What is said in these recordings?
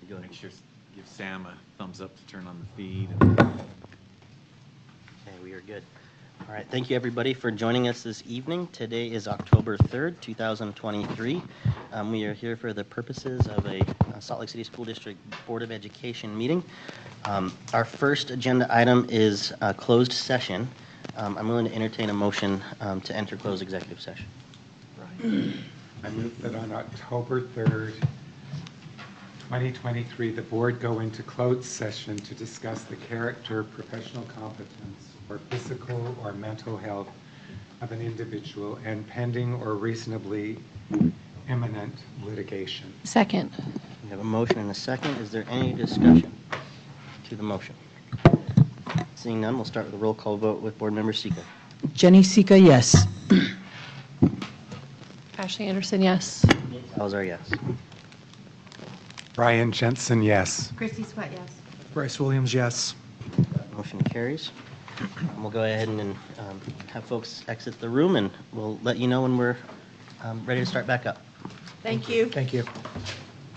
Good. Make sure, give Sam a thumbs up to turn on the feed. Okay, we are good. All right, thank you everybody for joining us this evening. Today is October 3rd, 2023. We are here for the purposes of a Salt Lake City School District Board of Education meeting. Our first agenda item is a closed session. I'm willing to entertain a motion to enter closed executive session. I move that on October 3rd, 2023, the board go into closed session to discuss the character, professional competence, or physical or mental health of an individual and pending or reasonably imminent litigation. Second. We have a motion and a second. Is there any discussion to the motion? Seeing none, we'll start with a roll call vote with Board Member Sika. Jenny Sika, yes. Ashley Anderson, yes. Salazar, yes. Brian Jensen, yes. Christy Sweat, yes. Bryce Williams, yes. Motion carries. We'll go ahead and have folks exit the room, and we'll let you know when we're ready to start back up. Thank you. Thank you.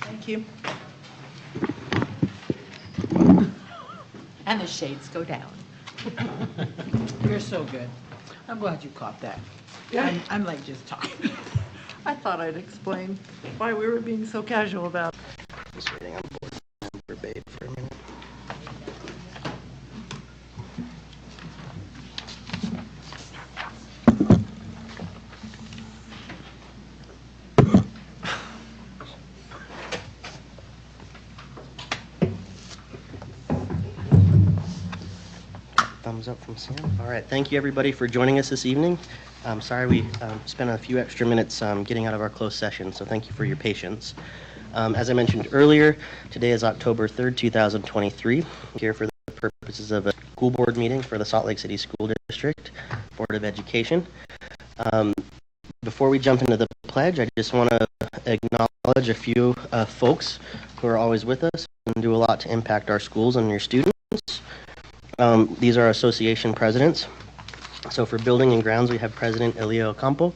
Thank you. And the shades go down. You're so good. I'm glad you caught that. I'm like just talking. I thought I'd explain why we were being so casual about it. Just waiting on Board Member Babe for a minute. Thumbs up from Sam. All right, thank you everybody for joining us this evening. I'm sorry we spent a few extra minutes getting out of our closed session, so thank you for your patience. As I mentioned earlier, today is October 3rd, 2023. Here for the purposes of a school board meeting for the Salt Lake City School District Board of Education. Before we jump into the pledge, I just want to acknowledge a few folks who are always with us and do a lot to impact our schools and your students. These are our association presidents. So for building and grounds, we have President Elia Ocampo.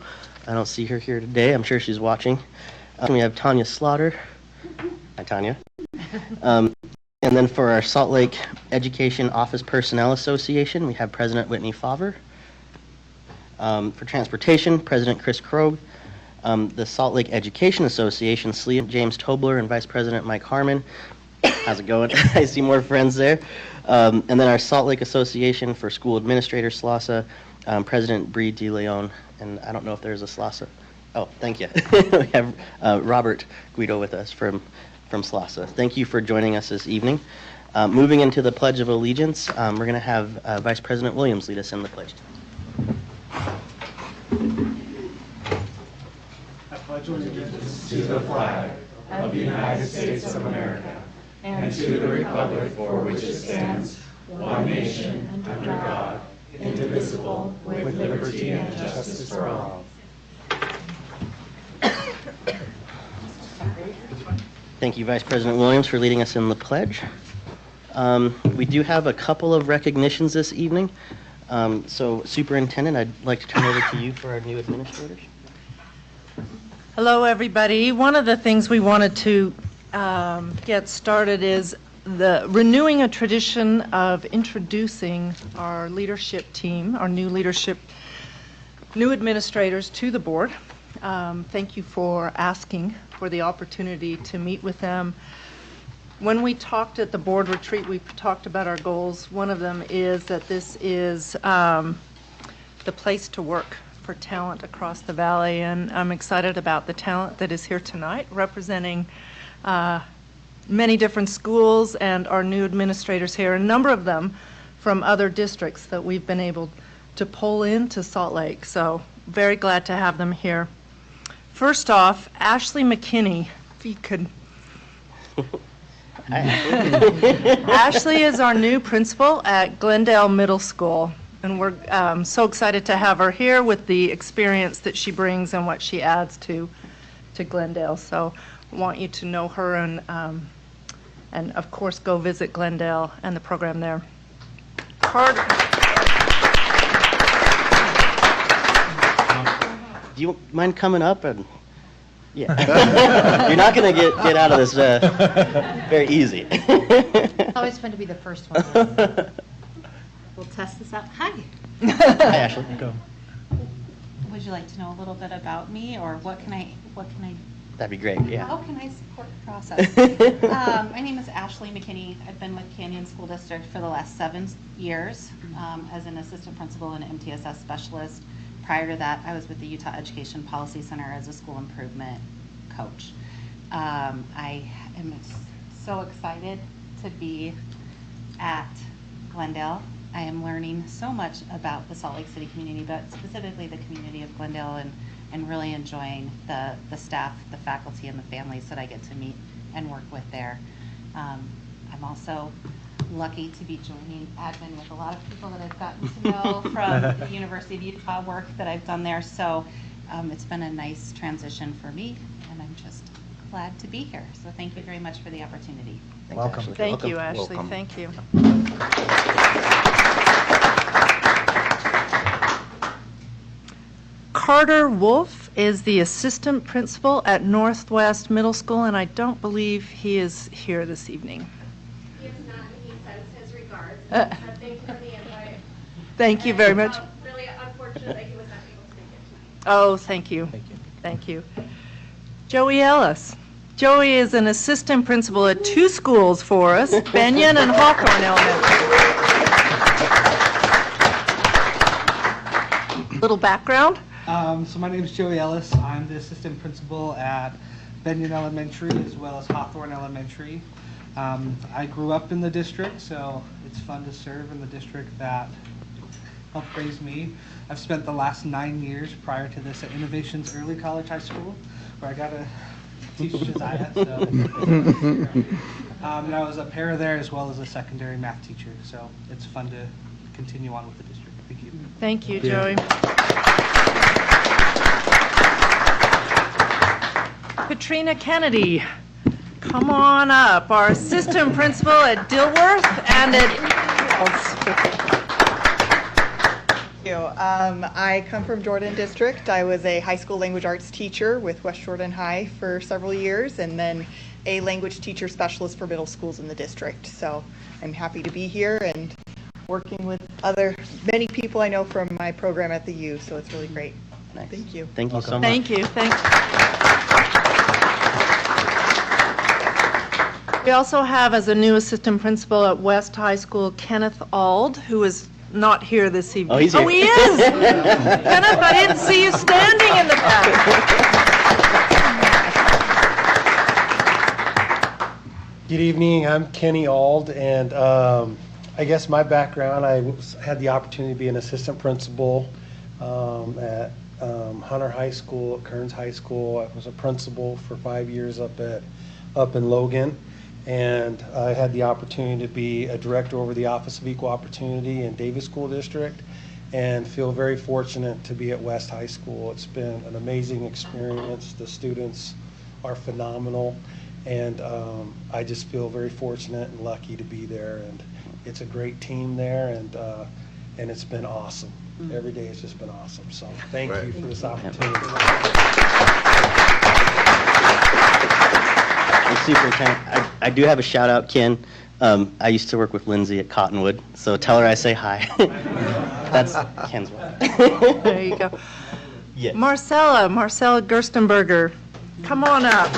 I don't see her here today. I'm sure she's watching. We have Tanya Slaughter. Hi, Tanya. And then for our Salt Lake Education Office Personnel Association, we have President Whitney Favre. For transportation, President Chris Krogh. The Salt Lake Education Association, James Tobler, and Vice President Mike Harmon. How's it going? I see more friends there. And then our Salt Lake Association for School Administrators, SLCSD, President Bree DeLeon, and I don't know if there's a SLCSD. Oh, thank you. We have Robert Guido with us from SLCSD. Thank you for joining us this evening. Moving into the Pledge of Allegiance, we're going to have Vice President Williams lead us in the pledge. I pledge allegiance to the flag of the United States of America and to the republic for which it stands, one nation, under God, indivisible, with liberty and justice for all. Thank you, Vice President Williams, for leading us in the pledge. We do have a couple of recognitions this evening. So, Superintendent, I'd like to turn over to you for our new administrators. Hello, everybody. One of the things we wanted to get started is the renewing a tradition of introducing our leadership team, our new administrators to the board. Thank you for asking for the opportunity to meet with them. When we talked at the board retreat, we talked about our goals. One of them is that this is the place to work for talent across the valley, and I'm excited about the talent that is here tonight, representing many different schools and our new administrators here, a number of them from other districts that we've been able to pull into Salt Lake. So very glad to have them here. First off, Ashley McKinney, if you could. Ashley is our new principal at Glendale Middle School, and we're so excited to have her here with the experience that she brings and what she adds to Glendale. So I want you to know her and of course go visit Glendale and the program there. Do you mind coming up and Yeah. You're not going to get out of this very easy. It's always fun to be the first one. We'll test this out. Hi. Hi, Ashley. Would you like to know a little bit about me, or what can I That'd be great, yeah. how can I support the process? My name is Ashley McKinney. I've been with Canyon School District for the last 7 years as an assistant principal and MTSS specialist. Prior to that, I was with the Utah Education Policy Center as a school improvement coach. I am so excited to be at Glendale. I am learning so much about the Salt Lake City community, but specifically the community of Glendale, and really enjoying the staff, the faculty, and the families that I get to meet and work with there. I'm also lucky to be joining admin with a lot of people that I've gotten to know from the University of Utah work that I've done there. So it's been a nice transition for me, and I'm just glad to be here. So thank you very much for the opportunity. Thanks, Welcome. Ashley. Thank you, Welcome. Ashley. Welcome. Thank you. Carter Wolf is the assistant principal at Northwest Middle School, and I don't believe he is here this evening. He is not, and he sends his regards. Uh. He said thank you for the invite. Thank you very much. Really unfortunate that he was not able to make it tonight. Oh, thank you. Thank you. Joey Ellis. Joey is an assistant principal at 2 schools for us, Benyon and Hawthorne Elementary. Little background. So my name is Joey Ellis. I'm the assistant principal at Benyon Elementary as well as Hawthorne Elementary. I grew up in the district, so it's fun to serve in the district that helped raise me. I've spent the last 9 years prior to this at Innovations Early College High School, where I got to teach Josiah. So. And I was a para there as well as a secondary math teacher, so it's fun to continue on with the district. Thank you. Thank you, Joey. Katrina Kennedy, come on up, our assistant principal at Dilworth and at Thank you. I come from Jordan District. I was a high school language arts teacher with West Jordan High for several years, and then a language teacher specialist for middle schools in the district. So I'm happy to be here and working with many people I know from my program at the U, so it's really great. Nice. Thank you. Thank you so much. Thank you. We also have as a new assistant principal at West High School, Kenneth Ald, who is not here this evening. Oh, he's here. Oh, he is! Kenneth, I didn't see you standing in the back. Good evening, I'm Kenny Ald, and I guess my background, had the opportunity to be an assistant principal at Hunter High School, at Kearns High School. I was a principal for 5 years up in Logan, and I had the opportunity to be a director over the Office of Equal Opportunity in Davis School District, and feel very fortunate to be at West High School. It's been an amazing experience. The students are phenomenal, and I just feel very fortunate and lucky to be there, and it's a great team there, and it's been awesome. Every day has just been awesome, so thank you for this opportunity. Superintendent, I do have a shout out, Ken. I used to work with Lindsay at Cottonwood, so tell her I say hi. That's Ken's wife. There you go. Yes. Marcella Gerstenberger, come on up.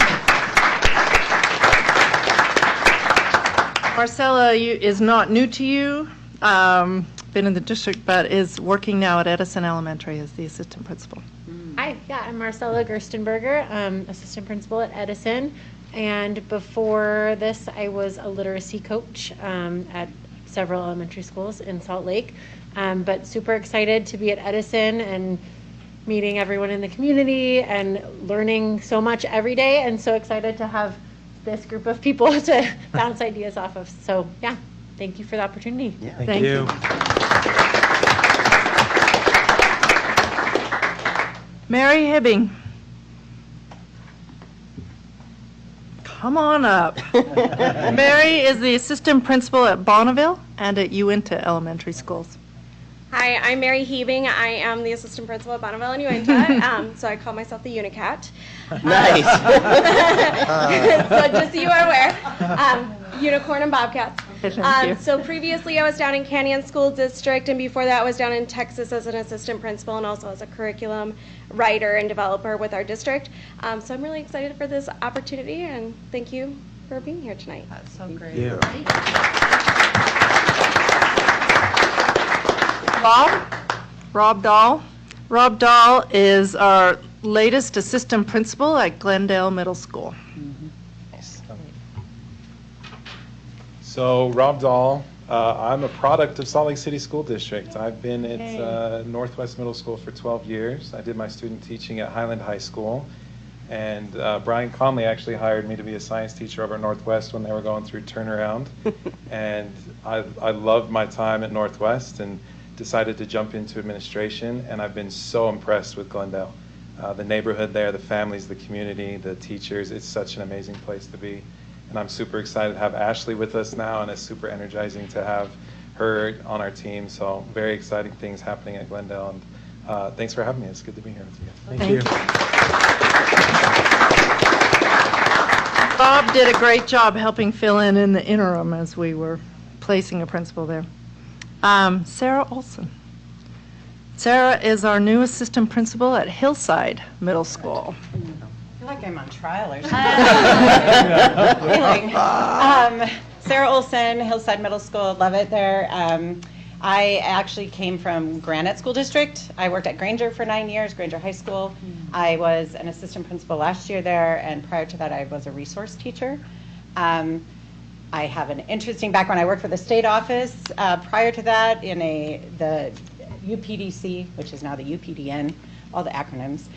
Marcella is not new to you, been in the district, but is working now at Edison Elementary as the assistant principal. Hi, I'm Marcella Gerstenberger, assistant principal at Edison. And before this, I was a literacy coach at several elementary schools in Salt Lake. But super excited to be at Edison and meeting everyone in the community and learning so much every day, and so excited to have this group of people to bounce ideas off of. So yeah, thank you for the opportunity. Yeah, Thank you. Mary Hibbing. Come on up. Mary is the assistant principal at Bonneville and at Uinta Elementary Schools. Hi, I'm Mary Heaving. I am the assistant principal at Bonneville and Uinta, so I call myself the Unicat. Nice. So just so you are aware, unicorn and bobcats. Thank you. So previously I was down in Canyon School District, and before that I was down in Texas as an assistant principal and also as a curriculum writer and developer with our district. So I'm really excited for this opportunity, and thank you for being here tonight. That's so great. Rob Dahl. Rob Dahl is our latest assistant principal at Glendale Middle School. So Rob Dahl, I'm a product of Salt Lake City School District. I've been at Northwest Middle School for 12 years. I did my student teaching at Highland High School. And Brian Conley actually hired me to be a science teacher over at Northwest when they were going through turnaround. And I loved my time at Northwest and decided to jump into administration. And I've been so impressed with Glendale. The neighborhood there, the families, the community, the teachers, it's such an amazing place to be. And I'm super excited to have Ashley with us now, and it's super energizing to have her on our team. So very exciting things happening at Glendale. And thanks for having me. It's good to be here with you. Thank you. Bob did a great job helping fill in the interim as we were placing a principal there. Sarah Olson. Sarah is our new assistant principal at Hillside Middle School. I feel like I'm on trial or something. Sarah Olson, Hillside Middle School, love it there. I actually came from Granite School District. I worked at Granger for 9 years, Granger High School. I was an assistant principal last year there, and prior to that I was a resource teacher. I have an interesting background. I worked for the state office prior to that in the UPDC, which is now the UPDN, all the acronyms.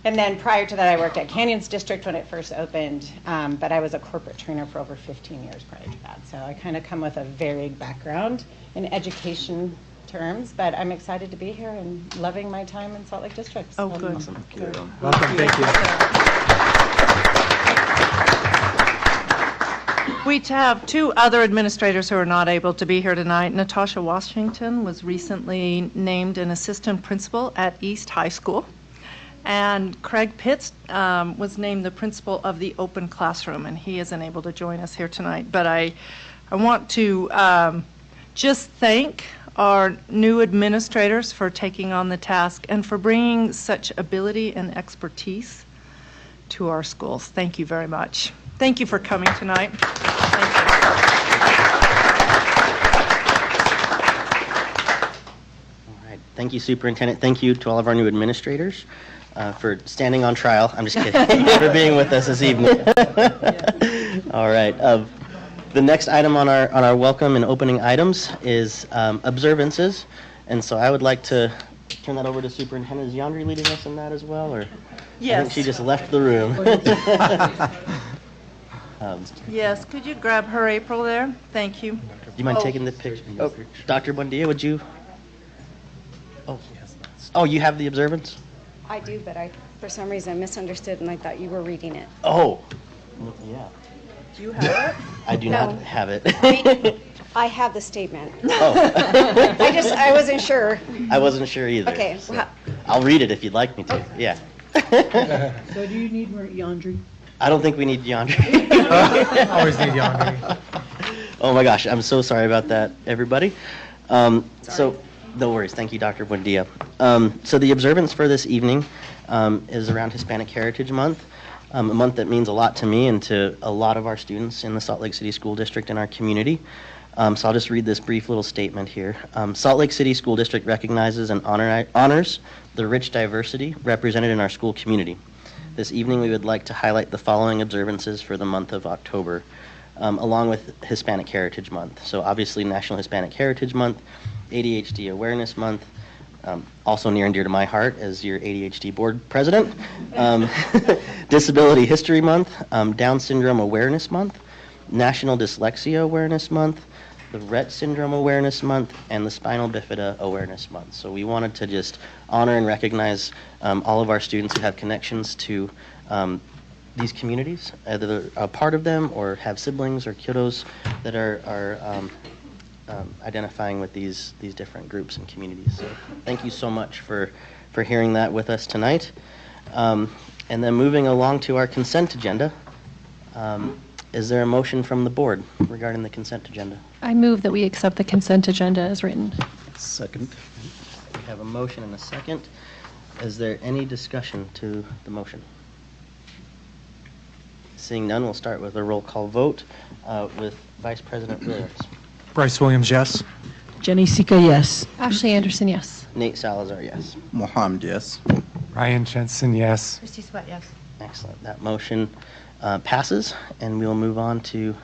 And then prior to that, I worked at Canyons District when it first opened, but I was a corporate trainer for over 15 years prior to that. So I kind of come with a varied background in education terms, but I'm excited to be here and loving my time in Salt Lake District. Oh, good. Awesome. Good. Welcome, thank you. We have two other administrators who are not able to be here tonight. Natasha Washington was recently named an assistant principal at East High School. And Craig Pitts was named the principal of the open classroom, and he isn't able to join us here tonight. But I want to just thank our new administrators for taking on the task and for bringing such ability and expertise to our schools. Thank you very much. Thank you for coming tonight. Thank you. All right. Thank you, Superintendent. Thank you to all of our new administrators for standing on trial. I'm just kidding. For being with us this evening. All right. The next item on our welcome and opening items is observances. And so I would like to turn that over to Superintendent. Is Yandri leading us in that as well? Or Yes. I think she just left the room. Yes, could you grab her, April, there? Thank you. Do you mind taking the picture? Oh, Dr. Buendia, would you? Oh, you have the observance? I do, but for some reason, misunderstood, and I thought you were reading it. Oh, yeah. Do you have it? I do No. not have it. I have the statement. Oh. I wasn't sure. I wasn't sure either. Okay. So I'll read it if you'd like me to. Yeah. So do you need more Yandri? I don't think we need Yandri. Always need Yandri. Oh my gosh, I'm so sorry about that, everybody. So, no worries. Thank you, Dr. Buendia. So the observance for this evening is around Hispanic Heritage Month, a month that means a lot to me and to a lot of our students in the Salt Lake City School District and our community. So I'll just read this brief little statement here. Salt Lake City School District recognizes and honors the rich diversity represented in our school community. This evening we would like to highlight the following observances for the month of October, along with Hispanic Heritage Month. So obviously National Hispanic Heritage Month, ADHD Awareness Month, also near and dear to my heart as your ADHD board president, Disability History Month, Down Syndrome Awareness Month, National Dyslexia Awareness Month, the Rett Syndrome Awareness Month, and the Spinal Bifida Awareness Month. So we wanted to just honor and recognize all of our students who have connections to these communities, either a part of them or have siblings or kiddos that are identifying with these different groups and communities. So thank you so much for hearing that with us tonight. And then moving along to our consent agenda. Is there a motion from the board regarding the consent agenda? I move that we accept the consent agenda as written. Second. We have a motion and a second. Is there any discussion to the motion? Seeing none, we'll start with a roll call vote with Vice President Williams. Bryce Williams, yes. Jenny Sika, yes. Ashley Anderson, yes. Nate Salazar, yes. Mohammed, yes. Ryan Jensen, yes. Christy Sweat, yes. Excellent. That motion passes, and we'll move on to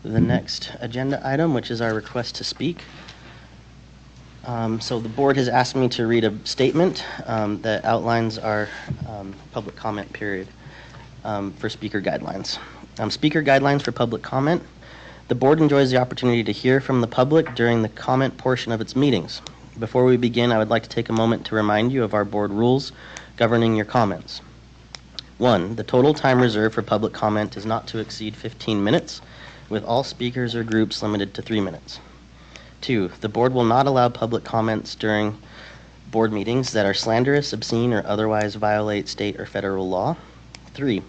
the next agenda item, which is our request to speak. So the board has asked me to read a statement that outlines our public comment period for speaker guidelines. Speaker guidelines for public comment. The board enjoys the opportunity to hear from the public during the comment portion of its meetings. Before we begin, I would like to take a moment to remind you of our board rules governing your comments. 1, the total time reserved for public comment is not to exceed 15 minutes, with all speakers or groups limited to 3 minutes. 2, the board will not allow public comments during board meetings that are slanderous, obscene, or otherwise violate state or federal law. 3,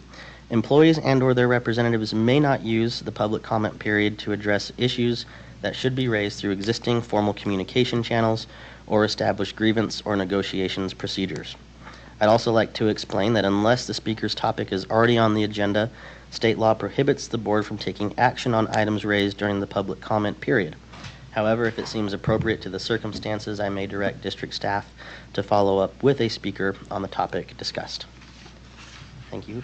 employees and/or their representatives may not use the public comment period to address issues that should be raised through existing formal communication channels or established grievance or negotiations procedures. I'd also like to explain that unless the speaker's topic is already on the agenda, state law prohibits the board from taking action on items raised during the public comment period. However, if it seems appropriate to the circumstances, I may direct district staff to follow up with a speaker on the topic discussed. Thank you.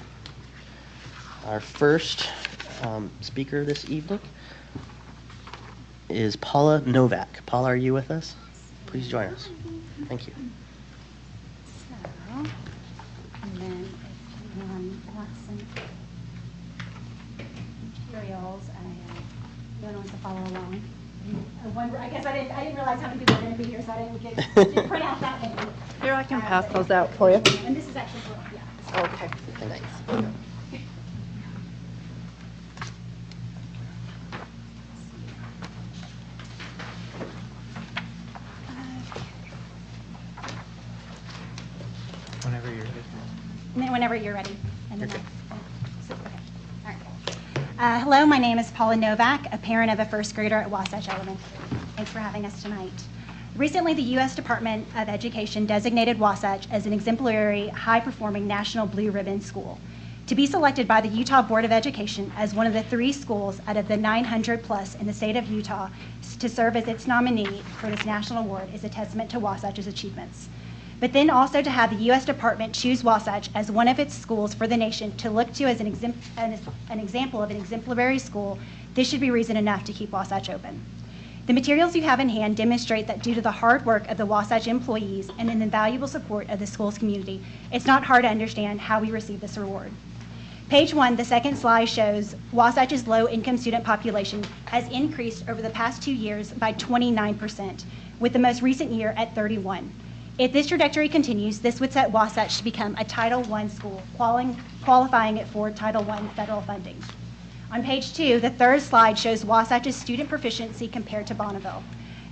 Our first speaker this evening is Paula Novak. Paula, are you with us? Please join us. Thank you. And then if anyone wants some materials, anyone wants to follow along. I guess I didn't realize how many people were going to be here, so I didn't print out that many. Here, I can pass those out for you. And this is actually for, yeah. Okay, thanks. Whenever you're ready. And then whenever you're ready. And then okay. All right. Hello, my name is Paula Novak, a parent of a first grader at Wasatch Elementary. Thanks for having us tonight. Recently, the U.S. Department of Education designated Wasatch as an exemplary, high-performing national blue ribbon school. To be selected by the Utah Board of Education as one of the 3 schools out of the 900 plus in the state of Utah to serve as its nominee for this national award is a testament to Wasatch's achievements. But then also to have the U.S. Department choose Wasatch as one of its schools for the nation to look to as an example of an exemplary school, this should be reason enough to keep Wasatch open. The materials you have in hand demonstrate that due to the hard work of the Wasatch employees and an invaluable support of the school's community, it's not hard to understand how we receive this award. Page 1, the second slide shows Wasatch's low-income student population has increased over the past 2 years by 29%, with the most recent year at 31. If this trajectory continues, this would set Wasatch to become a Title I school, qualifying it for Title I federal funding. On page 2, the third slide shows Wasatch's student proficiency compared to Bonneville.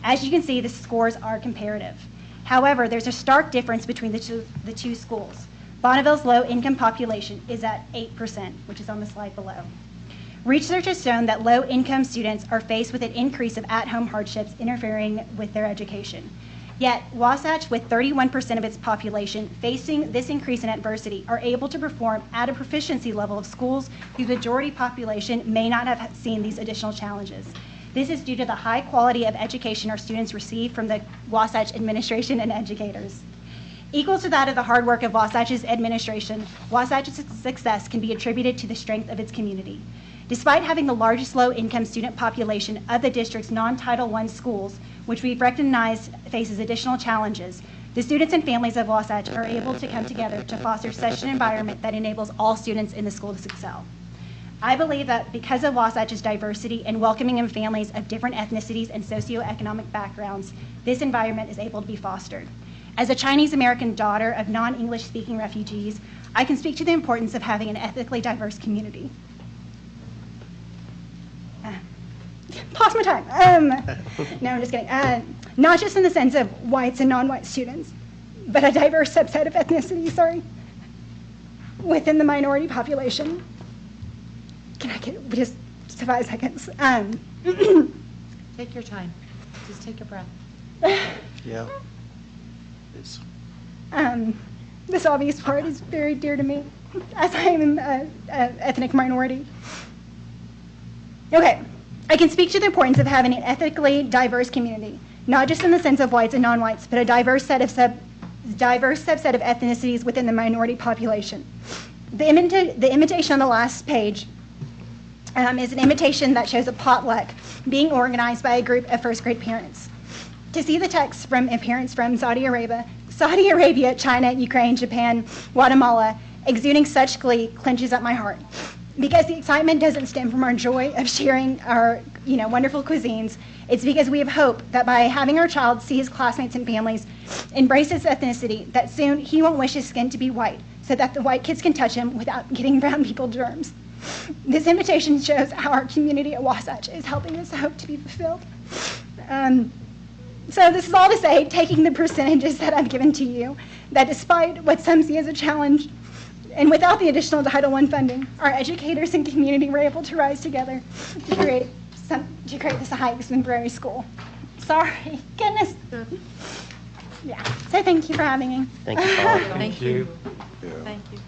As you can see, the scores are comparative. However, there's a stark difference between the two schools. Bonneville's low-income population is at 8%, which is on the slide below. Research has shown that low-income students are faced with an increase of at-home hardships interfering with their education. Yet, Wasatch, with 31% of its population facing this increase in adversity, are able to perform at a proficiency level of schools whose majority population may not have seen these additional challenges. This is due to the high quality of education our students receive from the Wasatch administration and educators. Equal to that of the hard work of Wasatch's administration, Wasatch's success can be attributed to the strength of its community. Despite having the largest low-income student population of the district's non-Title I schools, which we've recognized faces additional challenges, the students and families of Wasatch are able to come together to foster such an environment that enables all students in the school to excel. I believe that because of Wasatch's diversity and welcoming in families of different ethnicities and socioeconomic backgrounds, this environment is able to be fostered. As a Chinese American daughter of non-English speaking refugees, I can speak to the importance of having an ethnically diverse community. lost my time. No, I'm just kidding. Not just in the sense of whites and non-white students, but a diverse subset of ethnicities, within the minority population. Can I get just 5 seconds? Take your time. Just take a breath. Yeah. It's This obvious part is very dear to me, as I am an ethnic minority. Okay, I can speak to the importance of having an ethnically diverse community, not just in the sense of whites and non-whites, but a diverse subset of ethnicities within the minority population. The invitation on the last page is an invitation that shows a potluck being organized by a group of first grade parents. To see the text from parents from Saudi Arabia, China, Ukraine, Japan, Guatemala, exuding such glee clenches up my heart. Because the excitement doesn't stem from our joy of sharing our wonderful cuisines. It's because we have hope that by having our child see his classmates and families embrace his ethnicity, that soon he won't wish his skin to be white, so that the white kids can touch him without getting brown people germs. This invitation shows how our community at Wasatch is helping this hope to be fulfilled. So this is all to say, taking the percentages that I've given to you, that despite what some see as a challenge, and without the additional Title I funding, our educators and community were able to rise together to create this high-exemplary school. Sorry, goodness. Yeah, so thank you for having me. Thank you, Paula. Thank you. Thank you.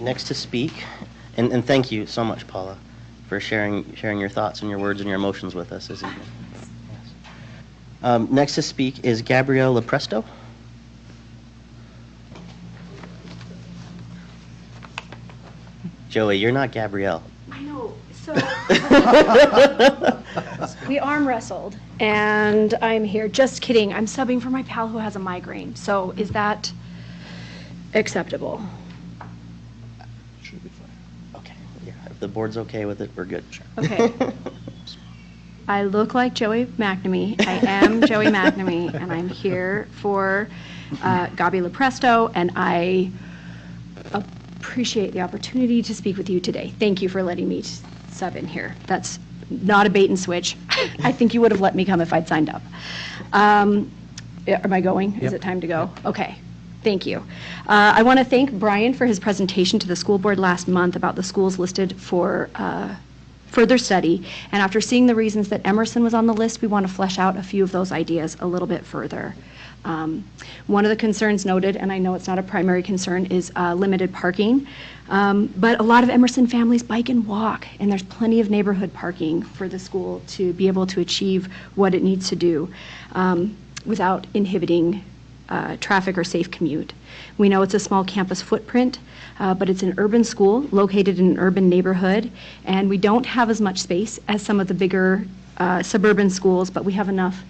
Next to speak, and thank you so much, Paula, for sharing your thoughts and your words and your emotions with us this evening. Yes. Next to speak is Gabrielle Lepresto. Joey, you're not Gabrielle. I know. So we arm wrestled, and I'm here. Just kidding. I'm subbing for my pal who has a migraine. So is that acceptable? Should be fine. Okay. Yeah. If the board's okay with it, we're good. Sure. Okay. I look like Joey McNamee. I am Joey McNamee, and I'm here for Gabi Lepresto, and I appreciate the opportunity to speak with you today. Thank you for letting me sub in here. That's not a bait and switch. I think you would have let me come if I'd signed up. Am I going? Yep. Is it time to go? Yep. Okay. Thank you. I want to thank Brian for his presentation to the school board last month about the schools listed for further study. And after seeing the reasons that Emerson was on the list, we want to flesh out a few of those ideas a little bit further. One of the concerns noted, and I know it's not a primary concern, is limited parking. But a lot of Emerson families bike and walk, and there's plenty of neighborhood parking for the school to be able to achieve what it needs to do without inhibiting traffic or safe commute. We know it's a small campus footprint, but it's an urban school located in an urban neighborhood, and we don't have as much space as some of the bigger suburban schools, but we have enough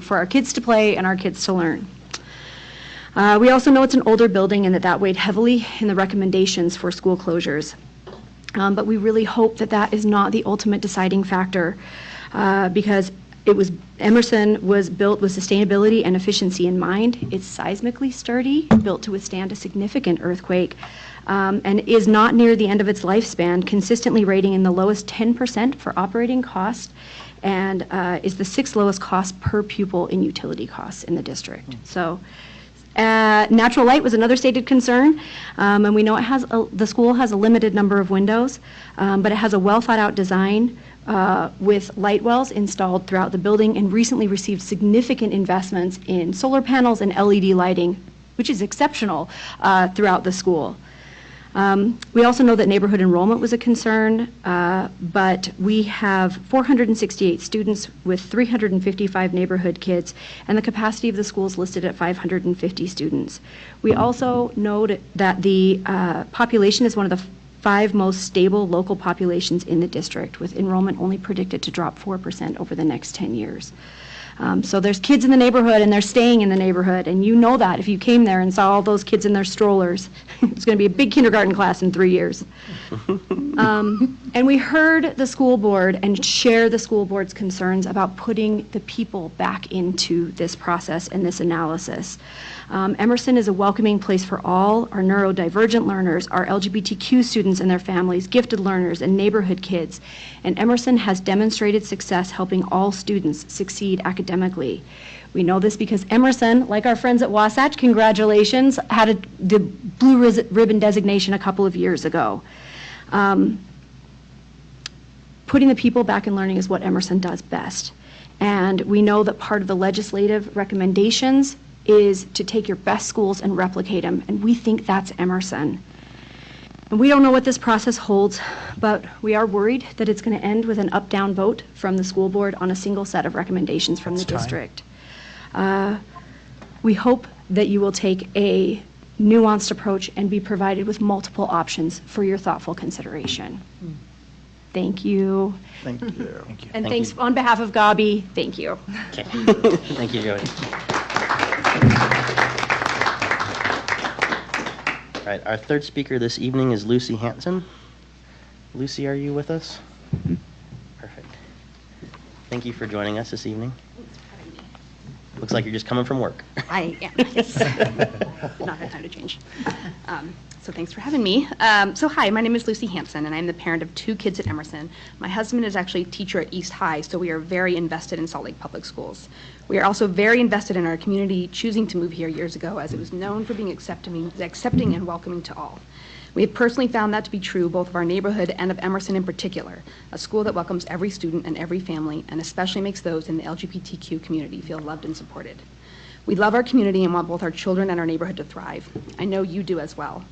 for our kids to play and our kids to learn. We also know it's an older building and that weighed heavily in the recommendations for school closures. But we really hope that is not the ultimate deciding factor because Emerson was built with sustainability and efficiency in mind. It's seismically sturdy, built to withstand a significant earthquake, and is not near the end of its lifespan, consistently rating in the lowest 10% for operating cost, and is the 6th lowest cost per pupil in utility costs in the district. So natural light was another stated concern, and we know the school has a limited number of windows, but it has a well thought out design with light wells installed throughout the building and recently received significant investments in solar panels and LED lighting, which is exceptional throughout the school. We also know that neighborhood enrollment was a concern, but we have 468 students with 355 neighborhood kids, and the capacity of the school is listed at 550 students. We also note that the population is one of the 5 most stable local populations in the district, with enrollment only predicted to drop 4% over the next 10 years. So there's kids in the neighborhood, and they're staying in the neighborhood, and you know that if you came there and saw all those kids in their strollers. It's going to be a big kindergarten class in 3 years. And we heard the school board and share the school board's concerns about putting the people back into this process and this analysis. Emerson is a welcoming place for all our neurodivergent learners, our LGBTQ students and their families, gifted learners, and neighborhood kids. And Emerson has demonstrated success helping all students succeed academically. We know this because Emerson, like our friends at Wasatch, congratulations, had the blue ribbon designation a couple of years ago. Putting the people back in learning is what Emerson does best. And we know that part of the legislative recommendations is to take your best schools and replicate them, and we think that's Emerson. And we don't know what this process holds, but we are worried that it's going to end with an up-down vote from the school board on a single set of recommendations from the district. We hope that you will take a nuanced approach and be provided with multiple options for your thoughtful consideration. Thank you. Thank you. Thank you. And Thank thanks you. on behalf of Gabi, thank you. Okay. Thank you, Joey. All right, our third speaker this evening is Lucy Hanson. Lucy, are you with us? Perfect. Thank you for joining us this evening. Looks like you're just coming from work. I am, yes. Not had time to change. So thanks for having me. So hi, my name is Lucy Hanson, and I'm the parent of 2 kids at Emerson. My husband is actually a teacher at East High, so we are very invested in Salt Lake Public Schools. We are also very invested in our community, choosing to move here years ago, as it was known for being accepting and welcoming to all. We have personally found that to be true both of our neighborhood and of Emerson in particular, a school that welcomes every student and every family, and especially makes those in the LGBTQ community feel loved and supported. We love our community and want both our children and our neighborhood to thrive. I know you do as well,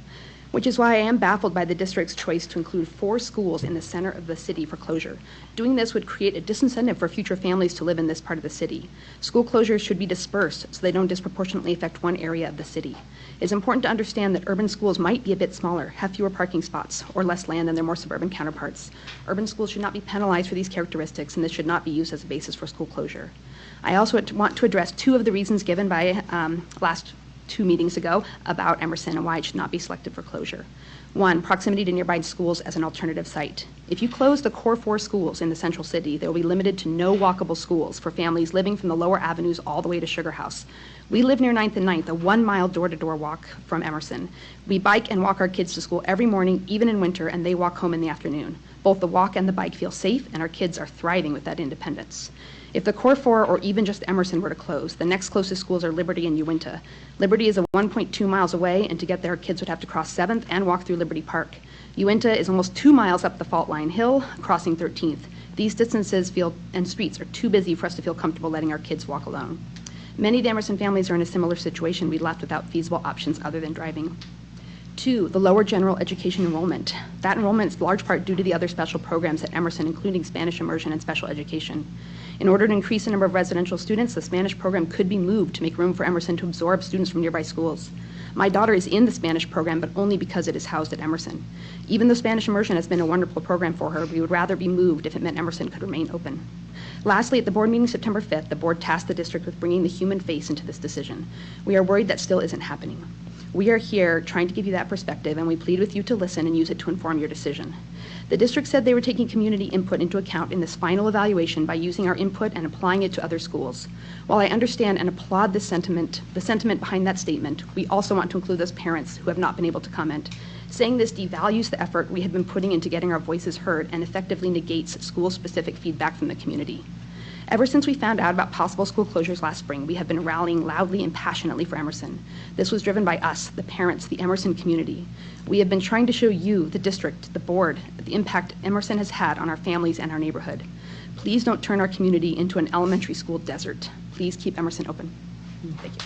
which is why I am baffled by the district's choice to include 4 schools in the center of the city for closure. Doing this would create a disincentive for future families to live in this part of the city. School closures should be dispersed so they don't disproportionately affect one area of the city. It's important to understand that urban schools might be a bit smaller, have fewer parking spots, or less land than their more suburban counterparts. Urban schools should not be penalized for these characteristics, and this should not be used as a basis for school closure. I also want to address 2 of the reasons given by last 2 meetings ago about Emerson and why it should not be selected for closure. 1, proximity to nearby schools as an alternative site. If you close the core 4 schools in the central city, they will be limited to no walkable schools for families living from the lower avenues all the way to Sugar House. We live near 9th and 9th, a 1-mile door-to-door walk from Emerson. We bike and walk our kids to school every morning, even in winter, and they walk home in the afternoon. Both the walk and the bike feel safe, and our kids are thriving with that independence. If the core 4 or even just Emerson were to close, the next closest schools are Liberty and Uinta. Liberty is 1.2 miles away, and to get there, kids would have to cross 7th and walk through Liberty Park. Uinta is almost 2 miles up the Fault Line Hill, crossing 13th. These distances and streets are too busy for us to feel comfortable letting our kids walk alone. Many of the Emerson families are in a similar situation. We left without feasible options other than driving. 2, the lower general education enrollment. That enrollment is large part due to the other special programs at Emerson, including Spanish immersion and special education. In order to increase the number of residential students, the Spanish program could be moved to make room for Emerson to absorb students from nearby schools. My daughter is in the Spanish program, but only because it is housed at Emerson. Even though Spanish immersion has been a wonderful program for her, we would rather be moved if it meant Emerson could remain open. Lastly, at the board meeting September 5th, the board tasked the district with bringing the human face into this decision. We are worried that still isn't happening. We are here trying to give you that perspective, and we plead with you to listen and use it to inform your decision. The district said they were taking community input into account in this final evaluation by using our input and applying it to other schools. While I understand and applaud the sentiment behind that statement, we also want to include those parents who have not been able to comment. Saying this devalues the effort we have been putting into getting our voices heard and effectively negates school-specific feedback from the community. Ever since we found out about possible school closures last spring, we have been rallying loudly and passionately for Emerson. This was driven by us, the parents, the Emerson community. We have been trying to show you, the district, the board, the impact Emerson has had on our families and our neighborhood. Please don't turn our community into an elementary school desert. Please keep Emerson open. Thank you.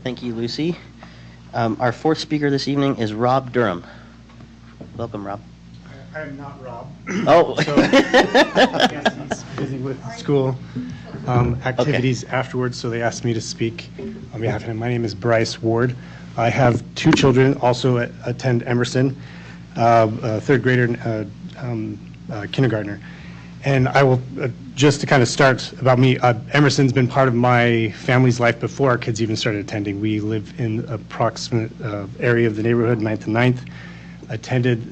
Thank you, Lucy. Our 4th speaker this evening is Rob Durham. Welcome, Rob. I am not Rob. Oh. So, yes, he's busy with school activities afterwards, so they asked me to speak on behalf of him. My name is Bryce Ward. I have 2 children also attend Emerson, a 3rd grader and kindergartner. And I will, just to kind of start about me, Emerson's been part of my family's life before our kids even started attending. We live in a proximate area of the neighborhood, 9th and 9th. Attended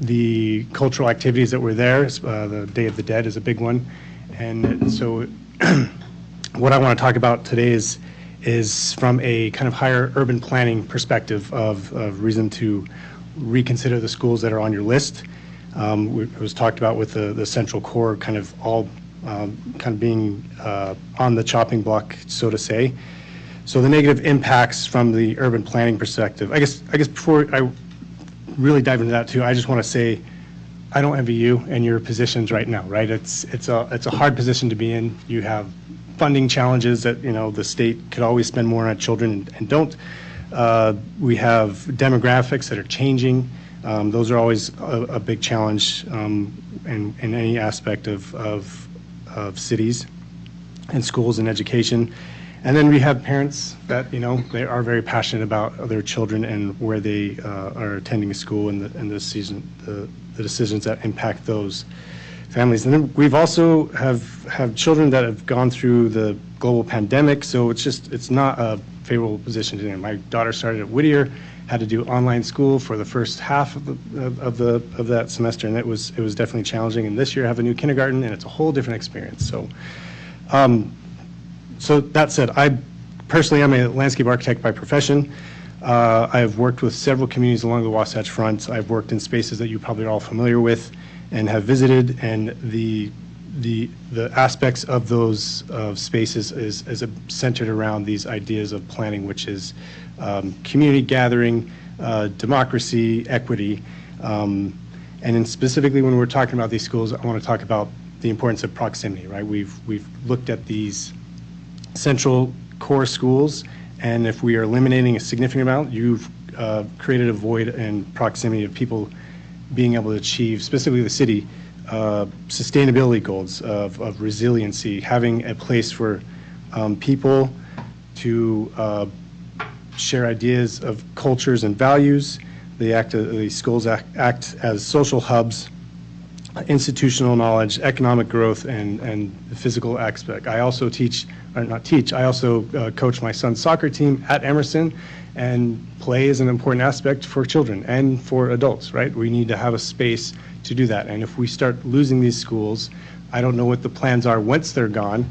the cultural activities that were there. The Day of the Dead is a big one. And so what I want to talk about today is from a kind of higher urban planning perspective of reason to reconsider the schools that are on your list. It was talked about with the central core kind of all kind of being on the chopping block, so to say. So the negative impacts from the urban planning perspective. I guess before I really dive into that too, I just want to say I don't envy you and your positions right now. Right? It's a hard position to be in. You have funding challenges that the state could always spend more on children and don't. We have demographics that are changing. Those are always a big challenge in any aspect of cities and schools and education. And then we have parents that they are very passionate about their children and where they are attending school and the decisions that impact those families. And then we've also have children that have gone through the global pandemic, so it's not a favorable position to be in. My daughter started at Whittier, had to do online school for the first half of that semester, and it was definitely challenging. And this year I have a new kindergarten, and it's a whole different experience. So, so that said, I personally am a landscape architect by profession. I've worked with several communities along the Wasatch Front. I've worked in spaces that you probably are all familiar with and have visited, and the aspects of those spaces is centered around these ideas of planning, which is community gathering, democracy, equity, and then specifically when we're talking about these schools, I want to talk about the importance of proximity. Right? We've looked at these central core schools, and if we are eliminating a significant amount, you've created a void in proximity of people being able to achieve, specifically the city, sustainability goals of resiliency, having a place for people to share ideas of cultures and values. The schools act as social hubs, institutional knowledge, economic growth, and the physical aspect. I also I also coach my son's soccer team at Emerson, and play is an important aspect for children and for adults, right? We need to have a space to do that. And if we start losing these schools, I don't know what the plans are once they're gone,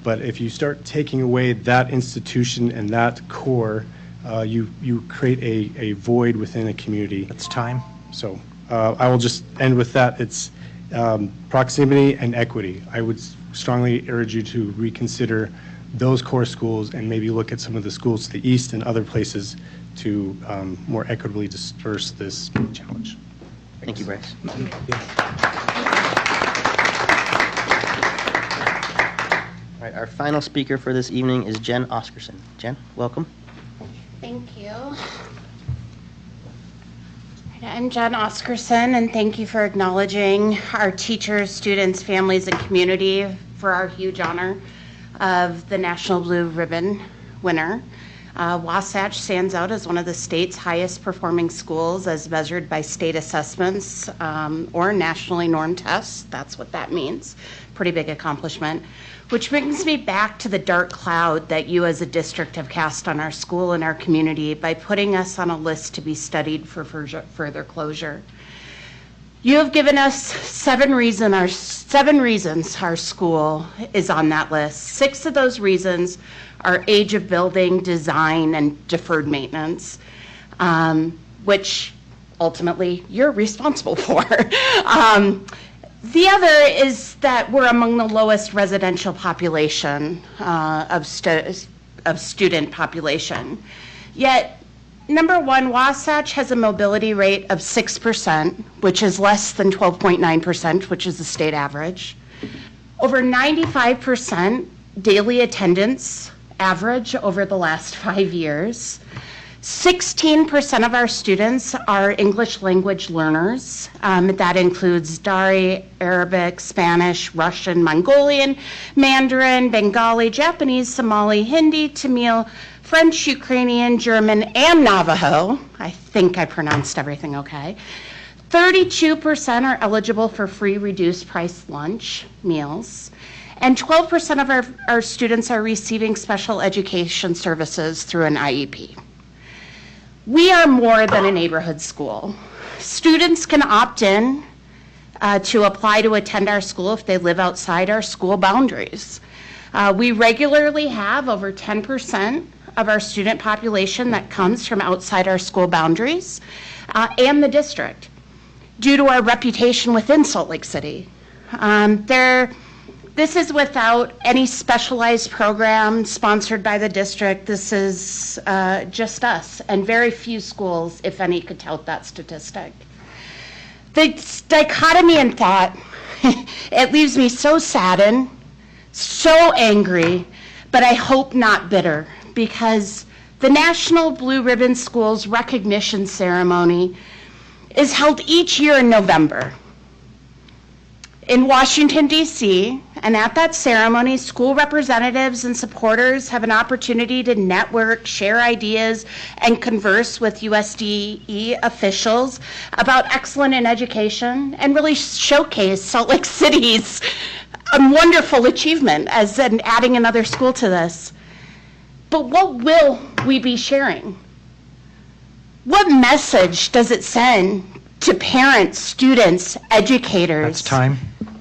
but if you start taking away that institution and that core, you create a void within a community. It's time. So I will just end with that. It's proximity and equity. I would strongly urge you to reconsider those core schools and maybe look at some of the schools to the east and other places to more equitably disperse this challenge. Thank you, Bryce. All right, our final speaker for this evening is Jen Oscarson. Jen, welcome. Thank you. I'm Jen Oscarson, and thank you for acknowledging our teachers, students, families, and community for our huge honor of the National Blue Ribbon winner. Wasatch stands out as one of the state's highest performing schools as measured by state assessments or nationally normed tests. That's what that means. Pretty big accomplishment. Which brings me back to the dark cloud that you as a district have cast on our school and our community by putting us on a list to be studied for further closure. You have given us seven reasons our school is on that list. 6 of those reasons are age of building, design, and deferred maintenance, which ultimately you're responsible for. The other is that we're among the lowest residential population of student population. Yet, number one, Wasatch has a mobility rate of 6%, which is less than 12.9%, which is the state average. Over 95% daily attendance average over the last 5 years. 16% of our students are English language learners. That includes Dari, Arabic, Spanish, Russian, Mongolian, Mandarin, Bengali, Japanese, Somali, Hindi, Tamil, French, Ukrainian, German, and Navajo. I think I pronounced everything okay. 32% are eligible for free reduced price lunch meals. And 12% of our students are receiving special education services through an IEP. We are more than a neighborhood school. students can opt in to apply to attend our school if they live outside our school boundaries. We regularly have over 10% of our student population that comes from outside our school boundaries and the district due to our reputation within Salt Lake City. This is without any specialized program sponsored by the district. This is just us, and very few schools, if any, could tout that statistic. The dichotomy in thought, it leaves me so saddened, so angry, but I hope not bitter, because the National Blue Ribbon Schools Recognition Ceremony is held each year in November in Washington, D.C., and at that ceremony, school representatives and supporters have an opportunity to network, share ideas, and converse with USDE officials about excellence in education and really showcase Salt Lake City's wonderful achievement as in adding another school to this. But what will we be sharing? What message does it send to parents, students, educators? That's time.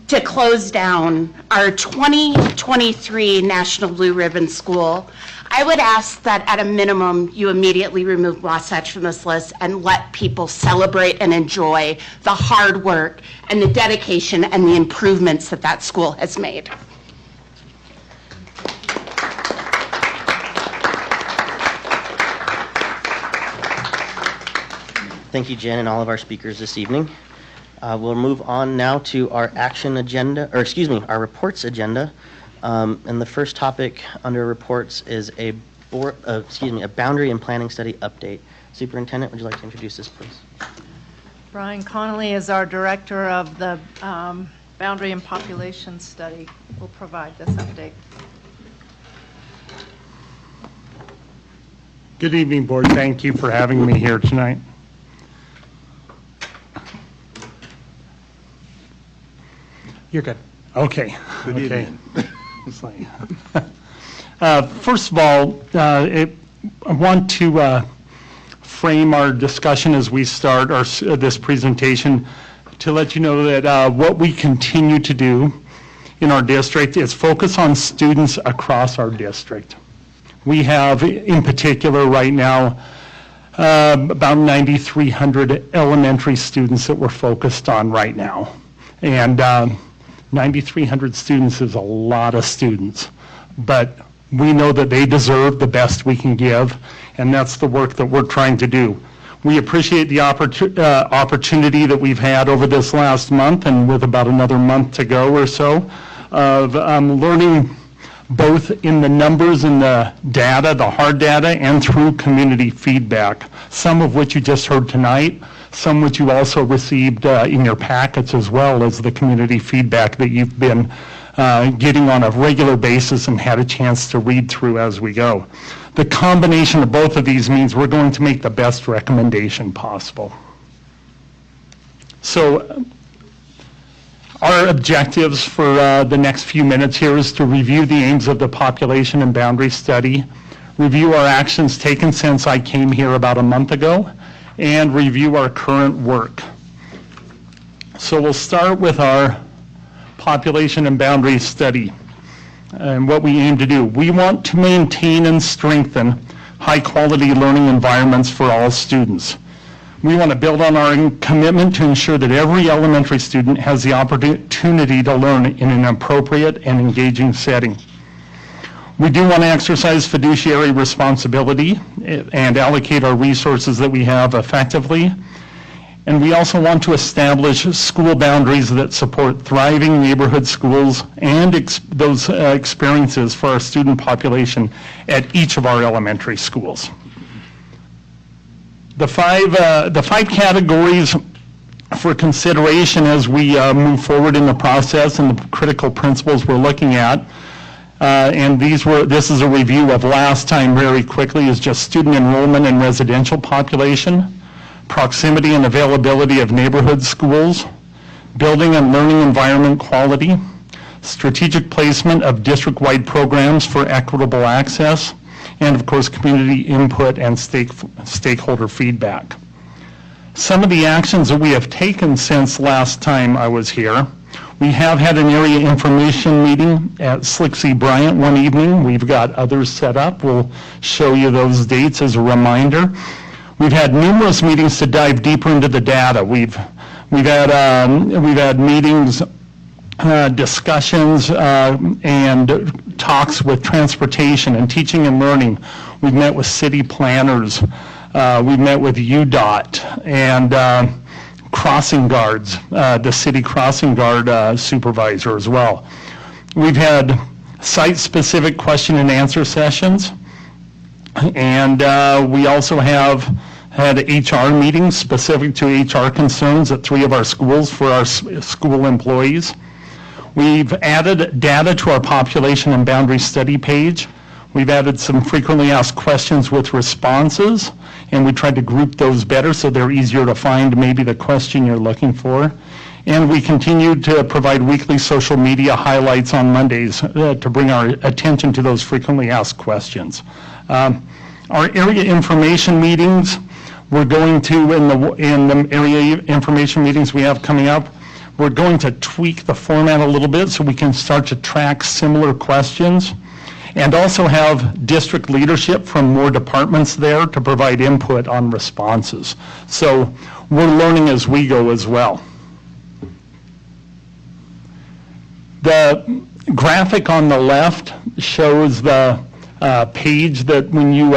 To close down our 2023 National Blue Ribbon School? I would ask that at a minimum you immediately remove Wasatch from this list and let people celebrate and enjoy the hard work and the dedication and the improvements that that school has made. Thank you, Jen, and all of our speakers this evening. We'll move on now to our action agenda, or excuse me, our reports agenda. And the first topic under reports is a boundary and planning study update. Superintendent, would you like to introduce this, please? Brian Connolly is our director of the Boundary and Population Study. Will provide this update. Good evening, Board. Thank you for having me here tonight. You're good. Okay. Good evening. First of all, I want to frame our discussion as we start this presentation to let you know that what we continue to do in our district is focus on students across our district. We have, in particular right now, about 9,300 elementary students that we're focused on right now. And 9,300 students is a lot of students, but we know that they deserve the best we can give, and that's the work that we're trying to do. We appreciate the opportunity that we've had over this last month, and with about another month to go or so, of learning both in the numbers and the data, the hard data, and through community feedback, some of which you just heard tonight, some which you also received in your packets, as well as the community feedback that you've been getting on a regular basis and had a chance to read through as we go. The combination of both of these means we're going to make the best recommendation possible. So our objectives for the next few minutes here is to review the aims of the population and boundary study, review our actions taken since I came here about a month ago, and review our current work. So we'll start with our population and boundary study and what we aim to do. We want to maintain and strengthen high-quality learning environments for all students. We want to build on our commitment to ensure that every elementary student has the opportunity to learn in an appropriate and engaging setting. We do want to exercise fiduciary responsibility and allocate our resources that we have effectively. And we also want to establish school boundaries that support thriving neighborhood schools and those experiences for our student population at each of our elementary schools. The five categories for consideration as we move forward in the process and the critical principles we're looking at, and this is a review of last time very quickly, is just student enrollment and residential population, proximity and availability of neighborhood schools, building and learning environment quality, strategic placement of district-wide programs for equitable access, and of course community input and stakeholder feedback. Some of the actions that we have taken since last time I was here. We have had an area information meeting at Slicksy Bryant one evening. We've got others set up. We'll show you those dates as a reminder. We've had numerous meetings to dive deeper into the data. We've had meetings, discussions, and talks with transportation and teaching and learning. We've met with city planners. We've met with UDOT and crossing guards, the city crossing guard supervisor as well. We've had site-specific question and answer sessions, and we also have had HR meetings specific to HR concerns at 3 of our schools for our school employees. We've added data to our population and boundary study page. We've added some frequently asked questions with responses, and we tried to group those better so they're easier to find maybe the question you're looking for. And we continue to provide weekly social media highlights on Mondays to bring our attention to those frequently asked questions. Our area information meetings, we're going to, in the area information meetings we have coming up, we're going to tweak the format a little bit so we can start to track similar questions, and also have district leadership from more departments there to provide input on responses. So we're learning as we go as well. The graphic on the left shows the page that when you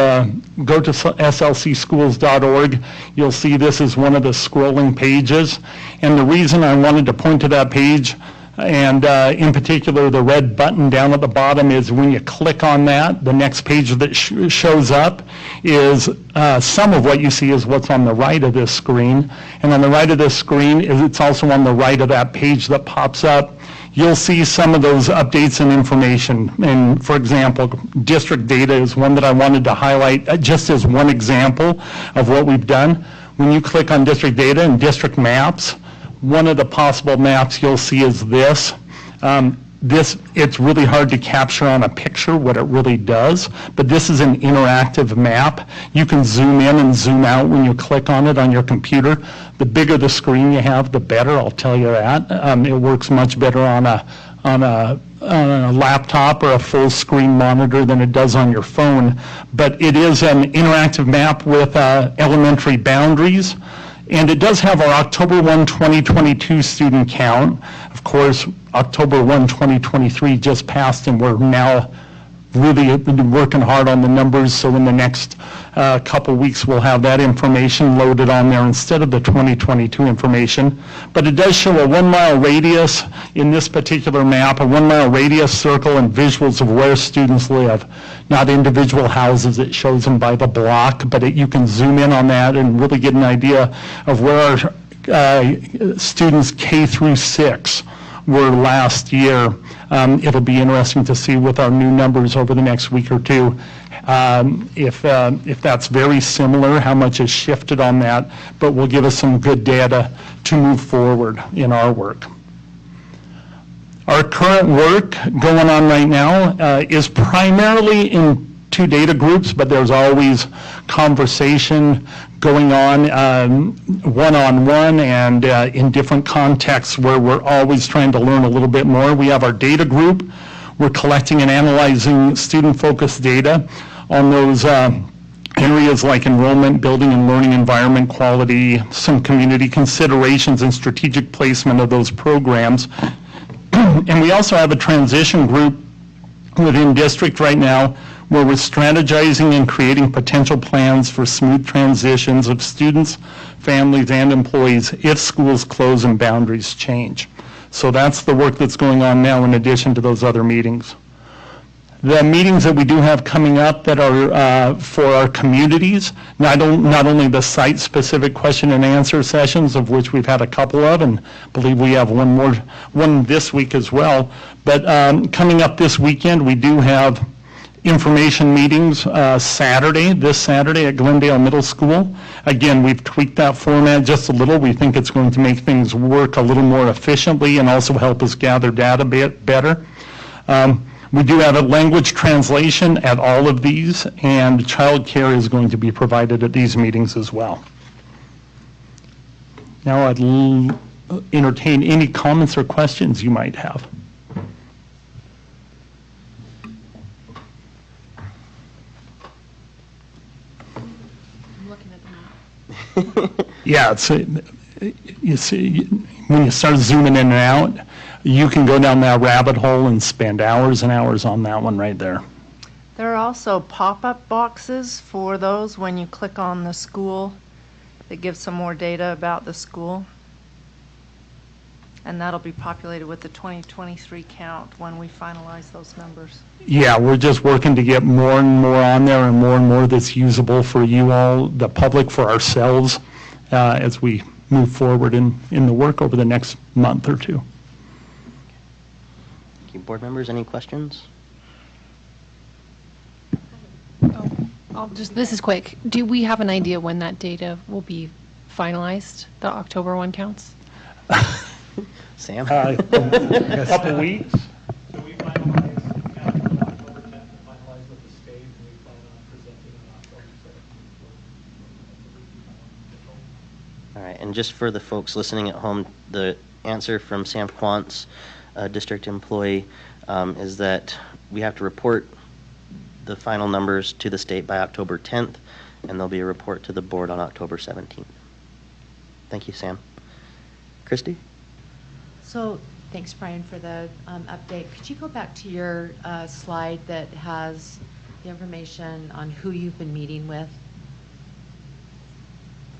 go to slcschools.org, you'll see this is one of the scrolling pages. And the reason I wanted to point to that page, and in particular the red button down at the bottom, is when you click on that, the next page that shows up is some of what you see is what's on the right of this screen. And on the right of this screen, it's also on the right of that page that pops up. You'll see some of those updates and information. And for example, district data is one that I wanted to highlight just as one example of what we've done. When you click on district data and district maps, one of the possible maps you'll see is this. It's really hard to capture on a picture what it really does, but this is an interactive map. You can zoom in and zoom out when you click on it on your computer. The bigger the screen you have, the better, I'll tell you that. It works much better on a laptop or a full screen monitor than it does on your phone. But it is an interactive map with elementary boundaries. And it does have our October 1, 2022 student count. Of course, October 1, 2023 just passed, and we're now really working hard on the numbers. So in the next couple weeks, we'll have that information loaded on there instead of the 2022 information. But it does show a 1 mile radius in this particular map, a 1 mile radius circle and visuals of where students live. Not individual houses, it shows them by the block, but you can zoom in on that and really get an idea of where our students K through 6 were last year. It'll be interesting to see with our new numbers over the next week or two if that's very similar, how much has shifted on that, but will give us some good data to move forward in our work. Our current work going on right now is primarily in 2 data groups, but there's always conversation going on one-on-one and in different contexts where we're always trying to learn a little bit more. We have our data group. We're collecting and analyzing student-focused data on those areas like enrollment, building and learning environment quality, some community considerations and strategic placement of those programs. And we also have a transition group within district right now where we're strategizing and creating potential plans for smooth transitions of students, families, and employees if schools close and boundaries change. So that's the work that's going on now in addition to those other meetings. The meetings that we do have coming up that are for our communities, not only the site-specific question and answer sessions, of which we've had a couple of, and believe we have one this week as well, but coming up this weekend, we do have information meetings this Saturday at Glendale Middle School. Again, we've tweaked that format just a little. We think it's going to make things work a little more efficiently and also help us gather data better. We do have a language translation at all of these, and child care is going to be provided at these meetings as well. Now I'd entertain any comments or questions you might have. I'm looking at the map. Yeah, it's, you see, when you start zooming in and out, you can go down that rabbit hole and spend hours and hours on that one right there. There are also pop-up boxes for those when you click on the school that give some more data about the school. And that'll be populated with the 2023 count when we finalize those numbers. Yeah, we're just working to get more and more on there and more that's usable for you all, the public, for ourselves, as we move forward in the work over the next month or two. Thank you. Board members, any questions? This is quick. Do we have an idea when that data will be finalized, the October 1 counts? Sam? A couple weeks. So we finalize on October 10th, finalize with the state, and we plan on presenting on October 17th. All right, and just for the folks listening at home, the answer from Sam Quantz, a district employee, is that we have to report the final numbers to the state by October 10th, and there'll be a report to the board on October 17th. Thank you, Sam. Christy? So, thanks, Brian, for the update. Could you go back to your slide that has the information on who you've been meeting with?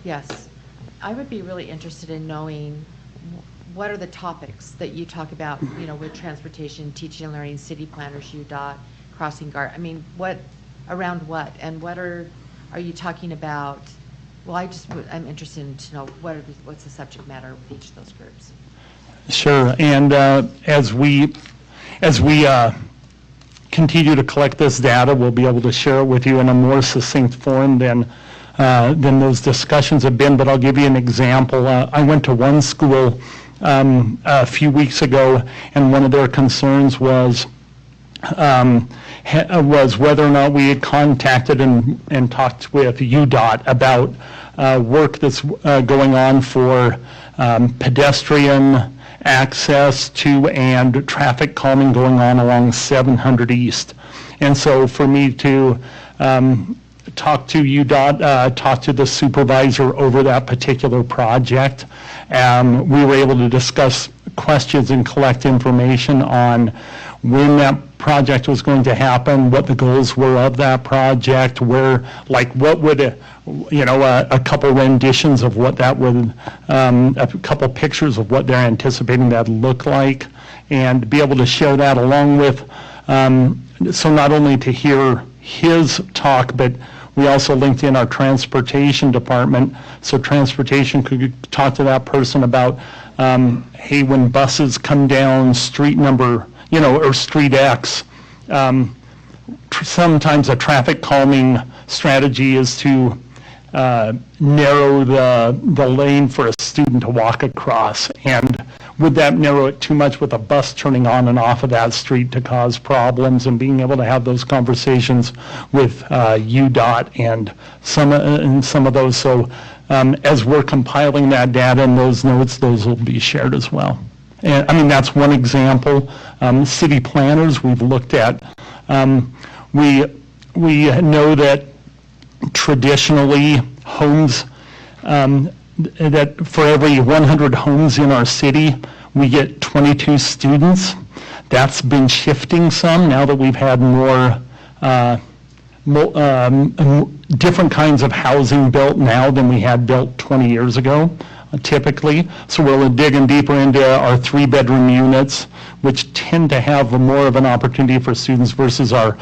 Yes. I would be really interested in knowing what are the topics that you talk about, you know, with transportation, teaching and learning, city planners, UDOT, crossing guard. I mean, what, around what? And what are you talking about? Well, I'm interested to know what's the subject matter with each of those groups. Sure, and as we continue to collect this data, we'll be able to share it with you in a more succinct form than those discussions have been. But I'll give you an example. I went to one school a few weeks ago, and one of their concerns was whether or not we had contacted and talked with UDOT about work that's going on for pedestrian access to and traffic calming going on along 700 East. And so for me to talk to UDOT, talk to the supervisor over that particular project, we were able to discuss questions and collect information on when that project was going to happen, what the goals were of that project, where, like, what would a couple renditions of what that would, a couple pictures of what they're anticipating that look like, and be able to share that along with, so not only to hear his talk, but we also linked in our transportation department, so transportation could talk to that person about, hey, when buses come down street number, or street X, sometimes a traffic calming strategy is to narrow the lane for a student to walk across. And would that narrow it too much with a bus turning on and off of that street to cause problems? And being able to have those conversations with UDOT and some of those. So as we're compiling that data and those notes, those will be shared as well. And I mean, that's one example. City planners we've looked at. We know that traditionally homes, that for every 100 homes in our city, we get 22 students. That's been shifting some now that we've had more different kinds of housing built now than we had built 20 years ago. Typically. So we're digging deeper into our 3-bedroom units, which tend to have more of an opportunity for students versus our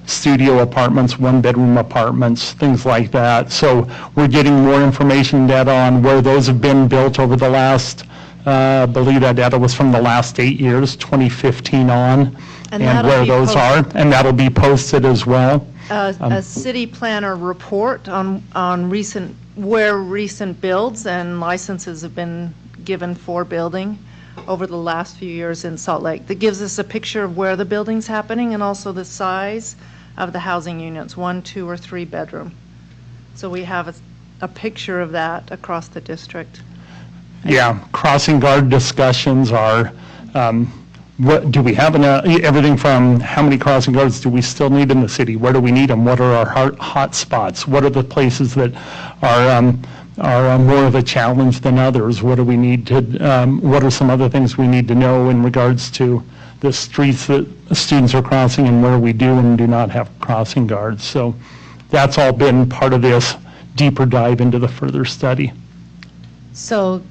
studio apartments, 1-bedroom apartments, things like that. So we're getting more information data on where those have been built over the last, I believe that data was from the last 8 years, 2015 on, and where those are, and that'll be posted as well. A city planner report on recent builds and licenses have been given for building over the last few years in Salt Lake. That gives us a picture of where the building's happening and also the size of the housing units, 1, 2, or 3 bedroom. So we have a picture of that across the district. Yeah, crossing guard discussions are, what, do we have everything from how many crossing guards do we still need in the city? Where do we need them? What are our hot spots? What are the places that are more of a challenge than others? What do we need to, what are some other things we need to know in regards to the streets that students are crossing and where we do and do not have crossing guards? So that's all been part of this deeper dive into the further study. So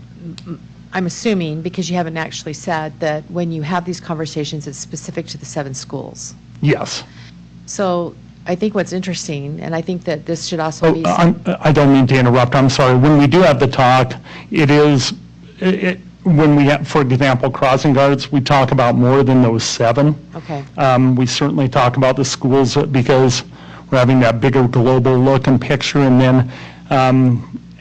I'm assuming, because you haven't actually said, that when you have these conversations, it's specific to the 7 schools. Yes. So I think what's interesting, and I think that this should also be... I don't mean to interrupt. I'm sorry. When we do have the talk, it is, when we have, for example, crossing guards, we talk about more than those 7. Okay. We certainly talk about the schools because we're having that bigger global look and picture, and then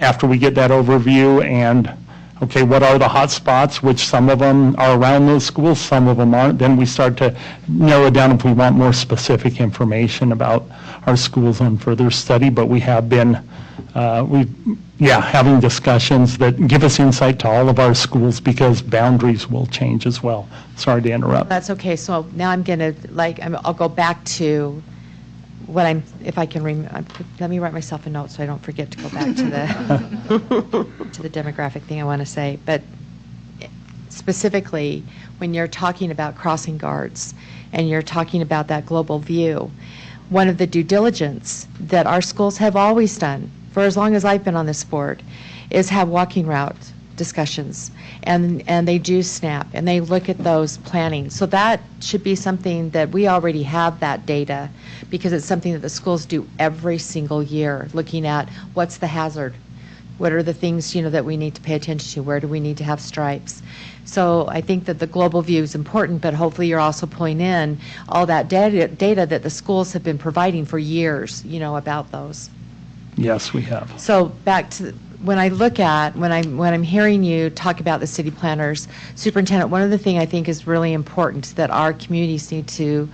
after we get that overview and, okay, what are the hot spots, which some of them are around those schools, some of them aren't, then we start to narrow down if we want more specific information about our schools on further study. But we have been, having discussions that give us insight to all of our schools because boundaries will change as well. Sorry to interrupt. That's okay. So now I'm going to, I'll go back to what if I can, let me write myself a note so I don't forget to go back to the demographic thing I want to say. But specifically, when you're talking about crossing guards and you're talking about that global view, one of the due diligence that our schools have always done for as long as I've been on this board is have walking route discussions, and they do SNAP, and they look at those planning. So that should be something that we already have that data, because it's something that the schools do every single year, looking at what's the hazard, what are the things that we need to pay attention to, where do we need to have stripes. So I think that the global view is important, but hopefully you're also pulling in all that data that the schools have been providing for years, about those. Yes, we have. So back to when I look at, when I'm hearing you talk about the city planners, superintendent, one of the things I think is really important that our communities need to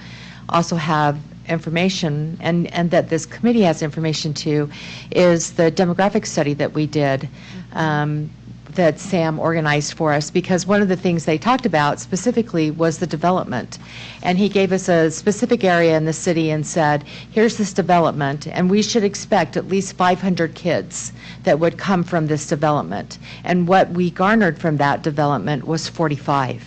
also have information, and that this committee has information to, is the demographic study that we did, that Sam organized for us, because one of the things they talked about specifically was the development. And he gave us a specific area in the city and said, here's this development, and we should expect at least 500 kids that would come from this development. And what we garnered from that development was 45.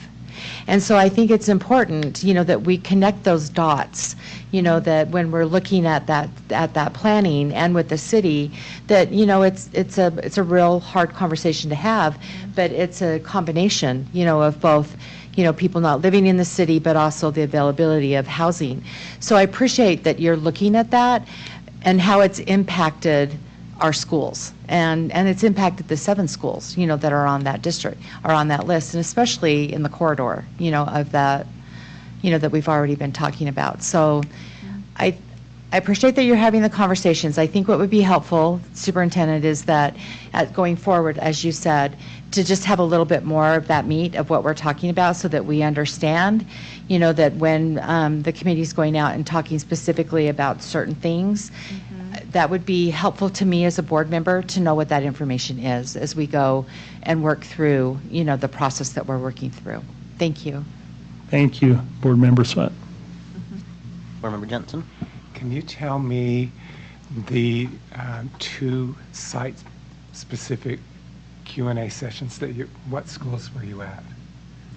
And so I think it's important, that we connect those dots, that when we're looking at that planning and with the city, that, it's a real hard conversation to have, but it's a combination, of both, people not living in the city, but also the availability of housing. So I appreciate that you're looking at that and how it's impacted our schools, and it's impacted the 7 schools, that are on that district, are on that list, and especially in the corridor, of that, that we've already been talking about. So I appreciate that you're having the conversations. I think what would be helpful, Superintendent, is that going forward, as you said, to just have a little bit more of that meat of what we're talking about so that we understand, that when the committee's going out and talking specifically about certain things, that would be helpful to me as a board member to know what that information is as we go and work through, the process that we're working through. Thank you. Thank you, Board Member Sweat. Board Member Jensen. Can you tell me the 2 site-specific Q&A sessions what schools were you at?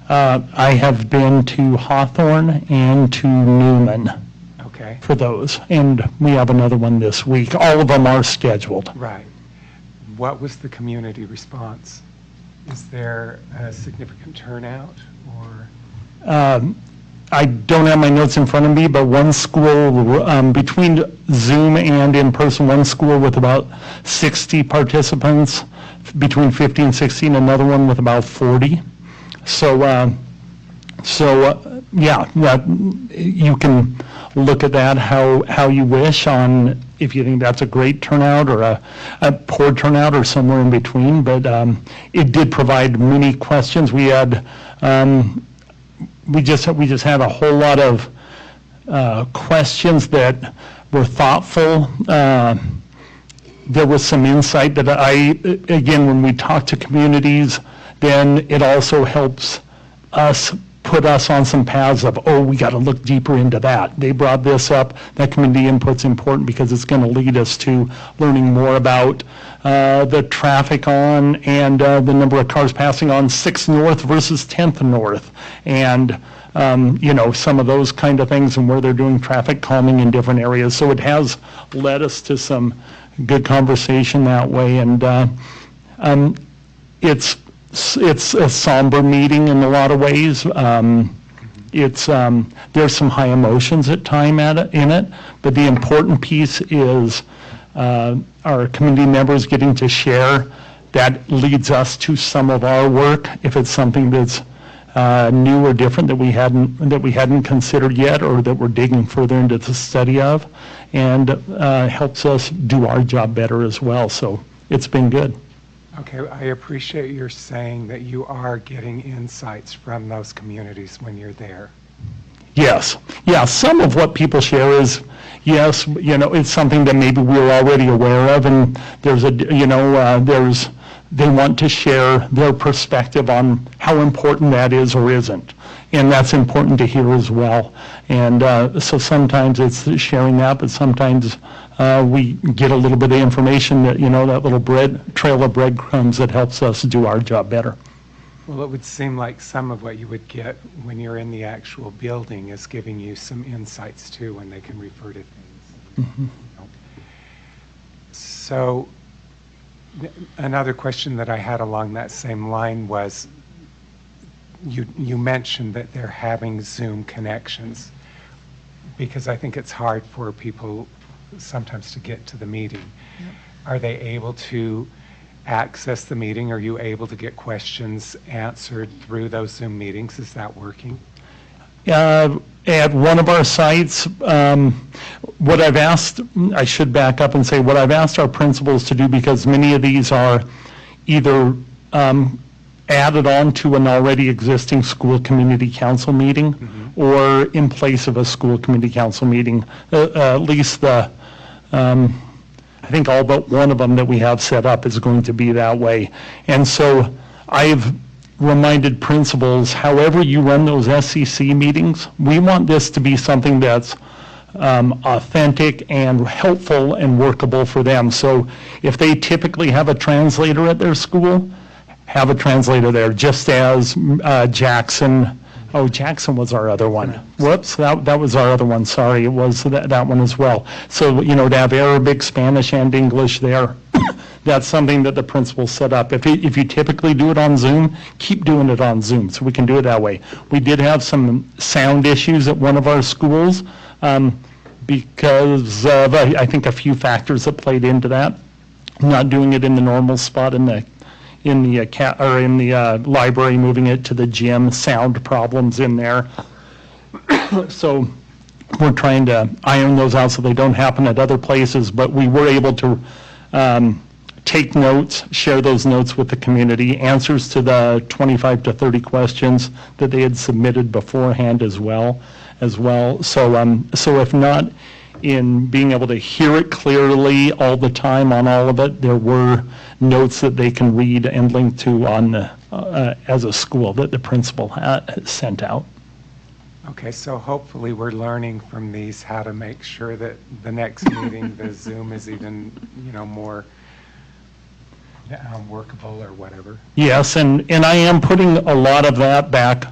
I have been to Hawthorne and to Newman. Okay. For those, and we have another one this week. All of them are scheduled. Right. What was the community response? Is there a significant turnout, or? I don't have my notes in front of me, but one school, between Zoom and in person, one school with about 60 participants, between 50 and 60, and another one with about 40. So you can look at that how you wish on if you think that's a great turnout or a poor turnout or somewhere in between. But it did provide many questions. We had we just had a whole lot of questions that were thoughtful. There was some insight that again, when we talk to communities, then it also helps us put us on some paths of, oh, we got to look deeper into that. They brought this up. That community input's important because it's going to lead us to learning more about the traffic on and the number of cars passing on 6th North versus 10th North, and some of those kind of things, and where they're doing traffic calming in different areas. So it has led us to some good conversation that way, and it's a somber meeting in a lot of ways. There's some high emotions at time in it, but the important piece is our community members getting to share. That leads us to some of our work, if it's something that's new or different that we hadn't considered yet, or that we're digging further into the study of, and helps us do our job better as well. So it's been good. Okay, I appreciate your saying that you are getting insights from those communities when you're there. Yes. Yeah, some of what people share is, yes, it's something that maybe we're already aware of, and they want to share their perspective on how important that is or isn't. And that's important to hear as well. And so sometimes it's sharing that, but sometimes we get a little bit of information that, that little trail of breadcrumbs that helps us do our job better. Well, it would seem like some of what you would get when you're in the actual building is giving you some insights too, when they can refer to things. Mm-hmm. So another question that I had along that same line was, you mentioned that they're having Zoom connections, because I think it's hard for people sometimes to get to the meeting. Yep. Are they able to access the meeting? Are you able to get questions answered through those Zoom meetings? Is that working? At one of our sites, what I've asked, I should back up and say what I've asked our principals to do, because many of these are either added on to an already existing school community council meeting, mm-hmm. or in place of a school community council meeting. At least I think all but one of them that we have set up is going to be that way. And so I've reminded principals, however you run those SCC meetings, we want this to be something that's authentic and helpful and workable for them. So if they typically have a translator at their school, have a translator there, just as Jackson was our other one. Whoops, that was our other one, sorry, it was that one as well. So, to have Arabic, Spanish, and English there, that's something that the principals set up. If you typically do it on Zoom, keep doing it on Zoom, so we can do it that way. We did have some sound issues at one of our schools because of, I think, a few factors that played into that. Not doing it in the normal spot in the library, moving it to the gym, sound problems in there. So we're trying to iron those out so they don't happen at other places, but we were able to take notes, share those notes with the community, answers to the 25 to 30 questions that they had submitted beforehand as well. So if not in being able to hear it clearly all the time on all of it, there were notes that they can read and link to on as a school that the principal had sent out. Okay, so hopefully we're learning from these how to make sure that the next meeting, the Zoom is even, more workable or whatever. Yes, and I am putting a lot of that back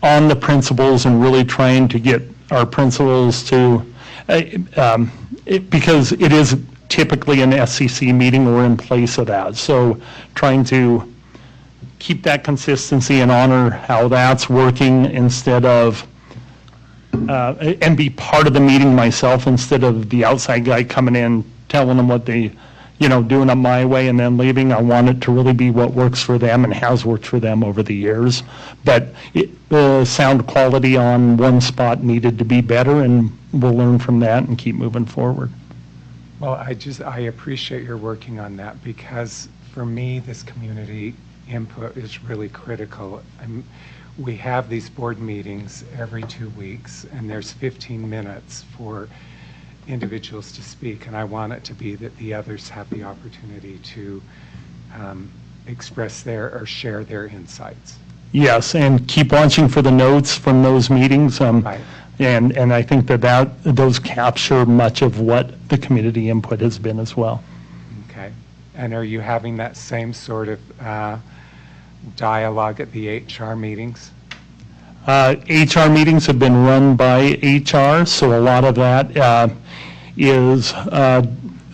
on the principals and really trying to get our principals to, because it is typically an SCC meeting or in place of that. So trying to keep that consistency and honor how that's working instead of, and be part of the meeting myself instead of the outside guy coming in, telling them what they, doing it my way and then leaving. I want it to really be what works for them and has worked for them over the years. But the sound quality on one spot needed to be better, and we'll learn from that and keep moving forward. Well, I appreciate your working on that, because for me, this community input is really critical. We have these board meetings every 2 weeks, and there's 15 minutes for individuals to speak, and I want it to be that the others have the opportunity to express their or share their insights. Yes, and keep watching for the notes from those meetings. Right. And I think that those capture much of what the community input has been as well. Okay. And are you having that same sort of dialogue at the HR meetings? HR meetings have been run by HR, so a lot of that is,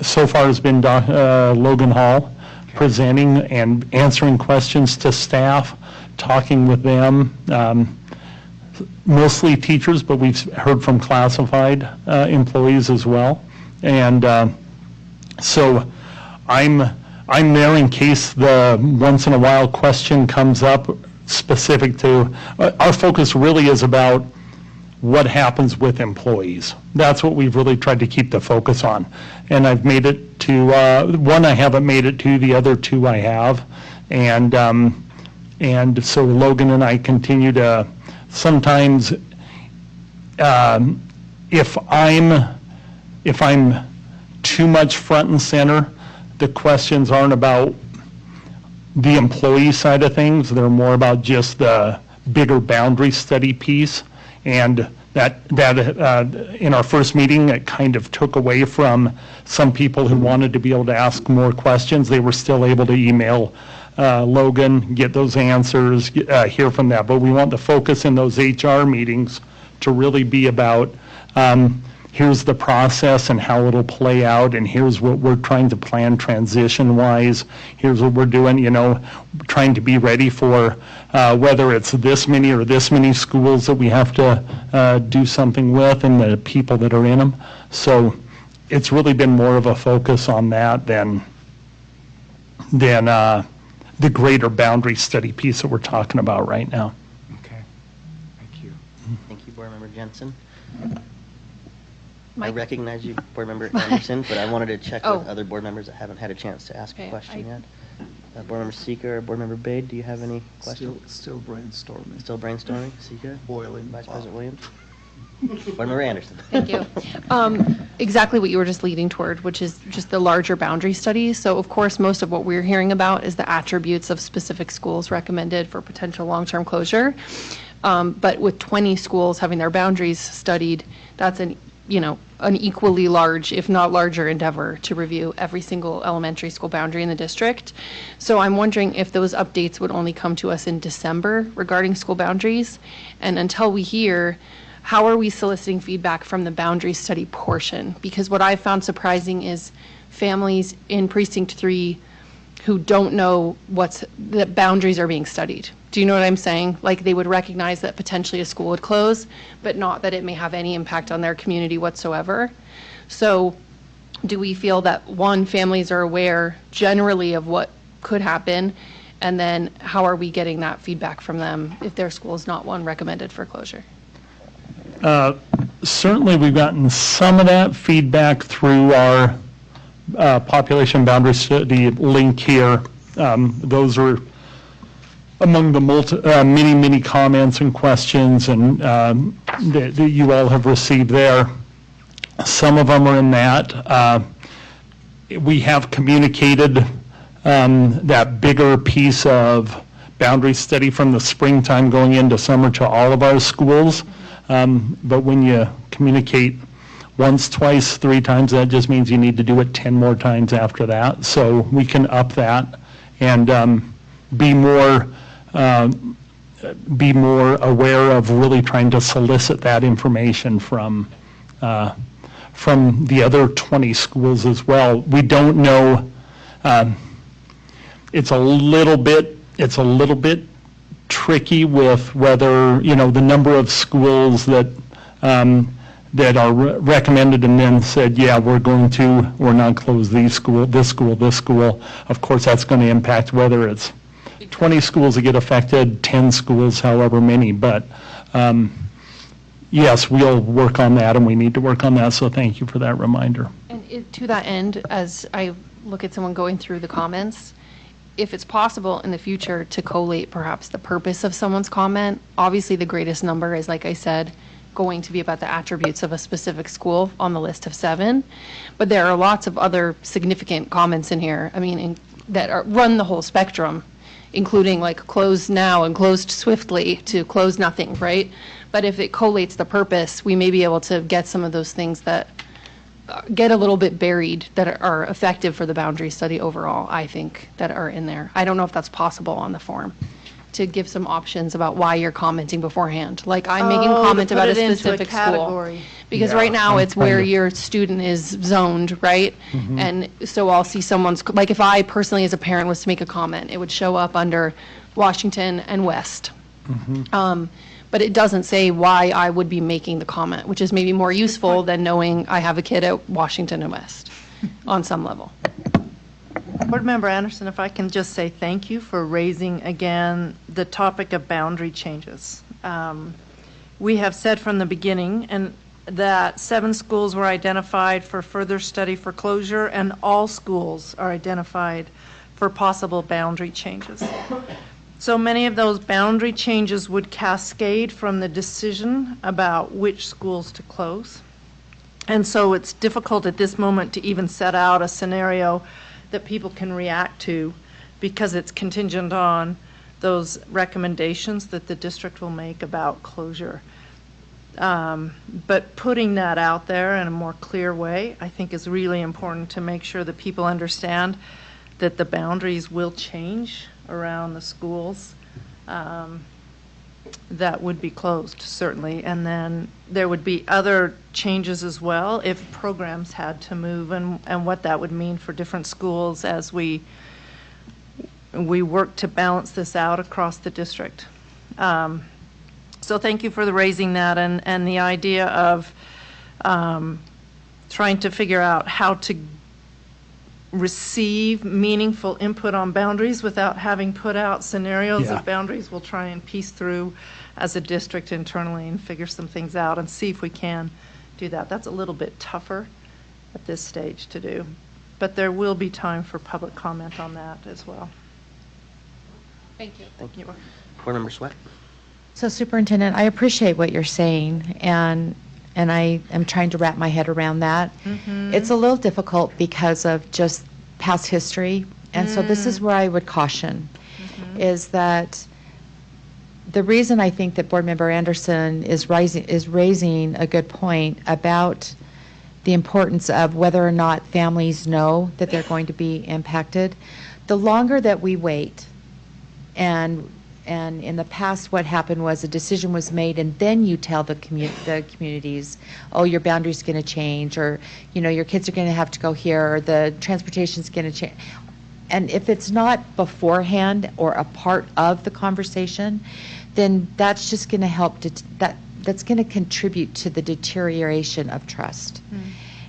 so far has been Logan Hall presenting and answering questions to staff, talking with them, mostly teachers, but we've heard from classified employees as well. And so I'm there in case the once in a while question comes up specific to, our focus really is about what happens with employees. That's what we've really tried to keep the focus on. And I've made it to, one I haven't made it to, the other two I have. And so Logan and I continue to, sometimes if I'm too much front and center, the questions aren't about the employee side of things. They're more about just the bigger boundary study piece. And that in our first meeting, it kind of took away from some people who wanted to be able to ask more questions. They were still able to email Logan, get those answers, hear from that. But we want the focus in those HR meetings to really be about here's the process and how it'll play out, and here's what we're trying to plan transition-wise. Here's what we're doing, trying to be ready for whether it's this many or this many schools that we have to do something with and the people that are in them. So it's really been more of a focus on that than the greater boundary study piece that we're talking about right now. Okay, thank you. Thank you, Board Member Jensen. I Mike? recognize you, Board Member Anderson, but I wanted to check with Oh. other board members that haven't had a chance to ask a Okay, question yet. Board Member Seeker or Board Member Bade, do you have any questions? Still brainstorming. Still brainstorming, Seeker? Boiling Vice pot. President Williams? Board Member Anderson. Thank you. Exactly what you were just leading toward, which is just the larger boundary studies. So of course, most of what we're hearing about is the attributes of specific schools recommended for potential long-term closure. But with 20 schools having their boundaries studied, that's an equally large, if not larger, endeavor to review every single elementary school boundary in the district. So I'm wondering if those updates would only come to us in December regarding school boundaries. And until we hear, how are we soliciting feedback from the boundary study portion? Because what I found surprising is families in Precinct 3 who don't know the boundaries are being studied. Do you know what I'm saying? Like they would recognize that potentially a school would close, but not that it may have any impact on their community whatsoever. So do we feel that, one, families are aware generally of what could happen, and then how are we getting that feedback from them if their school is not one recommended for closure? Certainly, we've gotten some of that feedback through our population boundary study link here. Those are among the many comments and questions and that you all have received there. Some of them are in that. We have communicated that bigger piece of boundary study from the springtime going into summer to all of our schools. But when you communicate once, twice, 3 times, that just means you need to do it 10 more times after that. So we can up that and be more aware of really trying to solicit that information from the other 20 schools as well. We don't know. It's a little bit tricky with whether the number of schools that are recommended and then said, yeah, we're not close this school. Of course, that's going to impact whether it's 20 schools that get affected, 10 schools, however many. But yes, we'll work on that, and we need to work on that. So thank you for that reminder. And to that end, as I look at someone going through the comments, if it's possible in the future to collate perhaps the purpose of someone's comment. Obviously, the greatest number is, like I said, going to be about the attributes of a specific school on the list of 7. But there are lots of other significant comments in here. I mean, run the whole spectrum, including like closed now and closed swiftly to close nothing, right? But if it collates the purpose, we may be able to get some of those things that get a little bit buried that are effective for the boundary study overall, I think, that are in there. I don't know if that's possible on the form, to give some options about why you're commenting beforehand. Like I'm making a comment to about put a it into a specific school. category. Because Yeah, right now I'm it's where kind of- your student is zoned, right? And so I'll see someone's, like if I personally as a parent was to make a comment, it would show up under Washington and West. But it doesn't say why I would be making the comment, which is maybe more useful than knowing I have a kid at Washington and West on some level. Board Member Anderson, if I can just say thank you for raising again the topic of boundary changes. We have said from the beginning that 7 schools were identified for further study for closure, and all schools are identified for possible boundary changes. So many of those boundary changes would cascade from the decision about which schools to close. And so it's difficult at this moment to even set out a scenario that people can react to, because it's contingent on those recommendations that the district will make about closure. But putting that out there in a more clear way, I think, is really important to make sure that people understand that the boundaries will change around the schools that would be closed, certainly. And then there would be other changes as well if programs had to move, and what that would mean for different schools as we work to balance this out across the district. So thank you for raising that, and the idea of trying to figure out how to receive meaningful input on boundaries without having put out scenarios Yeah. of boundaries. We'll try and piece through as a district internally and figure some things out and see if we can do that. That's a little bit tougher at this stage to do, but there will be time for public comment on that as well. Thank you. Thank you. Board Member Sweat. So Superintendent, I appreciate what you're saying, and I am trying to wrap my head around that. It's a little difficult because of just past history, and so this is where I would caution, is that the reason I think that Board Member Anderson is raising a good point about the importance of whether or not families know that they're going to be impacted. The longer that we wait, and in the past, what happened was a decision was made, and then you tell the communities, oh, your boundary's going to change, or your kids are going to have to go here, or the transportation's going to change. And if it's not beforehand or a part of the conversation, then that's just going to help. That's going to contribute to the deterioration of trust.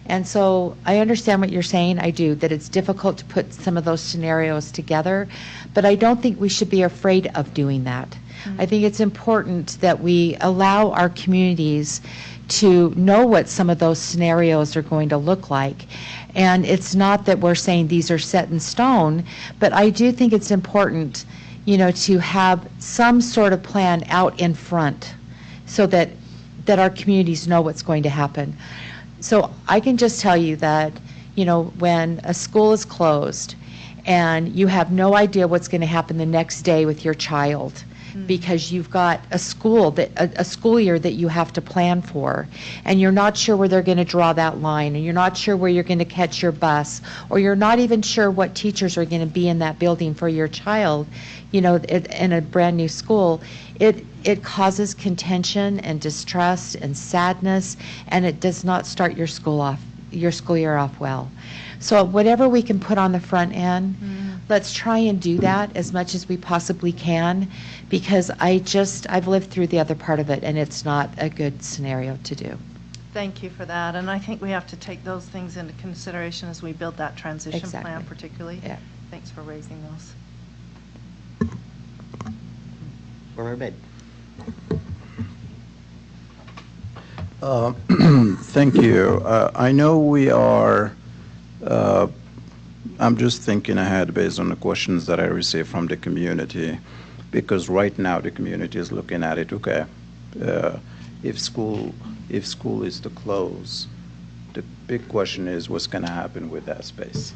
And so I understand what you're saying. I do, that it's difficult to put some of those scenarios together, but I don't think we should be afraid of doing that. I think it's important that we allow our communities to know what some of those scenarios are going to look like. And it's not that we're saying these are set in stone, but I do think it's important, to have some sort of plan out in front so that our communities know what's going to happen. So I can just tell you that, when a school is closed and you have no idea what's going to happen the next day with your child, because you've got a school year that you have to plan for, and you're not sure where they're going to draw that line, and you're not sure where you're going to catch your bus, or you're not even sure what teachers are going to be in that building for your child, in a brand new school, it causes contention and distrust and sadness, and it does not start your school year off well. So whatever we can put on the front end, let's try and do that as much as we possibly can, because I've lived through the other part of it, and it's not a good scenario to do. Thank you for that, and I think we have to take those things into consideration as we build that transition Exactly. plan particularly. Yeah. Thanks for raising those. Board Member Bed. Thank you. I know we are, I'm just thinking ahead based on the questions that I received from the community, because right now the community is looking at it, okay, if school is to close, the big question is what's going to happen with that space.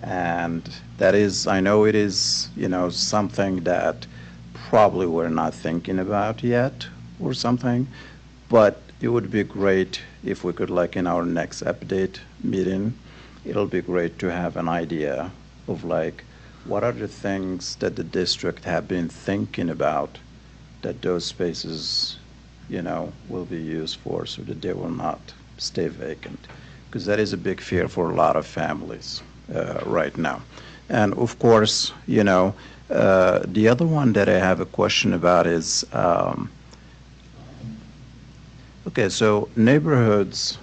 And that is, I know it is, something that probably we're not thinking about yet or something, but it would be great if we could, like in our next update meeting, it'll be great to have an idea of like, what are the things that the district have been thinking about that those spaces, will be used for so that they will not stay vacant? Because that is a big fear for a lot of families right now. And of course, the other one that I have a question about is, okay, so neighborhoods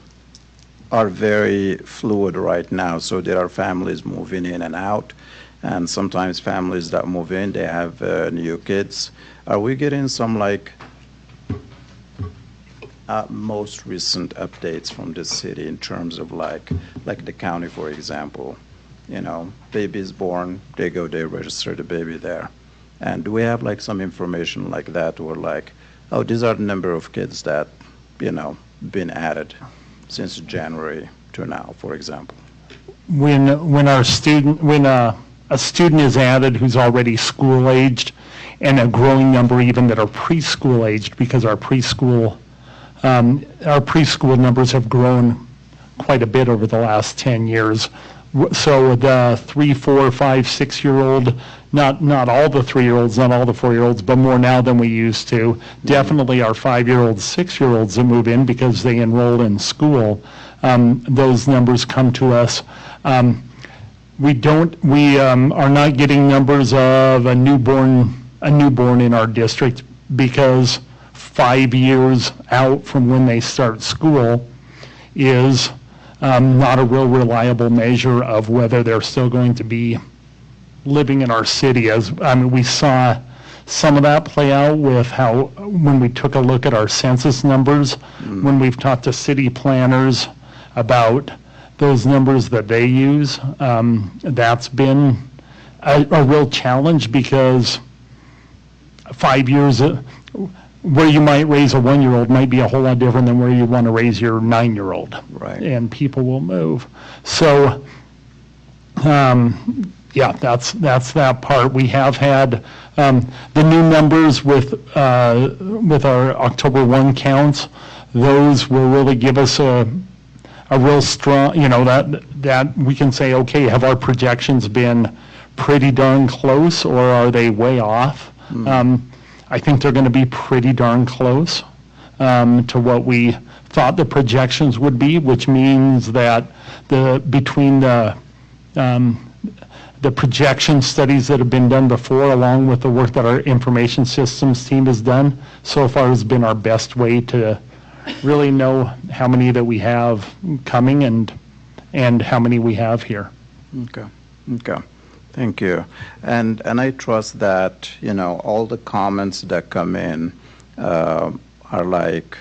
are very fluid right now. So there are families moving in and out, and sometimes families that move in, they have new kids. Are we getting some most recent updates from the city in terms of like the county, for example? Baby is born, they register the baby there. And do we have like some information like that, or like, oh, these are the number of kids that, been added since January to now, for example? When a student is added who's already school aged, and a growing number even that are preschool aged, because our preschool numbers have grown quite a bit over the last 10 years. So the 3, 4, 5, 6-year-old, not all the 3-year-olds, not all the 4-year-olds, but more now than we used to. Definitely our 5-year-olds, 6-year-olds that move in because they enroll in school. Those numbers come to us. We are not getting numbers of a newborn in our district, because 5 years out from when they start school is not a real reliable measure of whether they're still going to be living in our city. We saw some of that play out with when we took a look at our census numbers, when we've talked to city planners about those numbers that they use. That's been a real challenge, because 5 years, where you might raise a 1-year-old might be a whole lot different than where you want to raise your 9-year-old. Right. And people will move. So, yeah, that's that part. We have had the new numbers with our October 1 counts. Those will really give us a real strong, that we can say, okay, have our projections been pretty darn close, or are they way off? I think they're going to be pretty darn close to what we thought the projections would be, which means that between the projection studies that have been done before, along with the work that our information systems team has done, so far has been our best way to really know how many that we have coming and how many we have here. Okay. Thank you. And I trust that, all the comments that come in are like,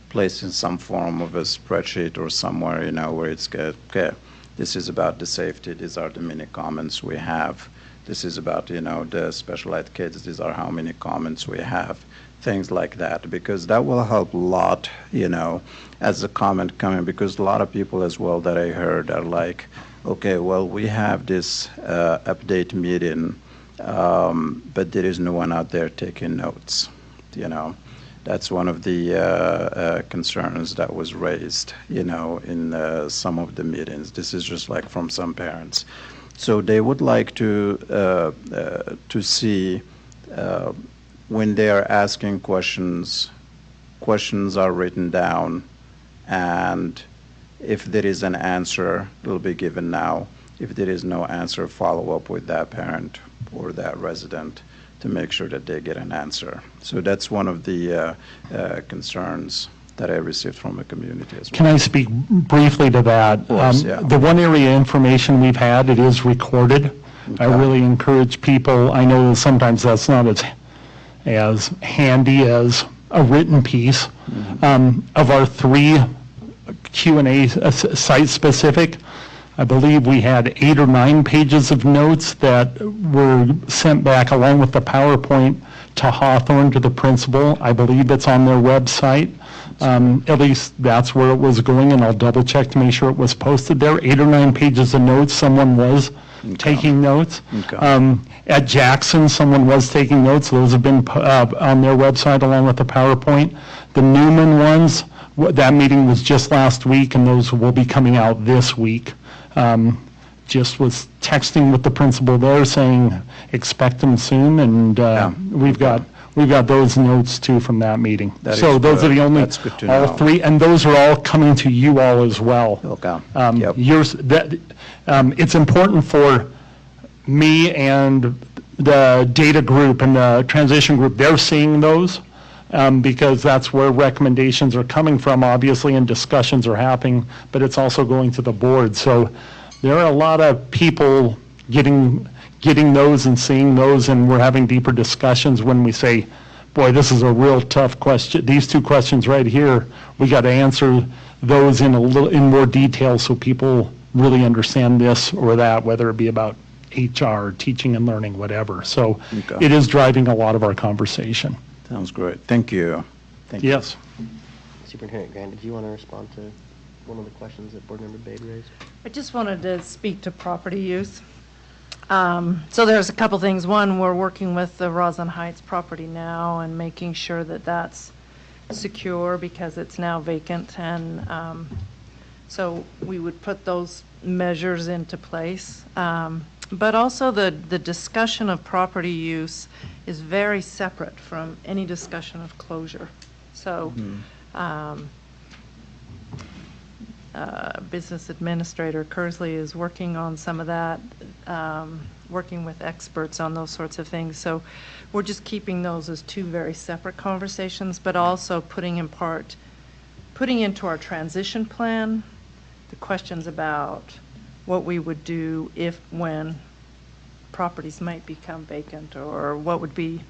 placed in some form of a spreadsheet or somewhere, where it's good. Okay, this is about the safety. These are the many comments we have. This is about, the special ed kids. These are how many comments we have. Things like that, because that will help a lot, as a comment coming, because a lot of people as well that I heard are like, okay, well, we have this update meeting, but there is no one out there taking notes. That's one of the concerns that was raised, in some of the meetings. This is just like from some parents. So they would like to see when they are asking questions are written down, and if there is an answer, it will be given now. If there is no answer, follow up with that parent or that resident to make sure that they get an answer. So that's one of the concerns that I received from the community as well. Can I speak briefly to that? Of course, yeah. The one area of information we've had, it is recorded. Okay. I really encourage people, I know sometimes that's not as handy as a written piece. Of our 3 Q&A site-specific, I believe we had 8 or 9 pages of notes that were sent back along with the PowerPoint to Hawthorne, to the principal. I believe it's on their website. At least that's where it was going, and I'll double check to make sure it was posted there. 8 or 9 pages of notes, someone was taking notes. At Jackson, someone was taking notes. Those have been on their website along with the PowerPoint. The Newman ones, that meeting was just last week, and those will be coming out this week. Just was texting with the principal there saying, expect them soon, and we've got those notes too from that meeting. So those are the only, all 3, and those are all coming to you all as well. It's important for me and the data group and the transition group, they're seeing those because that's where recommendations are coming from, obviously, and discussions are happening, but it's also going to the board. So there are a lot of people getting those and seeing those, and we're having deeper discussions when we say, boy, this is a real tough question. These 2 questions right here, we got to answer those in more detail so people really understand this or that, whether it be about HR, teaching and learning, whatever. So it is driving a lot of our conversation. Sounds great. Thank you. Yes. Superintendent Grant, did you want to respond to one of the questions that Board Member Bade raised? I just wanted to speak to property use. So there's a couple things. One, we're working with the Roslyn Heights property now and making sure that that's secure because it's now vacant. And so we would put those measures into place. But also the discussion of property use is very separate from any discussion of closure. So Business Administrator Kersley is working on some of that, working with experts on those sorts of things. So we're just keeping those as 2 very separate conversations, but also putting into our transition plan the questions about what we would do if, when properties might become vacant, or what would be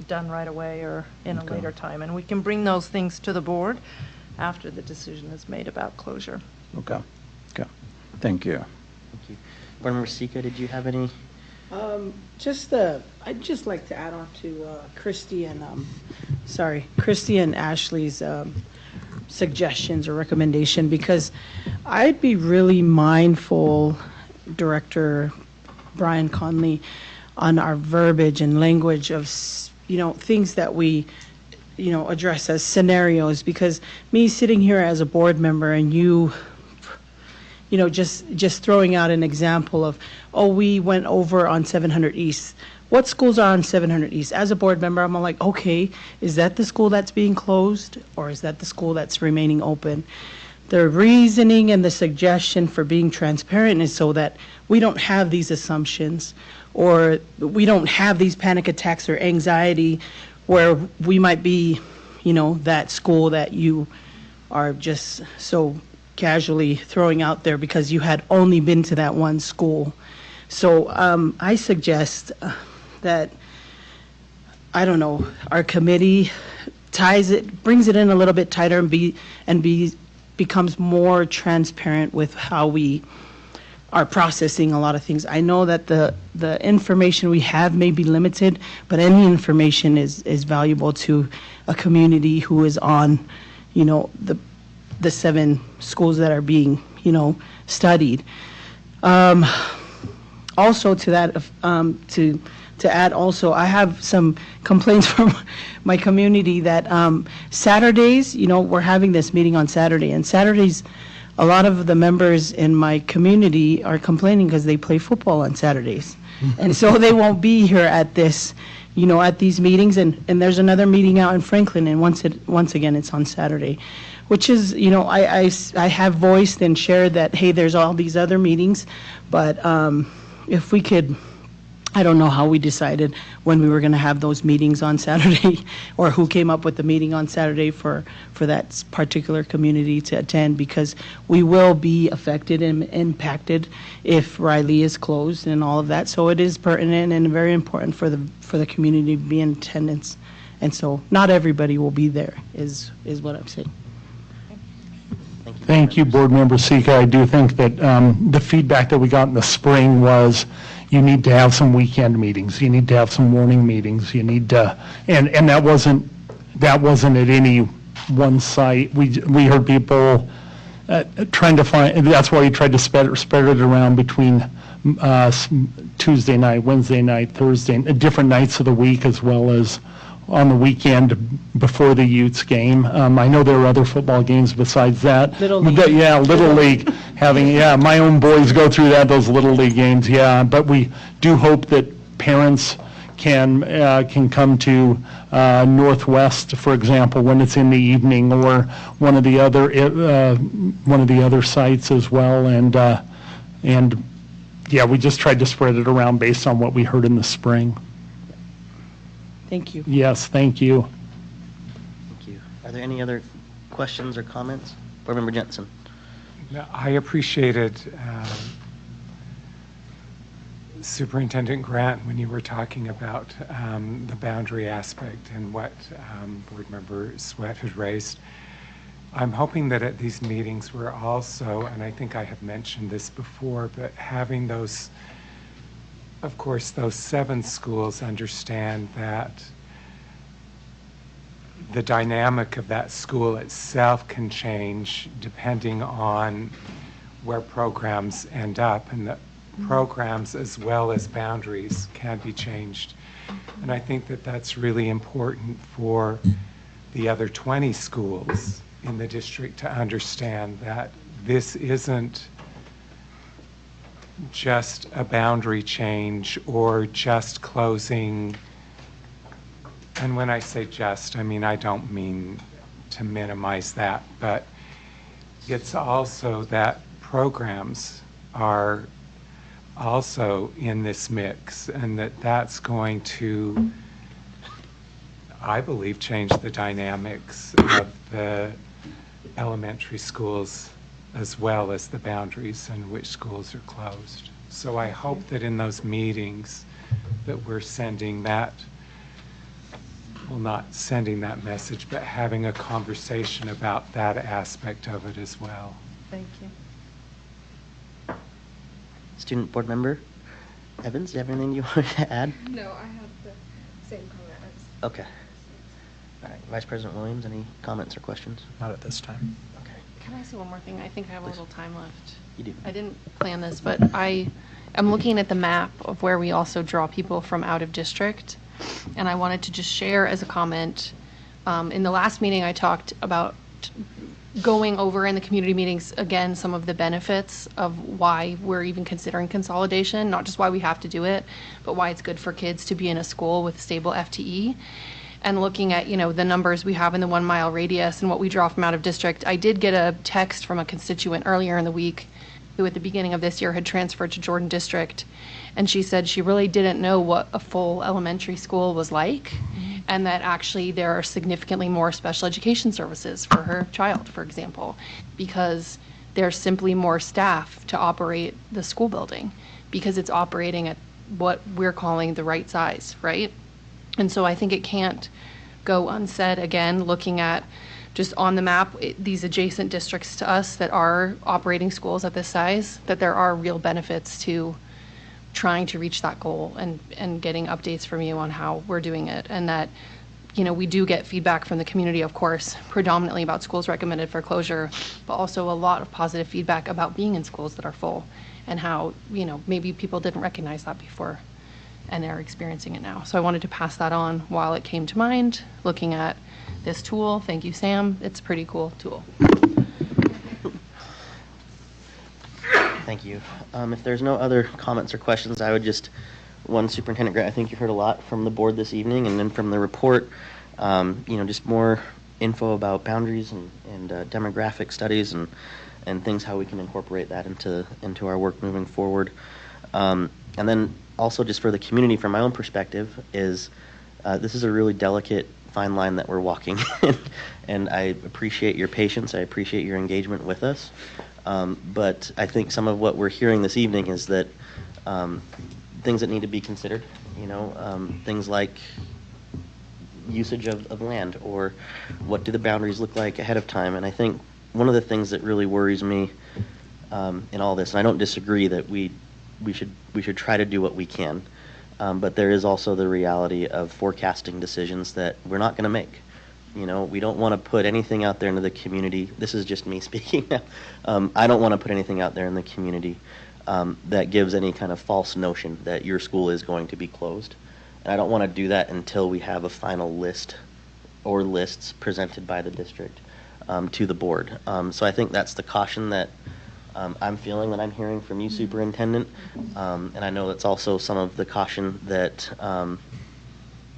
done right away or in a later time. And we can bring those things to the board after the decision is made about closure. Okay. Thank you. Thank you. Board Member Sika, did you have any? I'd just like to add on to Christy and Ashley's suggestions or recommendation, because I'd be really mindful, Director Brian Conley, on our verbiage and language of, things that we, address as scenarios, because me sitting here as a board member and just throwing out an example of, we went over on 700 East. What schools are on 700 East? As a board member, I'm like, okay, is that the school that's being closed, or is that the school that's remaining open? The reasoning and the suggestion for being transparent is so that we don't have these assumptions, or we don't have these panic attacks or anxiety where we might be, that school that you are just so casually throwing out there because you had only been to that one school. So I suggest that, our committee brings it in a little bit tighter and becomes more transparent with how we are processing a lot of things. I know that the information we have may be limited, but any information is valuable to a community who is on, the 7 schools that are being, studied. Also to that, to add also, I have some complaints from my community that Saturdays, we're having this meeting on Saturday, and Saturdays, a lot of the members in my community are complaining because they play football on Saturdays. And so they won't be here at this, at these meetings. And there's another meeting out in Franklin, and once again, it's on Saturday, which is, I have voiced and shared that, hey, there's all these other meetings, but if we could, I don't know how we decided when we were going to have those meetings on Saturday, or who came up with the meeting on Saturday for that particular community to attend, because we will be affected and impacted if Riley is closed and all of that. So it is pertinent and very important for the community to be in attendance. And so not everybody will be there, is what I'm saying. Thank you, Board Member Sika. I do think that the feedback that we got in the spring was you need to have some weekend meetings. You need to have some morning meetings. You need to, and that wasn't at any one site. We heard people trying to find, that's why we tried to spread it around between Tuesday night, Wednesday night, Thursday, different nights of the week, as well as on the weekend before the Utes game. I know there are other football games besides that. Little League. Yeah, Little League, my own boys go through those Little League games, yeah. But we do hope that parents can come to Northwest, for example, when it's in the evening, or one of the other sites as well. And yeah, we just tried to spread it around based on what we heard in the spring. Thank you. Yes, thank you. Thank you. Are there any other questions or comments? Board Member Jensen. I appreciated Superintendent Grant when you were talking about the boundary aspect and what Board Member Sweat had raised. I'm hoping that at these meetings we're also, and I think I have mentioned this before, but having those, of course, those 7 schools understand that the dynamic of that school itself can change depending on where programs end up, and that programs as well as boundaries can be changed. And I think that that's really important for the other 20 schools in the district to understand that this isn't just a boundary change or just closing. And when I say just, I mean, I don't mean to minimize that, but it's also that programs are also in this mix, and that's going to, I believe, change the dynamics of the elementary schools as well as the boundaries and which schools are closed. So I hope that in those meetings that we're sending that, well, not sending that message, but having a conversation about that aspect of it as well. Thank you. Student Board Member Evans, do you have anything you want to add? No, I have the same comment as. Okay. All right. Vice President Williams, any comments or questions? Not at this time. Okay. Can I say one more thing? I think I have a little time left. You do. I didn't plan this, but I am looking at the map of where we also draw people from out of district, and I wanted to just share as a comment. In the last meeting, I talked about going over in the community meetings, again, some of the benefits of why we're even considering consolidation, not just why we have to do it, but why it's good for kids to be in a school with stable FTE. And looking at, the numbers we have in the 1 mile radius and what we draw from out of district. I did get a text from a constituent earlier in the week who at the beginning of this year had transferred to Jordan District. And she said she really didn't know what a full elementary school was like, and that actually there are significantly more special education services for her child, for example, because there's simply more staff to operate the school building because it's operating at what we're calling the right size, right? And so I think it can't go unsaid, again, looking at just on the map, these adjacent districts to us that are operating schools at this size, that there are real benefits to trying to reach that goal and getting updates from you on how we're doing it. And that, we do get feedback from the community, of course, predominantly about schools recommended for closure, but also a lot of positive feedback about being in schools that are full and how, maybe people didn't recognize that before and they're experiencing it now. So I wanted to pass that on while it came to mind, looking at this tool. Thank you, Sam. It's a pretty cool tool. Thank you. If there's no other comments or questions, I would just, Superintendent Grant, I think you heard a lot from the board this evening, and then from the report, just more info about boundaries and demographic studies and things, how we can incorporate that into our work moving forward. And then also just for the community, from my own perspective, is this is a really delicate fine line that we're walking and I appreciate your patience. I appreciate your engagement with us. But I think some of what we're hearing this evening is that things that need to be considered, things like usage of land, or what do the boundaries look like ahead of time. And I think one of the things that really worries me in all this, and I don't disagree that we should try to do what we can, but there is also the reality of forecasting decisions that we're not going to make. We don't want to put anything out there into the community. This is just me speaking now. I don't want to put anything out there in the community that gives any kind of false notion that your school is going to be closed. And I don't want to do that until we have a final list or lists presented by the district to the board. So I think that's the caution that I'm feeling, that I'm hearing from you, Superintendent. And I know that's also some of the caution that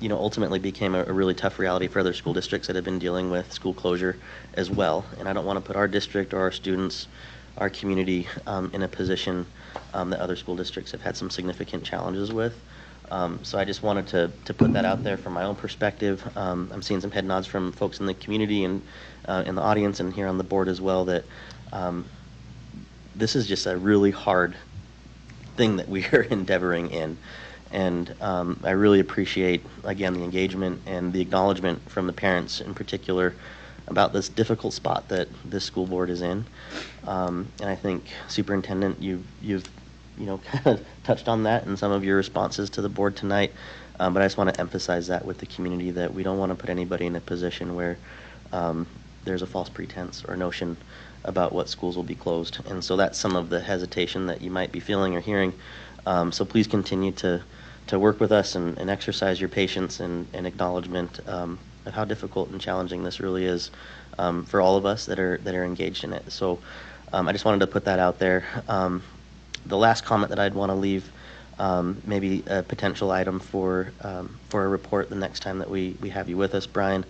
ultimately became a really tough reality for other school districts that have been dealing with school closure as well. And I don't want to put our district or our students, our community in a position that other school districts have had some significant challenges with. So I just wanted to put that out there from my own perspective. I'm seeing some head nods from folks in the community and in the audience and here on the board as well, that this is just a really hard thing that we are endeavoring in. And I really appreciate, again, the engagement and the acknowledgement from the parents in particular about this difficult spot that this school board is in. And I think, Superintendent, you've kind of touched on that in some of your responses to the board tonight. But I just want to emphasize that with the community, that we don't want to put anybody in a position where there's a false pretense or notion about what schools will be closed. And so that's some of the hesitation that you might be feeling or hearing. So please continue to work with us and exercise your patience and acknowledgement of how difficult and challenging this really is for all of us that are engaged in it. So I just wanted to put that out there. The last comment that I'd want to leave, maybe a potential item for a report the next time that we have you with us, Brian.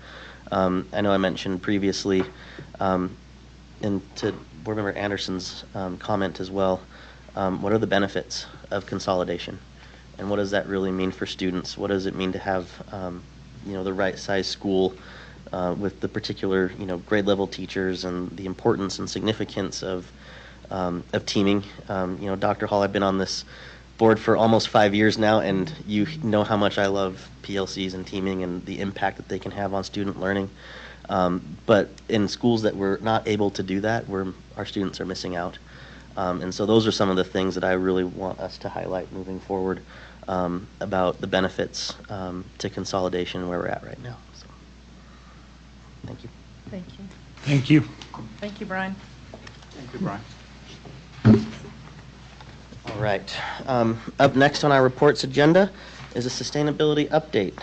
I know I mentioned previously, and to Board Member Anderson's comment as well, what are the benefits of consolidation? And what does that really mean for students? What does it mean to have the right size school with the particular grade level teachers, and the importance and significance of teaming? Dr. Hall, I've been on this board for almost 5 years now, and you know how much I love PLCs and teaming and the impact that they can have on student learning. But in schools that we're not able to do that, our students are missing out. And so those are some of the things that I really want us to highlight moving forward about the benefits to consolidation where we're at right now. So, thank you. Thank you. Thank you. Thank you, Brian. Thank you, Brian. All right. Up next on our reports agenda is a sustainability update.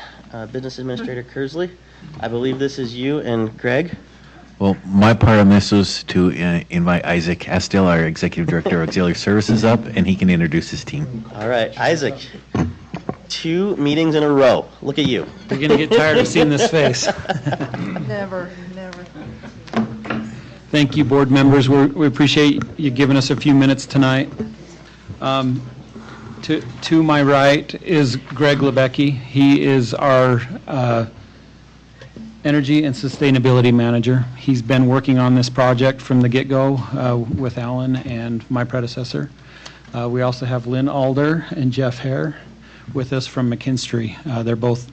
Business Administrator Kersley, I believe this is you and Greg. Well, my part of this was to invite Isaac Astil, our Executive Director of Auxiliary Services, up, and he can introduce his team. All right, Isaac, 2 meetings in a row. Look at you. You're going to get tired of seeing this face. Never. Thank you, board members. We appreciate you giving us a few minutes tonight. To my right is Greg Lebecki. He is our Energy and Sustainability Manager. He's been working on this project from the get-go with Alan and my predecessor. We also have Lynn Alder and Jeff Hare with us from McKinstry. They're both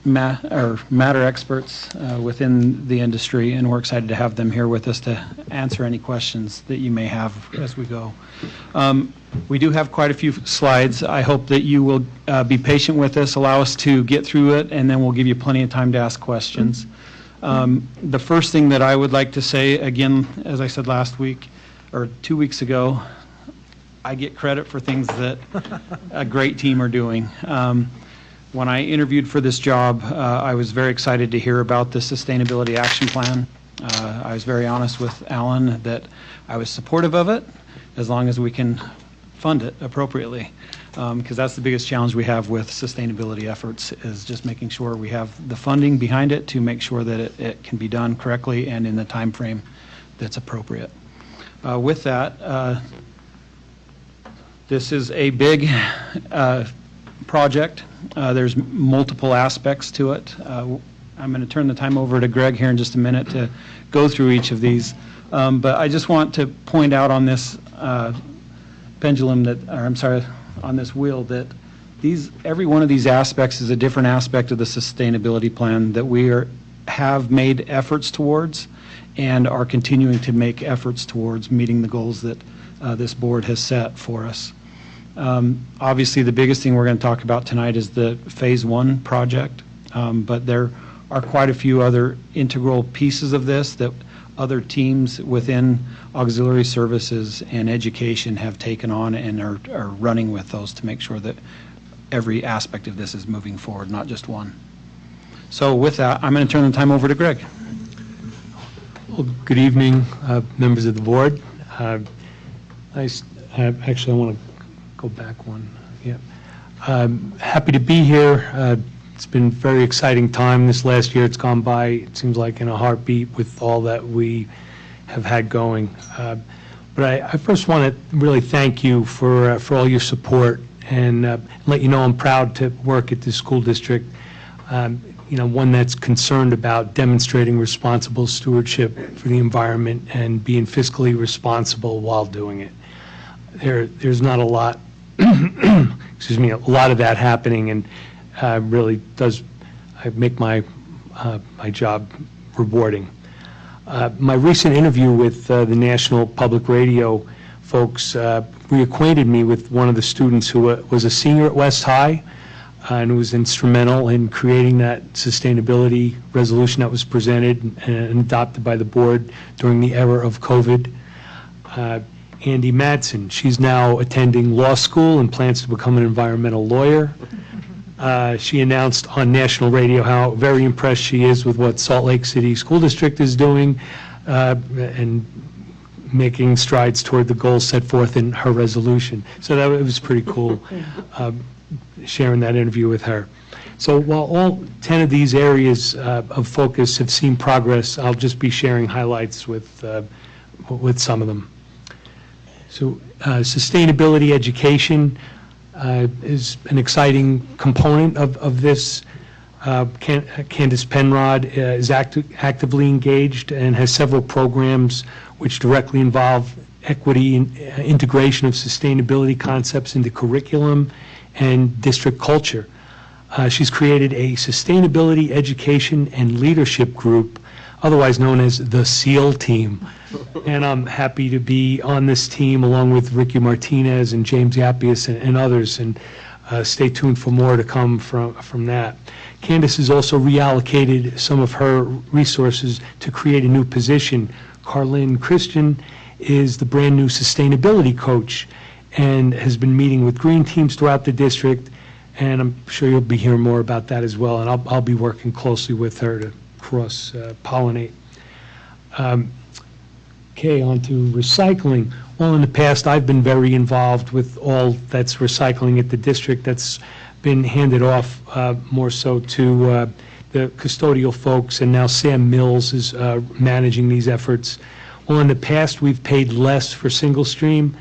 matter experts within the industry, and we're excited to have them here with us to answer any questions that you may have as we go. We do have quite a few slides. I hope that you will be patient with us, allow us to get through it, and then we'll give you plenty of time to ask questions. The first thing that I would like to say, again, as I said last week, or 2 weeks ago, I get credit for things that a great team are doing. When I interviewed for this job, I was very excited to hear about the Sustainability Action Plan. I was very honest with Alan that I was supportive of it, as long as we can fund it appropriately, because that's the biggest challenge we have with sustainability efforts, is just making sure we have the funding behind it to make sure that it can be done correctly and in the time frame that's appropriate. With that, this is a big project. There's multiple aspects to it. I'm going to turn the time over to Greg here in just a minute to go through each of these. But I just want to point out on this on this wheel, that every one of these aspects is a different aspect of the sustainability plan that we have made efforts towards and are continuing to make efforts towards meeting the goals that this board has set for us. Obviously, the biggest thing we're going to talk about tonight is the Phase 1 project. but there are quite a few other integral pieces of this that other teams within auxiliary services and education have taken on and are running with those to make sure that every aspect of this is moving forward, not just one. So with that, I'm going to turn the time over to Greg. Well, good evening, members of the board. Actually, I want to go back one. Yeah. Happy to be here. It's been a very exciting time this last year. It's gone by, it seems like, in a heartbeat with all that we have had going. But I first want to really thank you for all your support and let you know I'm proud to work at this school district. One that's concerned about demonstrating responsible stewardship for the environment and being fiscally responsible while doing it. There's not a lot, excuse me, a lot of that happening, and really does make my job rewarding. My recent interview with the National Public Radio folks reacquainted me with one of the students who was a senior at West High and was instrumental in creating that sustainability resolution that was presented and adopted by the board during the era of COVID. Andy Madsen, she's now attending law school and plans to become an environmental lawyer. She announced on national radio how very impressed she is with what Salt Lake City School District is doing and making strides toward the goals set forth in her resolution. So that was pretty cool, sharing that interview with her. So while all 10 of these areas of focus have seen progress, I'll just be sharing highlights with some of them. So sustainability education is an exciting component of this. Candace Penrod is actively engaged and has several programs which directly involve equity and integration of sustainability concepts into curriculum and district culture. She's created a sustainability education and leadership group, otherwise known as the SEAL team. And I'm happy to be on this team along with Ricky Martinez and James Yappius and others, and stay tuned for more to come from that. Candace has also reallocated some of her resources to create a new position. Carlin Christian is the brand new sustainability coach and has been meeting with green teams throughout the district, and I'm sure you'll be hearing more about that as well, and I'll be working closely with her to cross-pollinate. Okay, on to recycling. Well, in the past, I've been very involved with all that's recycling at the district. That's been handed off more so to the custodial folks, and now Sam Mills is managing these efforts. Well, in the past, we've paid less for single stream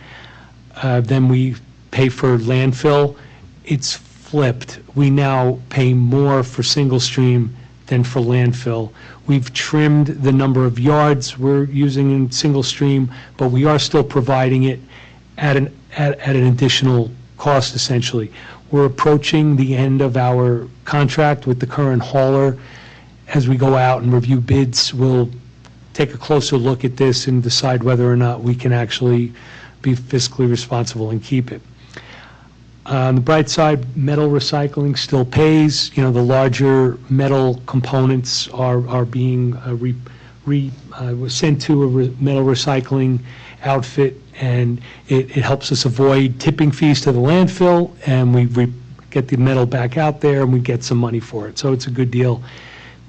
than we pay for landfill. It's flipped. We now pay more for single stream than for landfill. We've trimmed the number of yards we're using in single stream, but we are still providing it at an additional cost, essentially. We're approaching the end of our contract with the current hauler. As we go out and review bids, we'll take a closer look at this and decide whether or not we can actually be fiscally responsible and keep it. On the bright side, metal recycling still pays. The larger metal components are being sent to a metal recycling outfit, and it helps us avoid tipping fees to the landfill, and we get the metal back out there and we get some money for it. So it's a good deal.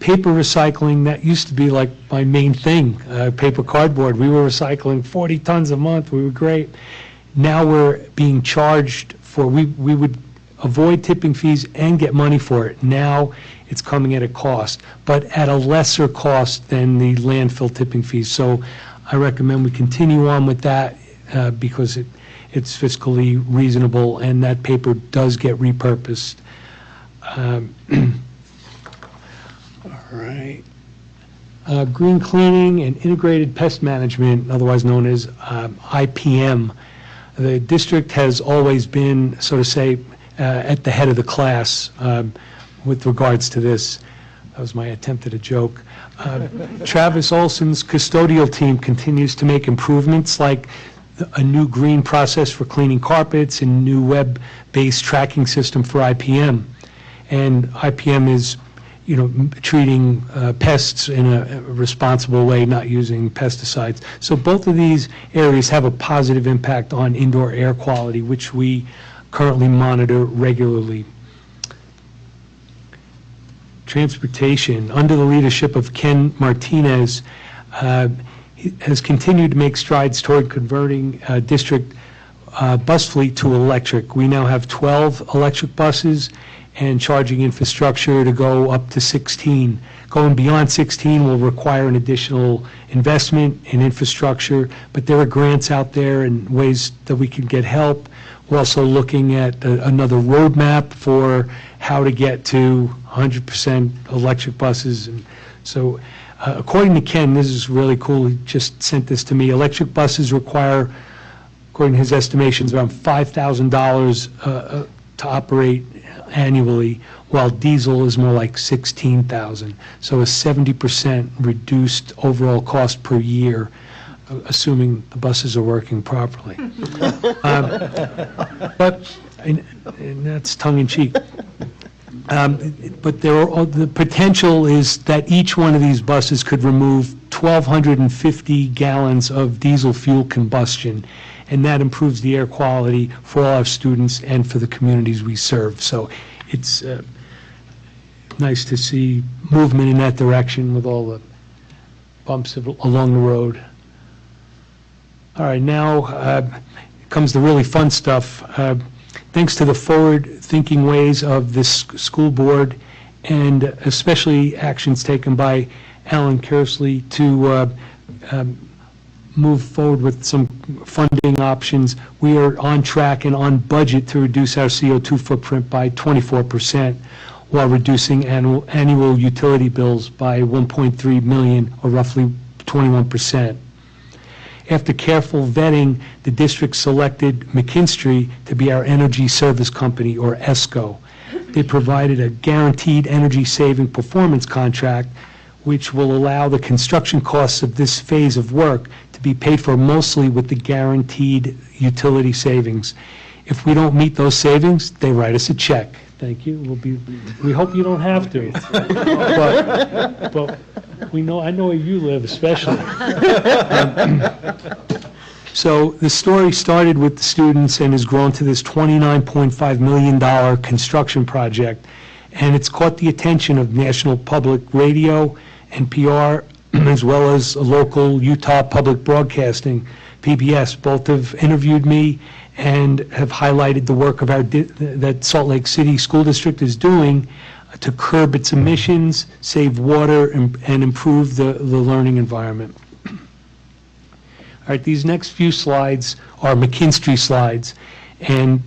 Paper recycling, that used to be like my main thing, paper cardboard. We were recycling 40 tons a month. We were great. Now we're being charged for, we would avoid tipping fees and get money for it. Now it's coming at a cost, but at a lesser cost than the landfill tipping fees. So I recommend we continue on with that because it's fiscally reasonable, and that paper does get repurposed. All right. Green cleaning and integrated pest management, otherwise known as IPM. The district has always been, so to say, at the head of the class with regards to this. That was my attempt at a joke. Travis Olson's custodial team continues to make improvements, like a new green process for cleaning carpets and new web-based tracking system for IPM. And IPM is treating pests in a responsible way, not using pesticides. So both of these areas have a positive impact on indoor air quality, which we currently monitor regularly. Transportation, under the leadership of Ken Martinez, has continued to make strides toward converting district bus fleet to electric. We now have 12 electric buses and charging infrastructure to go up to 16. Going beyond 16 will require an additional investment in infrastructure, but there are grants out there and ways that we can get help. We're also looking at another roadmap for how to get to 100% electric buses. And so according to Ken, this is really cool, he just sent this to me, electric buses require, according to his estimations, around $5,000 to operate annually, while diesel is more like $16,000. So a 70% reduced overall cost per year, assuming the buses are working properly. But and that's tongue in cheek. But the potential is that each one of these buses could remove 1,250 gallons of diesel fuel combustion, and that improves the air quality for all our students and for the communities we serve. So it's nice to see movement in that direction with all the bumps along the road. All right, now comes the really fun stuff. Thanks to the forward-thinking ways of this school board, and especially actions taken by Alan Kersley to move forward with some funding options, we are on track and on budget to reduce our CO2 footprint by 24%, while reducing annual utility bills by 1.3 million, or roughly 21%. After careful vetting, the district selected McKinstry to be our energy service company, or ESCO. They provided a guaranteed energy-saving performance contract, which will allow the construction costs of this phase of work to be paid for mostly with the guaranteed utility savings. If we don't meet those savings, they write us a check. Thank you. We hope you don't have to. But I know where you live especially. So the story started with the students and has grown to this $29.5 million construction project, and it's caught the attention of National Public Radio, NPR, as well as local Utah Public Broadcasting, PBS. Both have interviewed me and have highlighted the work of that Salt Lake City School District is doing to curb its emissions, save water, and improve the learning environment. All right, these next few slides are McKinstry slides, and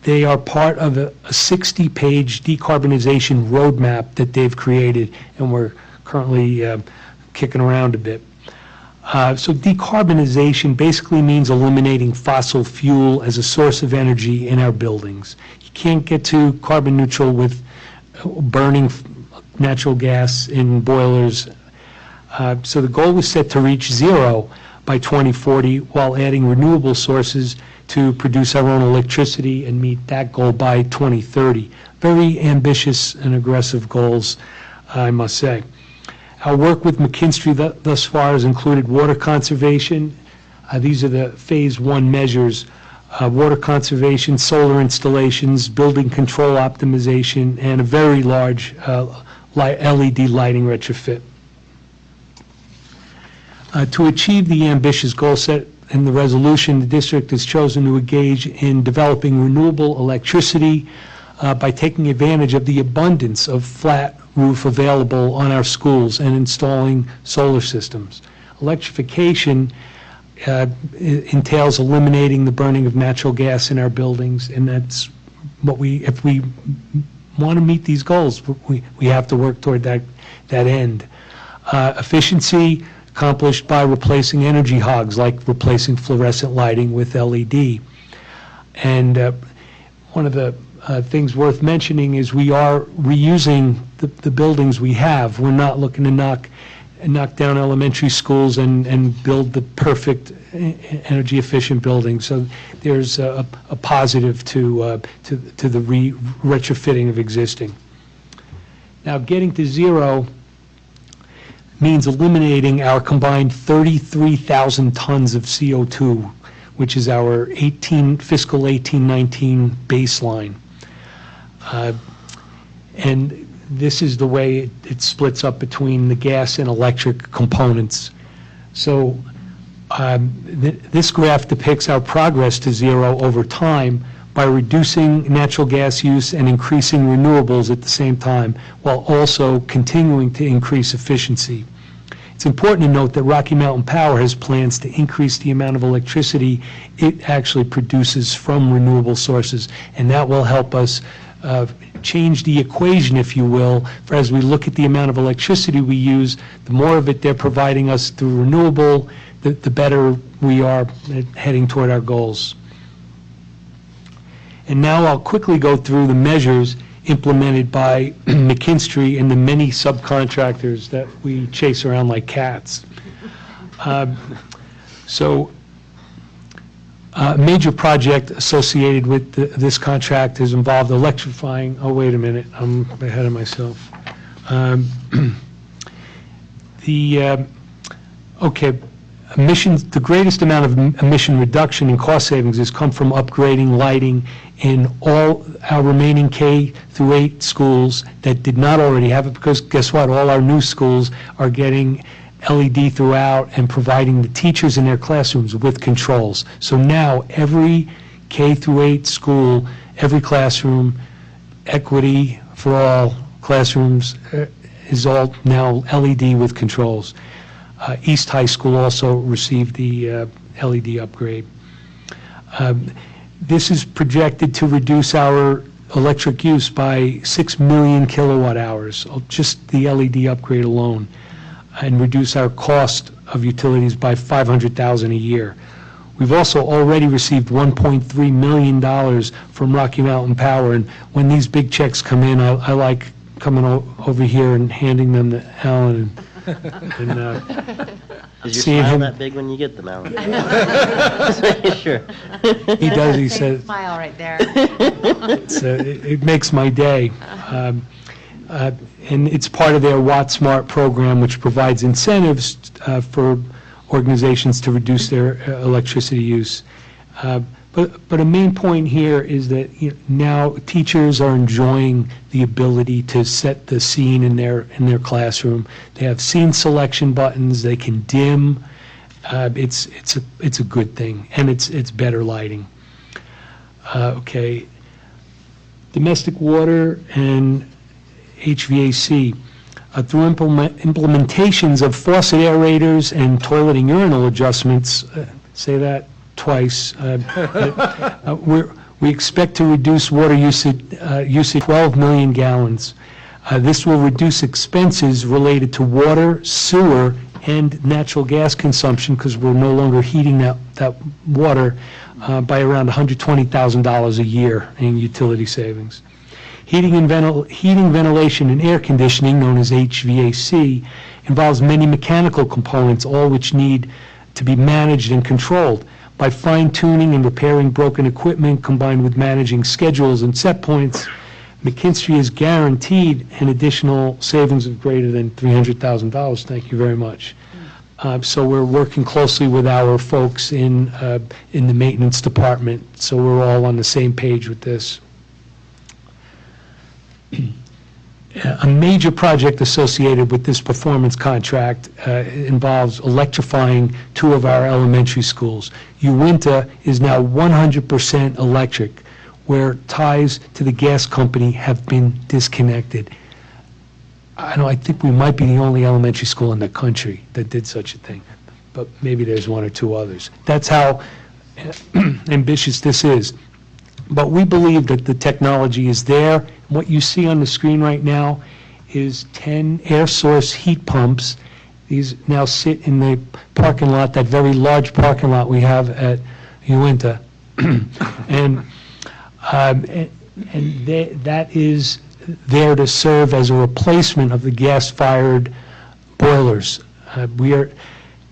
they are part of a 60-page decarbonization roadmap that they've created, and we're currently kicking around a bit. So decarbonization basically means eliminating fossil fuel as a source of energy in our buildings. You can't get to carbon neutral with burning natural gas in boilers. So the goal was set to reach zero by 2040 while adding renewable sources to produce our own electricity and meet that goal by 2030. Very ambitious and aggressive goals, I must say. Our work with McKinstry thus far has included water conservation. These are the phase 1 measures: water conservation, solar installations, building control optimization, and a very large LED lighting retrofit. To achieve the ambitious goal set in the resolution, the district has chosen to engage in developing renewable electricity by taking advantage of the abundance of flat roof available on our schools and installing solar systems. Electrification entails eliminating the burning of natural gas in our buildings, and that's what if we want to meet these goals, we have to work toward that end. Efficiency accomplished by replacing energy hogs, like replacing fluorescent lighting with LED. And one of the things worth mentioning is we are reusing the buildings we have. We're not looking to knock down elementary schools and build the perfect energy efficient building. So there's a positive to the retrofitting of existing. Now, getting to zero means eliminating our combined 33,000 tons of CO2, which is our fiscal 18-19 baseline. And this is the way it splits up between the gas and electric components. So this graph depicts our progress to zero over time by reducing natural gas use and increasing renewables at the same time, while also continuing to increase efficiency. It's important to note that Rocky Mountain Power has plans to increase the amount of electricity it actually produces from renewable sources, and that will help us change the equation, if you will, for as we look at the amount of electricity we use, the more of it they're providing us through renewable, the better we are at heading toward our goals. And now I'll quickly go through the measures implemented by McKinstry and the many subcontractors that we chase around like cats. A major project associated with this contract has involved electrifying, oh, wait a minute, I'm ahead of myself. The greatest amount of emission reduction and cost savings has come from upgrading lighting in all our remaining K through 8 schools that did not already have it, because guess what? All our new schools are getting LED throughout and providing the teachers in their classrooms with controls. So now every K through 8 school, every classroom, equity for all classrooms is all now LED with controls. East High School also received the LED upgrade. This is projected to reduce our electric use by 6 million kilowatt hours, just the LED upgrade alone, and reduce our cost of utilities by $500,000 a year. We've also already received $1.3 million from Rocky Mountain Power, and when these big checks come in, I like coming over here and handing them to Alan and Is your seeing smile him. that big when you get them, Alan? Sure. He does, he Big says, smile right there. it makes my day. And it's part of their Watt Smart program, which provides incentives for organizations to reduce their electricity use. But a main point here is that now teachers are enjoying the ability to set the scene in their classroom. They have scene selection buttons. They can dim. It's a good thing, and it's better lighting. Okay. Domestic water and HVAC. Through implementations of faucet aerators and toilet and urinal adjustments, say that twice, we expect to reduce water usage 12 million gallons. This will reduce expenses related to water, sewer, and natural gas consumption, because we're no longer heating that water, by around $120,000 a year in utility savings. Heating, ventilation, and air conditioning, known as HVAC, involves many mechanical components, all which need to be managed and controlled. By fine-tuning and repairing broken equipment, combined with managing schedules and set points, McKinstry is guaranteed an additional savings of greater than $300,000. Thank you very much. So we're working closely with our folks in the maintenance department, so we're all on the same page with this. A major project associated with this performance contract involves electrifying 2 of our elementary schools. Uinta is now 100% electric, where ties to the gas company have been disconnected. I think we might be the only elementary school in the country that did such a thing, but maybe there's 1 or 2 others. That's how ambitious this is. But we believe that the technology is there. What you see on the screen right now is 10 air source heat pumps. These now sit in the parking lot, that very large parking lot we have at Uinta. and that is there to serve as a replacement of the gas-fired boilers. We are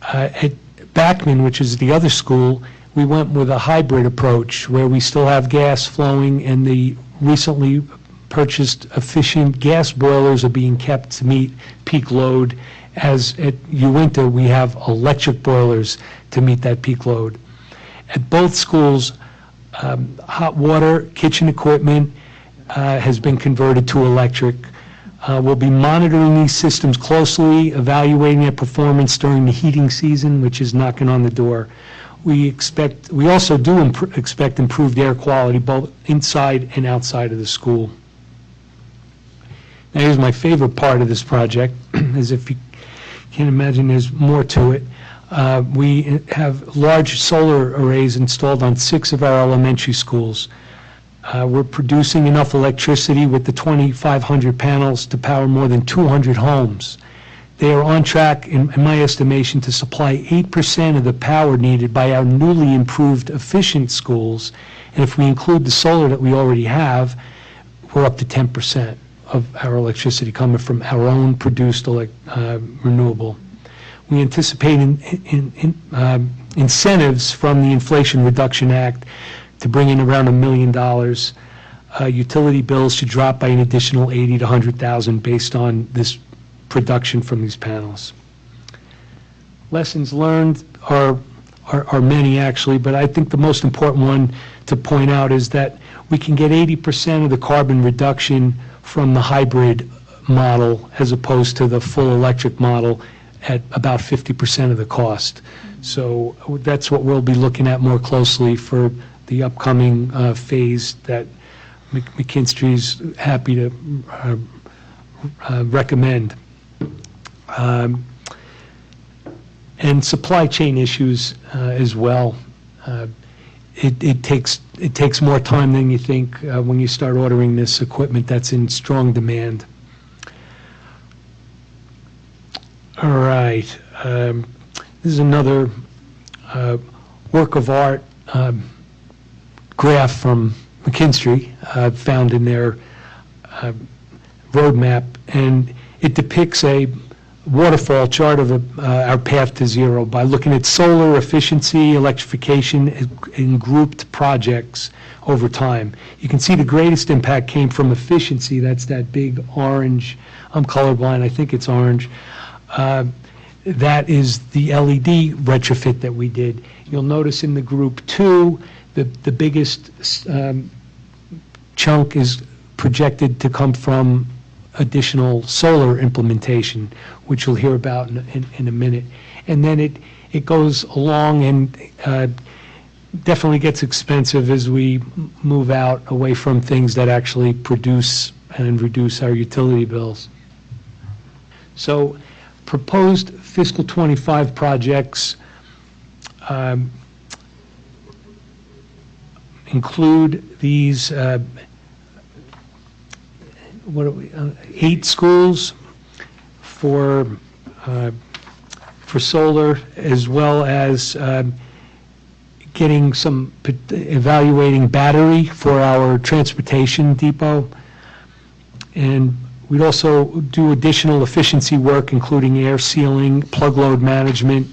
at Backman, which is the other school. We went with a hybrid approach where we still have gas flowing, and the recently purchased efficient gas boilers are being kept to meet peak load, as at Uinta, we have electric boilers to meet that peak load. At both schools, hot water, kitchen equipment has been converted to electric. We'll be monitoring these systems closely, evaluating their performance during the heating season, which is knocking on the door. We also do expect improved air quality both inside and outside of the school. Now, here's my favorite part of this project, as if you can't imagine there's more to it. We have large solar arrays installed on 6 of our elementary schools. We're producing enough electricity with the 2,500 panels to power more than 200 homes. They are on track, in my estimation, to supply 8% of the power needed by our newly improved efficient schools. And if we include the solar that we already have, we're up to 10% of our electricity coming from our own produced renewable. We anticipate incentives from the Inflation Reduction Act to bring in around $1 million. Utility bills should drop by an additional $80,000 to $100,000 based on this production from these panels. Lessons learned are many, actually, but I think the most important one to point out is that we can get 80% of the carbon reduction from the hybrid model as opposed to the full electric model at about 50% of the cost. So that's what we'll be looking at more closely for the upcoming phase that McKinstry's happy to recommend. And supply chain issues as well. It takes more time than you think when you start ordering this equipment that's in strong demand. All right. This is another work of art graph from McKinstry found in their roadmap, and it depicts a waterfall chart of our path to zero by looking at solar efficiency, electrification in grouped projects over time. You can see the greatest impact came from efficiency. That's that big orange. I'm colorblind. I think it's orange. That is the LED retrofit that we did. You'll notice in the group 2, the biggest chunk is projected to come from additional solar implementation, which you'll hear about in a minute. And then it goes along and definitely gets expensive as we move out away from things that actually produce and reduce our utility bills. So proposed fiscal 25 projects include these 8 schools for solar, as well as evaluating battery for our transportation depot. And we'd also do additional efficiency work, including air sealing, plug load management.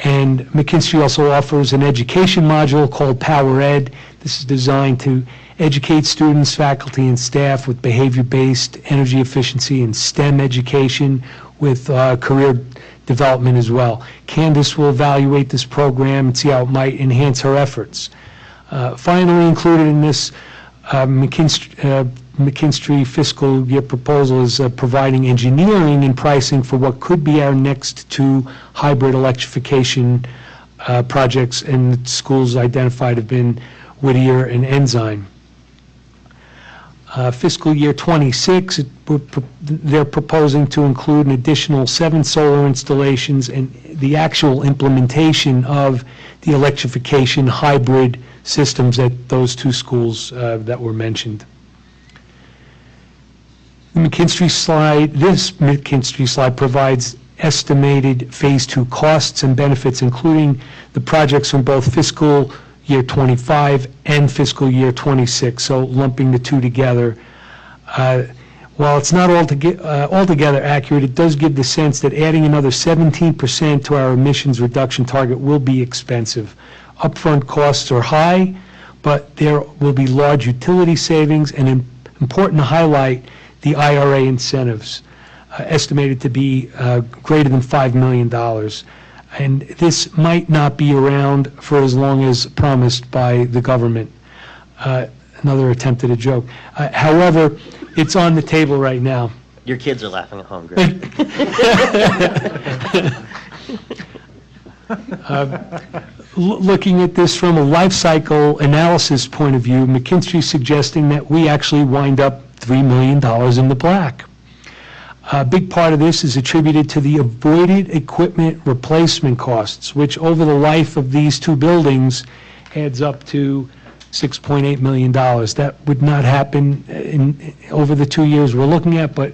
And McKinstry also offers an education module called Power Ed. This is designed to educate students, faculty, and staff with behavior-based energy efficiency and STEM education with career development as well. Candace will evaluate this program and see how it might enhance her efforts. Finally included in this McKinstry fiscal year proposal is providing engineering and pricing for what could be our next 2 hybrid electrification projects, and the schools identified have been Whittier and Ensign. Fiscal year 26, they're proposing to include an additional 7 solar installations and the actual implementation of the electrification hybrid systems at those 2 schools that were mentioned. This McKinstry slide provides estimated Phase 2 costs and benefits, including the projects from both fiscal year 25 and fiscal year 26, so lumping the 2 together. While it's not altogether accurate, it does give the sense that adding another 17% to our emissions reduction target will be expensive. Upfront costs are high, but there will be large utility savings and important to highlight the IRA incentives, estimated to be greater than $5 million. And this might not be around for as long as promised by the government. Another attempt at a joke. However, it's on the table right now. Your kids are laughing at home, Greg. Looking at this from a life cycle analysis point of view, McKinstry's suggesting that we actually wind up $3 million in the black. A big part of this is attributed to the avoided equipment replacement costs, which over the life of these two buildings adds up to $6.8 million. That would not happen over the 2 years we're looking at, but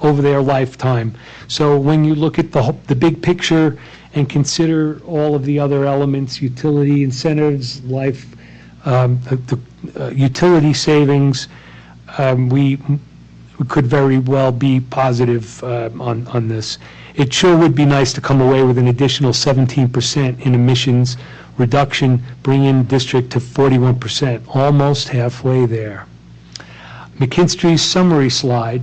over their lifetime. So when you look at the big picture and consider all of the other elements, utility incentives, utility savings, we could very well be positive on this. It sure would be nice to come away with an additional 17% in emissions reduction, bringing district to 41%, almost halfway there. McKinstry's summary slide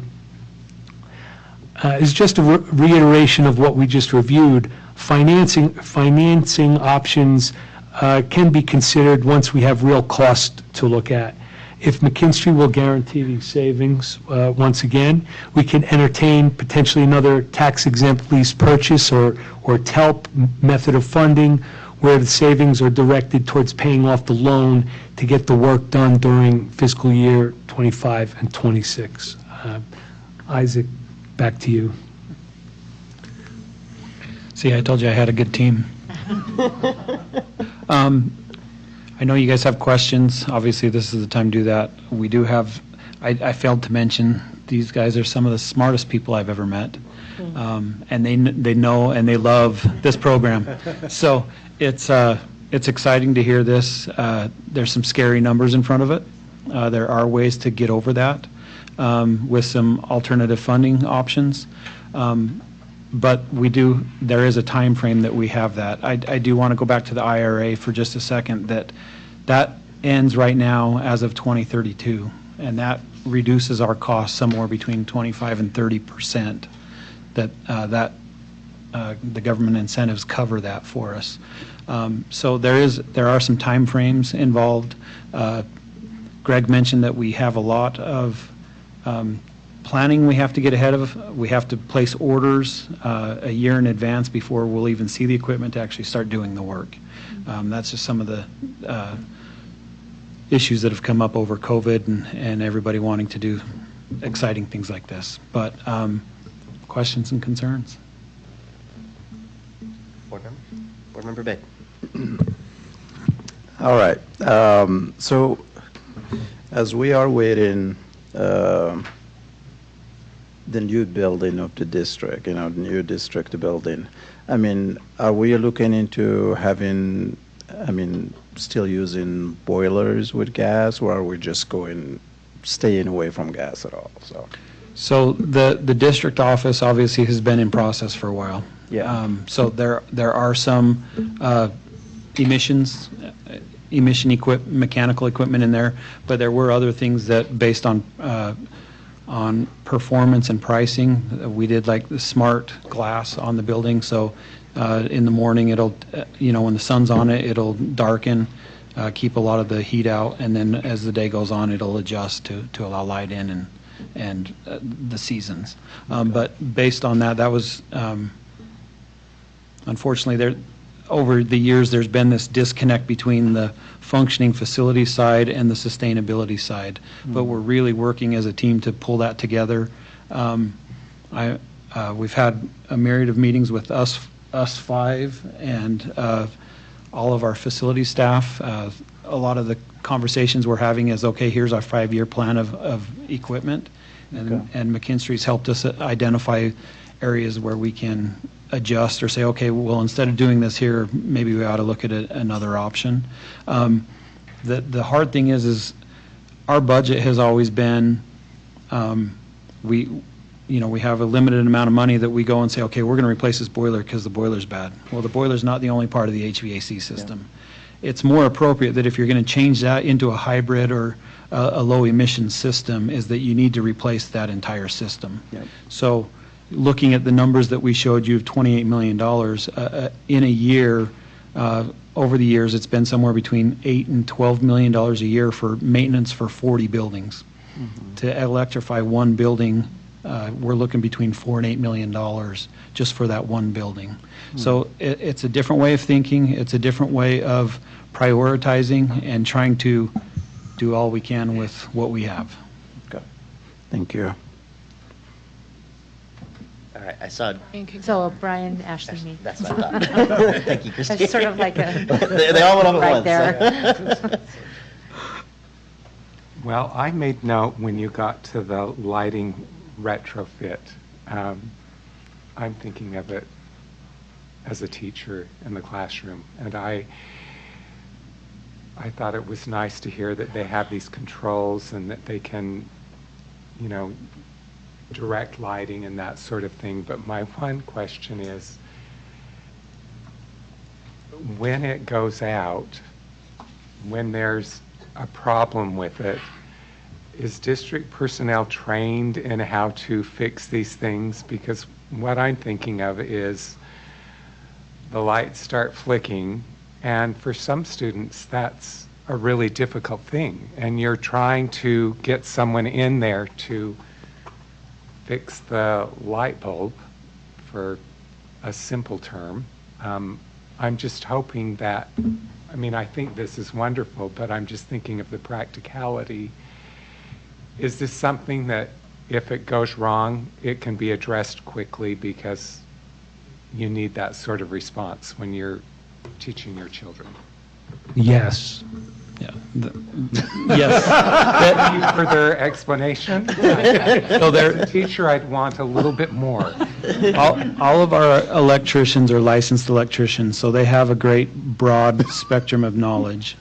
is just a reiteration of what we just reviewed. Financing options can be considered once we have real cost to look at. If McKinstry will guarantee these savings, once again, we can entertain potentially another tax-exempt lease purchase or TELP method of funding, where the savings are directed towards paying off the loan to get the work done during fiscal year 25 and 26. Isaac, back to you. See, I told you I had a good team. I know you guys have questions. Obviously, this is the time to do that. We do have, I failed to mention, these guys are some of the smartest people I've ever met. And they know and they love this program. So it's exciting to hear this. There's some scary numbers in front of it. There are ways to get over that with some alternative funding options. But there is a time frame that we have that. I do want to go back to the IRA for just a second, that ends right now as of 2032, and that reduces our costs somewhere between 25 and 30%. The government incentives cover that for us. So there are some time frames involved. Greg mentioned that we have a lot of planning we have to get ahead of. We have to place orders a year in advance before we'll even see the equipment to actually start doing the work. That's just some of the issues that have come up over COVID and everybody wanting to do exciting things like this. But questions and concerns? Board Member Bay. All right. So as we are waiting the new building of the district, the new district building, I mean, are we looking into having, still using boilers with gas, or are we just staying away from gas at all? So the district office obviously has been in process for a while. Yeah. So there are some mechanical equipment in there, but there were other things that, based on performance and pricing, we did like the smart glass on the building. So in the morning, it'll, when the sun's on it, it'll darken, keep a lot of the heat out, and then as the day goes on, it'll adjust to allow light in and the seasons. But based on that was, unfortunately, over the years, there's been this disconnect between the functioning facility side and the sustainability side. But we're really working as a team to pull that together. We've had a myriad of meetings with us five and all of our facility staff. A lot of the conversations we're having is, okay, here's our 5-year plan of equipment. And McKinstry's helped us identify areas where we can adjust or say, okay, well, instead of doing this here, maybe we ought to look at another option. The hard thing is our budget has always been, we have a limited amount of money that we go and say, okay, we're going to replace this boiler because the boiler's bad. Well, the boiler's not the only part of the HVAC system. it's more appropriate that if you're going to change that into a hybrid or a low emission system, is that you need to replace that entire system. So looking at the numbers that we showed you of $28 million in a year, over the years, it's been somewhere between $8 and $12 million a year for maintenance for 40 buildings. To electrify one building, we're looking between $4 and $8 million just for that one building. So it's a different way of thinking. It's a different way of prioritizing and trying to do all we can with what we have. Okay. Thank you. All right, I saw. So Brian, Ashley, me. That's what I thought. Thank you, Christine. That's sort of like a. They all went up at right once. there. Well, I made note when you got to the lighting retrofit. I'm thinking of it as a teacher in the classroom, and I thought it was nice to hear that they have these controls and that they can, you know, direct lighting and that sort of thing. But my one question is, when it goes out, when there's a problem with it, is district personnel trained in how to fix these things? Because what I'm thinking of is the lights start flicking, and for some students that's a really difficult thing, and you're trying to get someone in there to fix the light bulb, for a simple term. I'm just hoping that, I mean, I think this is wonderful, but I'm just thinking of the practicality. Is this something that if it goes wrong, it can be addressed quickly, because you need that sort of response when you're teaching your children? Yes. Yeah. Yes. Any further explanation? So As a teacher, I'd want a little bit more. all of our electricians are licensed electricians, so they have a great broad spectrum of knowledge.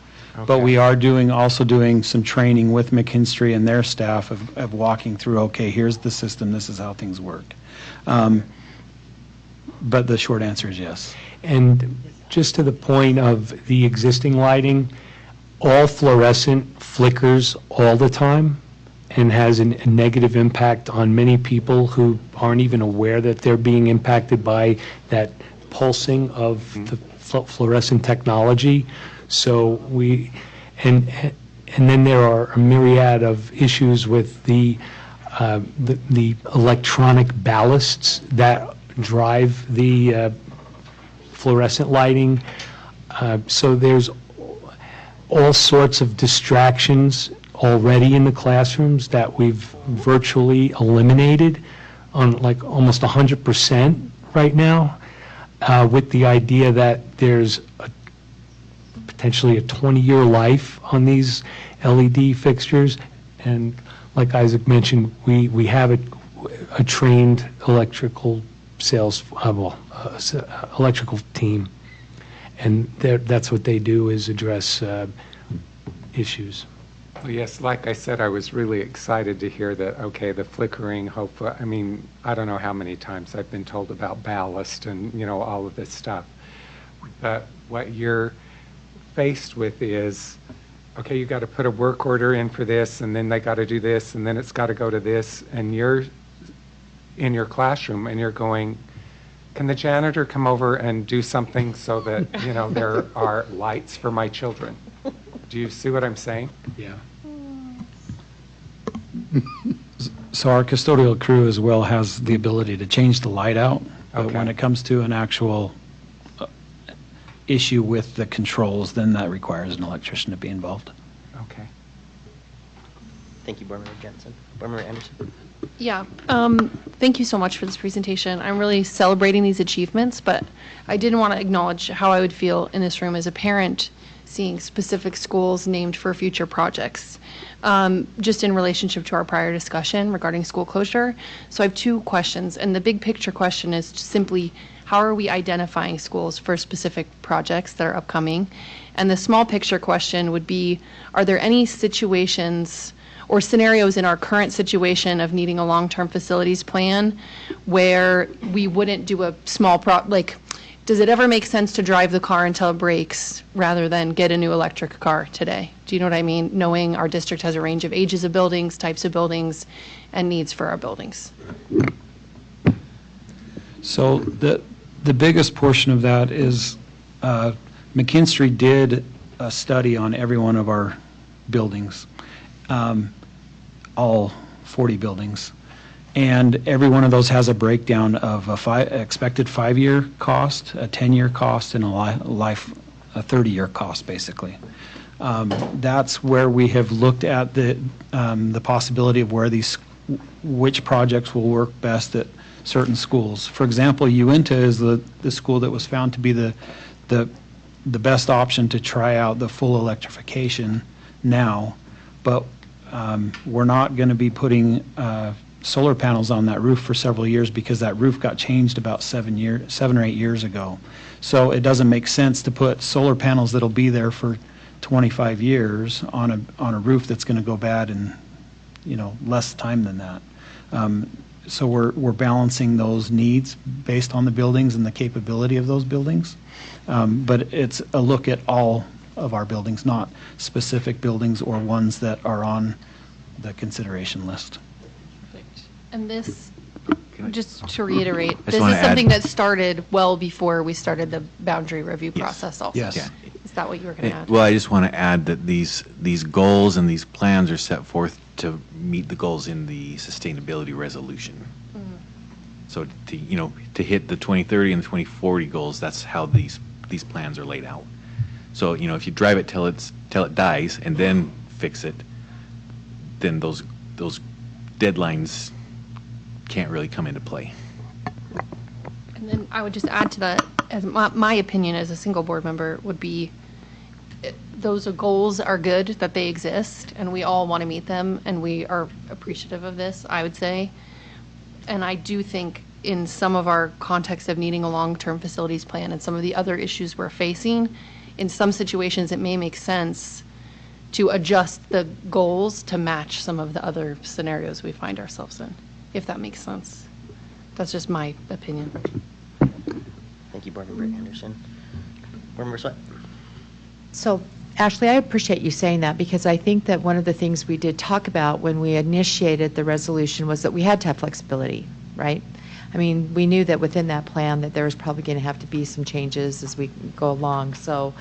But we are also doing some training with McKinstry and their staff of walking through, okay, here's the system, this is how things work. But the short answer is yes. And just to the point of the existing lighting, all fluorescent flickers all the time and has a negative impact on many people who aren't even aware that they're being impacted by that pulsing of the fluorescent technology. So and then there are a myriad of issues with the electronic ballasts that drive the fluorescent lighting. So there's all sorts of distractions already in the classrooms that we've virtually eliminated on like almost 100% right now, with the idea that there's potentially a 20-year life on these LED fixtures. And like Isaac mentioned, we have a trained electrical electrical team, and that's what they do, is address issues. Well, yes, like I said, I was really excited to hear that, okay, the flickering, hopefully, I mean, I don't know how many times I've been told about ballast and, you know, all of this stuff. But what you're faced with is, okay, you got to put a work order in for this, and then they got to do this, and then it's got to go to this, and you're in your classroom and you're going, can the janitor come over and do something so that, you know, there are lights for my children? Do you see what I'm saying? Yeah. So our custodial crew as well has the ability to change the light out. But when it comes to an actual issue with the controls, then that requires an electrician to be involved. Okay. Thank you, Board Member Jensen. Board Member Anderson. Yeah, thank you so much for this presentation. I'm really celebrating these achievements, but I did want to acknowledge how I would feel in this room as a parent seeing specific schools named for future projects, just in relationship to our prior discussion regarding school closure. So I have two questions, and the big picture question is simply, how are we identifying schools for specific projects that are upcoming? And the small picture question would be, are there any situations or scenarios in our current situation of needing a long-term facilities plan where we wouldn't do a small does it ever make sense to drive the car until it breaks rather than get a new electric car today? Do you know what I mean? Knowing our district has a range of ages of buildings, types of buildings, and needs for our buildings. So the biggest portion of that is McKinstry did a study on every one of our buildings, all 40 buildings. And every one of those has a breakdown of expected 5-year cost, a 10-year cost, and a 30-year cost, basically. That's where we have looked at the possibility of which projects will work best at certain schools. For example, Uinta is the school that was found to be the best option to try out the full electrification now, but we're not going to be putting solar panels on that roof for several years because that roof got changed about 7 or 8 years ago. So it doesn't make sense to put solar panels that'll be there for 25 years on a roof that's going to go bad in less time than that. So we're balancing those needs based on the buildings and the capability of those buildings. But it's a look at all of our buildings, not specific buildings or ones that are on the consideration list. And this, just to reiterate, I this just is wanna add- something that started well before we started the boundary review process also. Yes. Yeah. Is that what you were going to add? Well, I just want to add that these goals and these plans are set forth to meet the goals in the sustainability resolution. So to hit the 2030 and the 2040 goals, that's how these plans are laid out. So if you drive it till it dies and then fix it, then those deadlines can't really come into play. And then I would just add to that, as my opinion as a single board member would be, those goals are good that they exist, and we all want to meet them, and we are appreciative of this, I would say. And I do think in some of our context of needing a long-term facilities plan and some of the other issues we're facing, in some situations it may make sense to adjust the goals to match some of the other scenarios we find ourselves in, if that makes sense. That's just my opinion. Thank you, Board Member Anderson. Board Member Sweat. So, Ashley, I appreciate you saying that because I think that one of the things we did talk about when we initiated the resolution was that we had to have flexibility, right? I mean, we knew that within that plan that there was probably going to have to be some changes as we go along. So,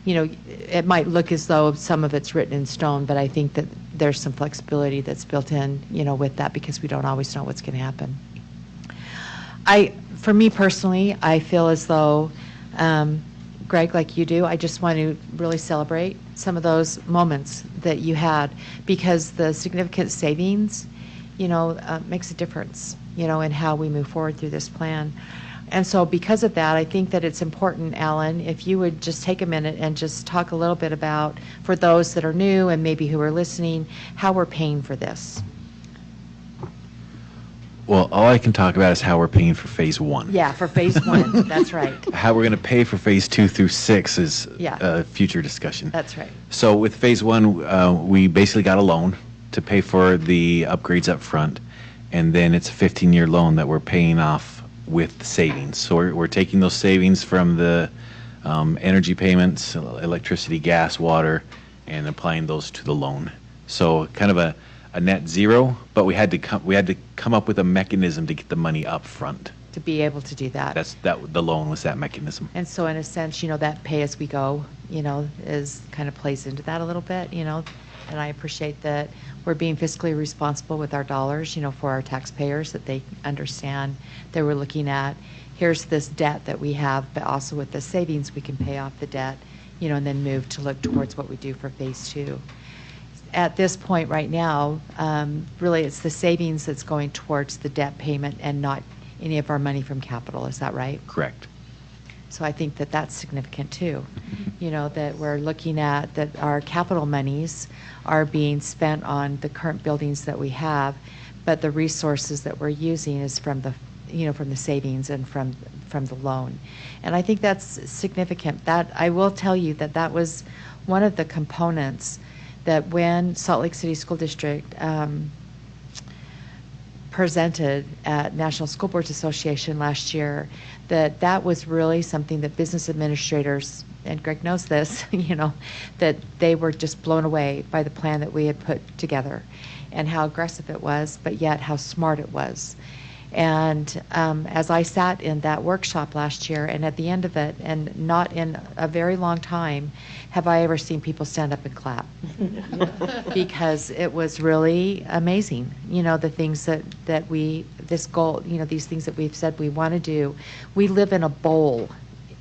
it might look as though some of it's written in stone, but I think that there's some flexibility that's built in, with that because we don't always know what's going to happen. For me personally, I feel as though, Greg, like you do, I just want to really celebrate some of those moments that you had because the significant savings, makes a difference, in how we move forward through this plan. And so because of that, I think that it's important, Alan, if you would just take a minute and just talk a little bit about, for those that are new and maybe who are listening, how we're paying for this. Well, all I can talk about is how we're paying for phase 1. Yeah, for phase 1, that's right. How we're going to pay for phase 2 through 6 is Yeah. a future discussion. That's right. So with phase 1, we basically got a loan to pay for the upgrades up front, and then it's a 15-year loan that we're paying off with savings. So we're taking those savings from the energy payments, electricity, gas, water, and applying those to the loan. So kind of a net zero, but we had to come up with a mechanism to get the money up front. To be able to do that. The loan was that mechanism. And so in a sense, that pay as we go, is kind of plays into that a little bit, and I appreciate that we're being fiscally responsible with our dollars, for our taxpayers, that they understand that we're looking at, here's this debt that we have, but also with the savings, we can pay off the debt, and then move to look towards what we do for phase 2. At this point right now, really it's the savings that's going towards the debt payment and not any of our money from capital. Is that right? Correct. So I think that that's significant too. That we're looking at that our capital monies are being spent on the current buildings that we have, but the resources that we're using is from the from the savings and from the loan. And I think that's significant. That I will tell you that was one of the components that when Salt Lake City School District presented at National School Boards Association last year, that was really something that business administrators, and Greg knows this, that they were just blown away by the plan that we had put together and how aggressive it was, but yet how smart it was. And as I sat in that workshop last year, and at the end of it, and not in a very long time, have I ever seen people stand up and clap. Because it was really amazing, the things that we, this goal, these things that we've said we want to do. We live in a bowl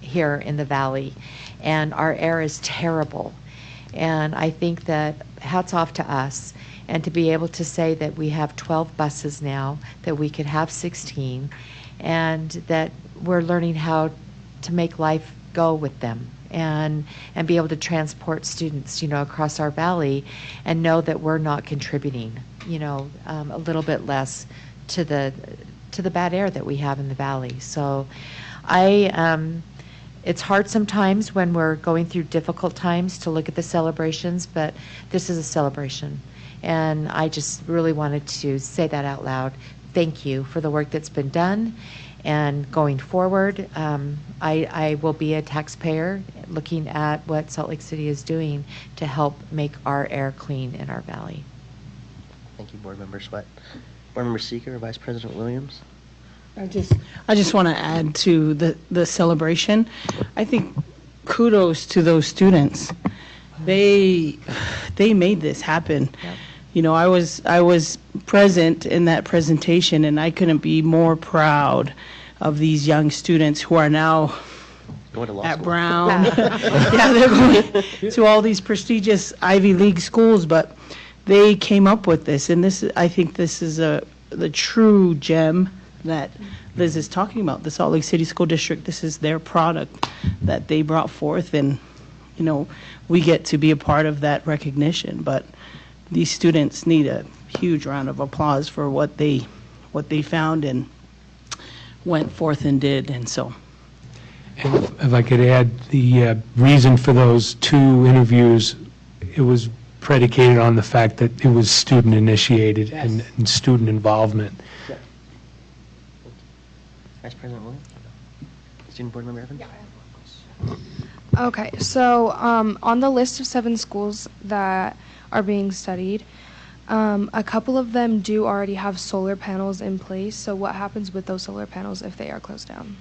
here in the valley, and our air is terrible. And I think that hats off to us. And to be able to say that we have 12 buses now, that we could have 16, and that we're learning how to make life go with them and be able to transport students, across our valley and know that we're not contributing, a little bit less to the bad air that we have in the valley. So it's hard sometimes when we're going through difficult times to look at the celebrations, but this is a celebration. And I just really wanted to say that out loud. Thank you for the work that's been done. And going forward, I will be a taxpayer looking at what Salt Lake City is doing to help make our air clean in our valley. Thank you, Board Member Sweat. Board Member Seeker, Vice President Williams. I just want to add to the celebration. I think kudos to those students. They made this happen. Yep. I was present in that presentation, and I couldn't be more proud of these young students who are now going to law at school. Brown. Yeah, they're going to all these prestigious Ivy League schools, but they came up with this, and I think this is the true gem that Liz is talking about. The Salt Lake City School District, this is their product that they brought forth, and we get to be a part of that recognition. But these students need a huge round of applause for what they found and went forth and did. And so, And if I could add, the reason for those 2 interviews, it was predicated on the fact that it was student initiated. Yes. and student involvement. Yeah. Vice President Williams? Student Board Member Evans? Yeah, I have one question. Okay, so on the list of 7 schools that are being studied, a couple of them do already have solar panels in place. So what happens with those solar panels if they are closed down?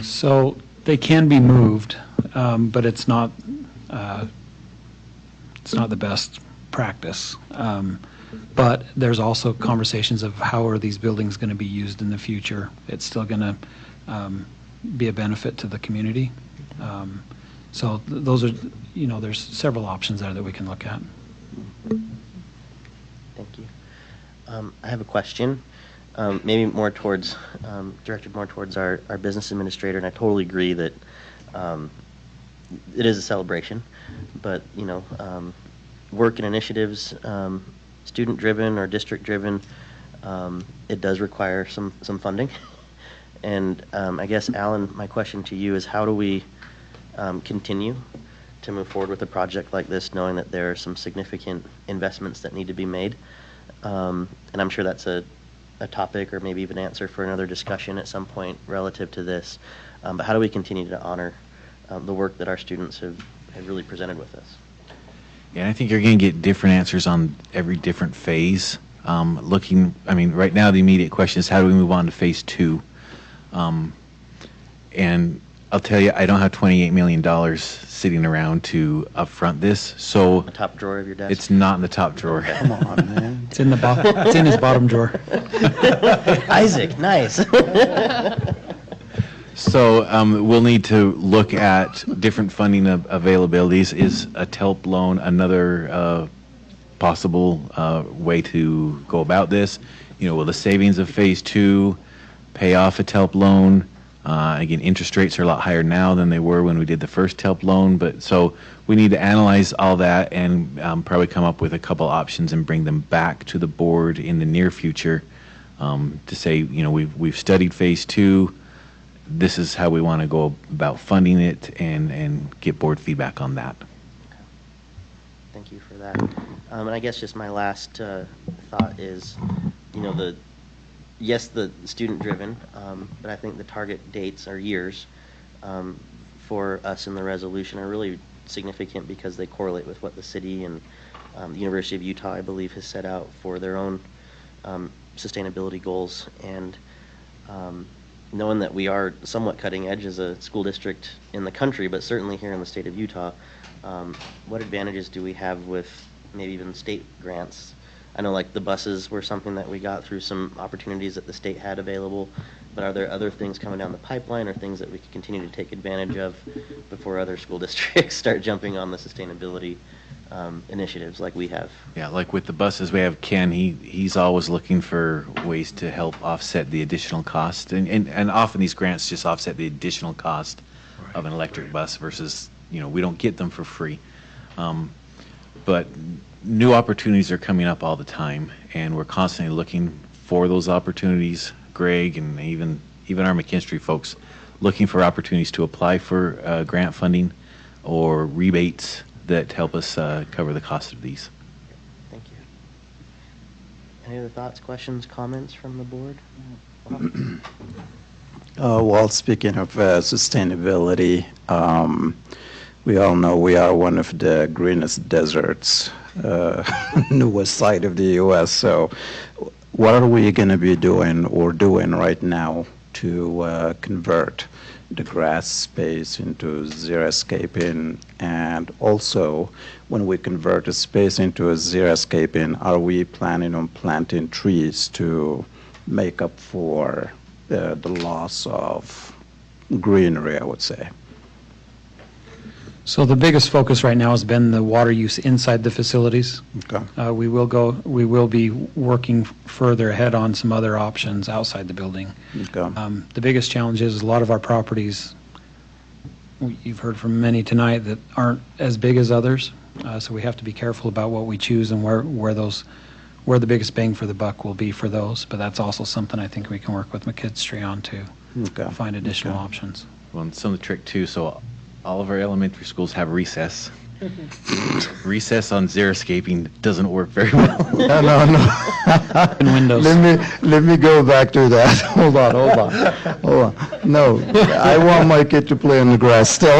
So they can be moved, but it's not the best practice. But there's also conversations of how are these buildings going to be used in the future. It's still going to be a benefit to the community. So those are, there's several options there that we can look at. Thank you. I have a question, maybe more towards, directed more towards our business administrator, and I totally agree that it is a celebration, but, work and initiatives, student-driven or district-driven, it does require some funding. And I guess, Alan, my question to you is how do we continue to move forward with a project like this, knowing that there are some significant investments that need to be made? And I'm sure that's a topic or maybe even answer for another discussion at some point relative to this. But how do we continue to honor the work that our students have really presented with us? Yeah, and I think you're going to get different answers on every different phase. Right now the immediate question is how do we move on to phase 2? And I'll tell you, I don't have $28 million sitting around to upfront this, so. The top drawer of your desk? It's not in the top drawer. Come on, man. It's in his bottom drawer. Isaac, nice. So we'll need to look at different funding availabilities. Is a TELP loan another possible way to go about this? Will the savings of phase 2 pay off a TELP loan? Again, interest rates are a lot higher now than they were when we did the first TELP loan, but so we need to analyze all that and probably come up with a couple options and bring them back to the board in the near future to say, we've studied phase 2. This is how we want to go about funding it and get board feedback on that. Thank you for that. And I guess just my last thought is, yes, the student-driven, but I think the target dates or years for us in the resolution are really significant because they correlate with what the city and the University of Utah, I believe, has set out for their own sustainability goals. And knowing that we are somewhat cutting edge as a school district in the country, but certainly here in the state of Utah, what advantages do we have with maybe even state grants? I know like the buses were something that we got through some opportunities that the state had available, but are there other things coming down the pipeline or things that we could continue to take advantage of before other school districts start jumping on the sustainability initiatives like we have? Yeah, like with the buses, we have Ken, he's always looking for ways to help offset the additional cost. And often these grants just offset the additional cost of an electric bus versus, we don't get them for free. But new opportunities are coming up all the time, and we're constantly looking for those opportunities. Greg and even our McKinstry folks looking for opportunities to apply for grant funding or rebates that help us cover the cost of these. Thank you. Any other thoughts, questions, comments from the board? Well, speaking of sustainability, we all know we are one of the greenest deserts in the west side of the U.S. So what are we going to be doing right now to convert the grass space into xeriscaping? And also, when we convert a space into a xeriscaping, are we planning on planting trees to make up for the loss of greenery, I would say? So the biggest focus right now has been the water use inside the facilities. Okay. We will be working further ahead on some other options outside the building. Okay. The biggest challenge is a lot of our properties, you've heard from many tonight, that aren't as big as others. So we have to be careful about what we choose and where the biggest bang for the buck will be for those. But that's also something I think we can work with McKinstry on to find additional options. Well, and some of the trick too, so all of our elementary schools have recess. Recess on xeriscaping doesn't work very well. No. In Windows. Let me go back to that. Hold on. No, I want my kid to play on the grass still.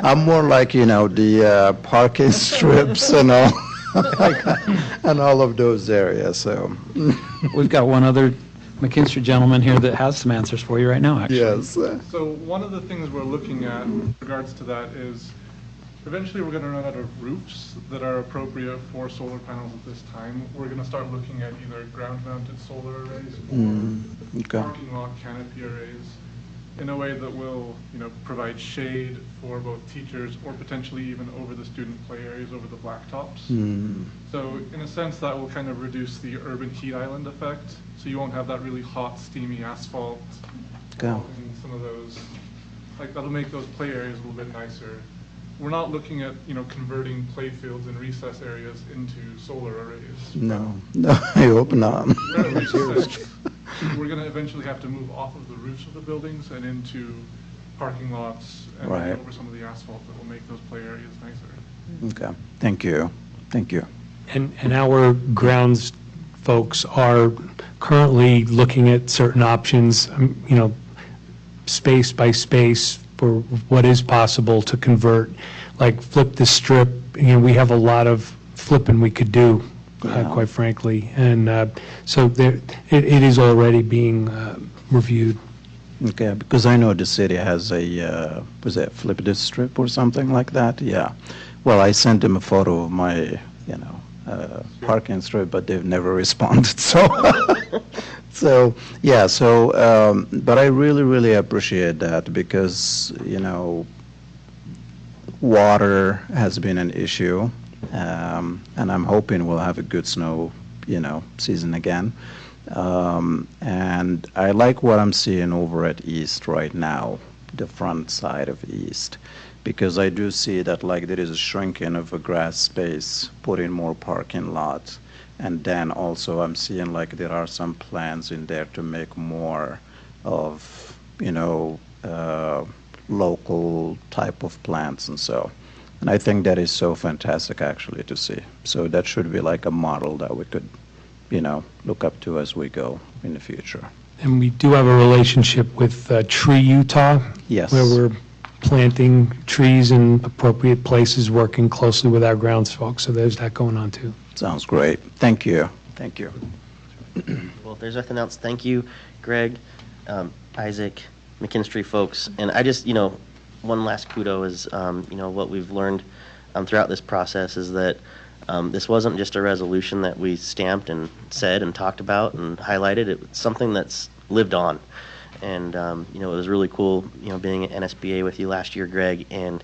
I'm more like, the parking strips and all, and all of those areas, so. We've got one other McKinstry gentleman here that has some answers for you right now, actually. Yes. So one of the things we're looking at in regards to that is eventually we're going to run out of roofs that are appropriate for solar panels at this time. We're going to start looking at either ground-mounted solar arrays or parking lot canopy arrays in a way that will, provide shade for both teachers or potentially even over the student play areas, over the blacktops. So in a sense, that will kind of reduce the urban heat island effect. So you won't have that really hot, steamy asphalt and some of those. That'll make those play areas a little bit nicer. We're not looking at, converting play fields and recess areas into solar arrays. No, I hope not. We're going to eventually have to move off of the roofs of the buildings and into parking lots and over some of the asphalt that will make those play areas nicer. Okay, thank you. And our grounds folks are currently looking at certain options, space by space for what is possible to convert, like flip the strip. We have a lot of flipping we could do, quite frankly. And so it is already being reviewed. Okay, because I know the city has a, was it flip the strip or something like that? Yeah. Well, I sent them a photo of my, parking strip, but they've never responded. So, but I really, really appreciate that because, water has been an issue, and I'm hoping we'll have a good snow, season again. And I like what I'm seeing over at East right now, the front side of East, because I do see that there is a shrinking of a grass space, putting more parking lots. And then also I'm seeing there are some plans in there to make more of, local type of plants. And so And I think that is so fantastic actually to see. So that should be like a model that we could, look up to as we go in the future. And we do have a relationship with Tree Utah. Yes. Where we're planting trees in appropriate places, working closely with our grounds folks. So there's that going on too. Sounds great. Thank you. Thank you. Well, if there's nothing else, thank you, Greg, Isaac, McKinstry folks. And I just, one last kudo is, what we've learned throughout this process is that this wasn't just a resolution that we stamped and said and talked about and highlighted. It was something that's lived on. And, it was really cool, being at NSBA with you last year, Greg, and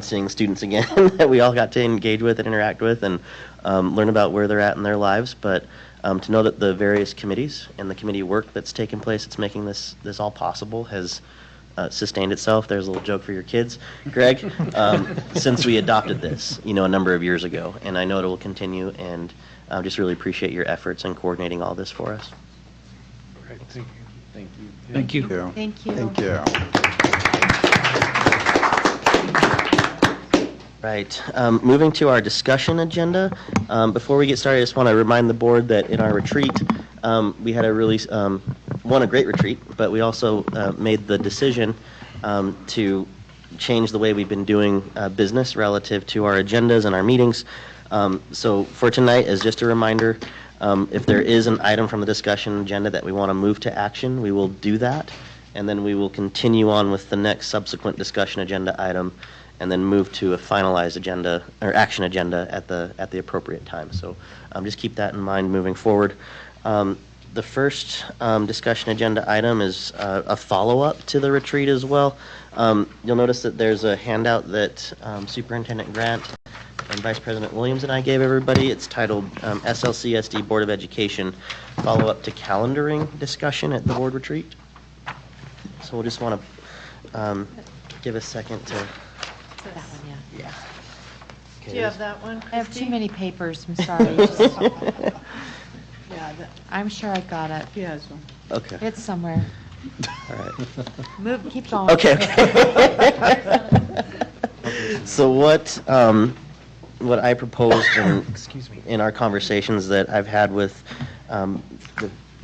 seeing students again that we all got to engage with and interact with and learn about where they're at in their lives. But to know that the various committees and the committee work that's taken place that's making this all possible has sustained itself. There's a little joke for your kids, Greg, since we adopted this, a number of years ago. And I know it will continue, and I just really appreciate your efforts in coordinating all this for us. Great, thank you. Thank you. Thank you. Thank you. Thank you. Right. Moving to our discussion agenda. Before we get started, I just want to remind the board that in our retreat, we had a really, a great retreat, but we also made the decision to change the way we've been doing business relative to our agendas and our meetings. So for tonight, as just a reminder, if there is an item from the discussion agenda that we want to move to action, we will do that, and then we will continue on with the next subsequent discussion agenda item, and then move to a finalized agenda or action agenda at the appropriate time. So just keep that in mind moving forward. The first discussion agenda item is a follow-up to the retreat as well. You'll notice that there's a handout that Superintendent Grant and Vice President Williams and I gave everybody. It's titled SLCSD Board of Education Follow-Up to Calendaring Discussion at the Board Retreat. So we'll just want to give a second to... That one, yeah. Yeah. Do you have that one, I have too Christie? many papers, I'm sorry. Yeah, I'm sure I got it. he has one. Okay. It's somewhere. All right. Move, keep going. Okay. So what I proposed in our conversations that I've had with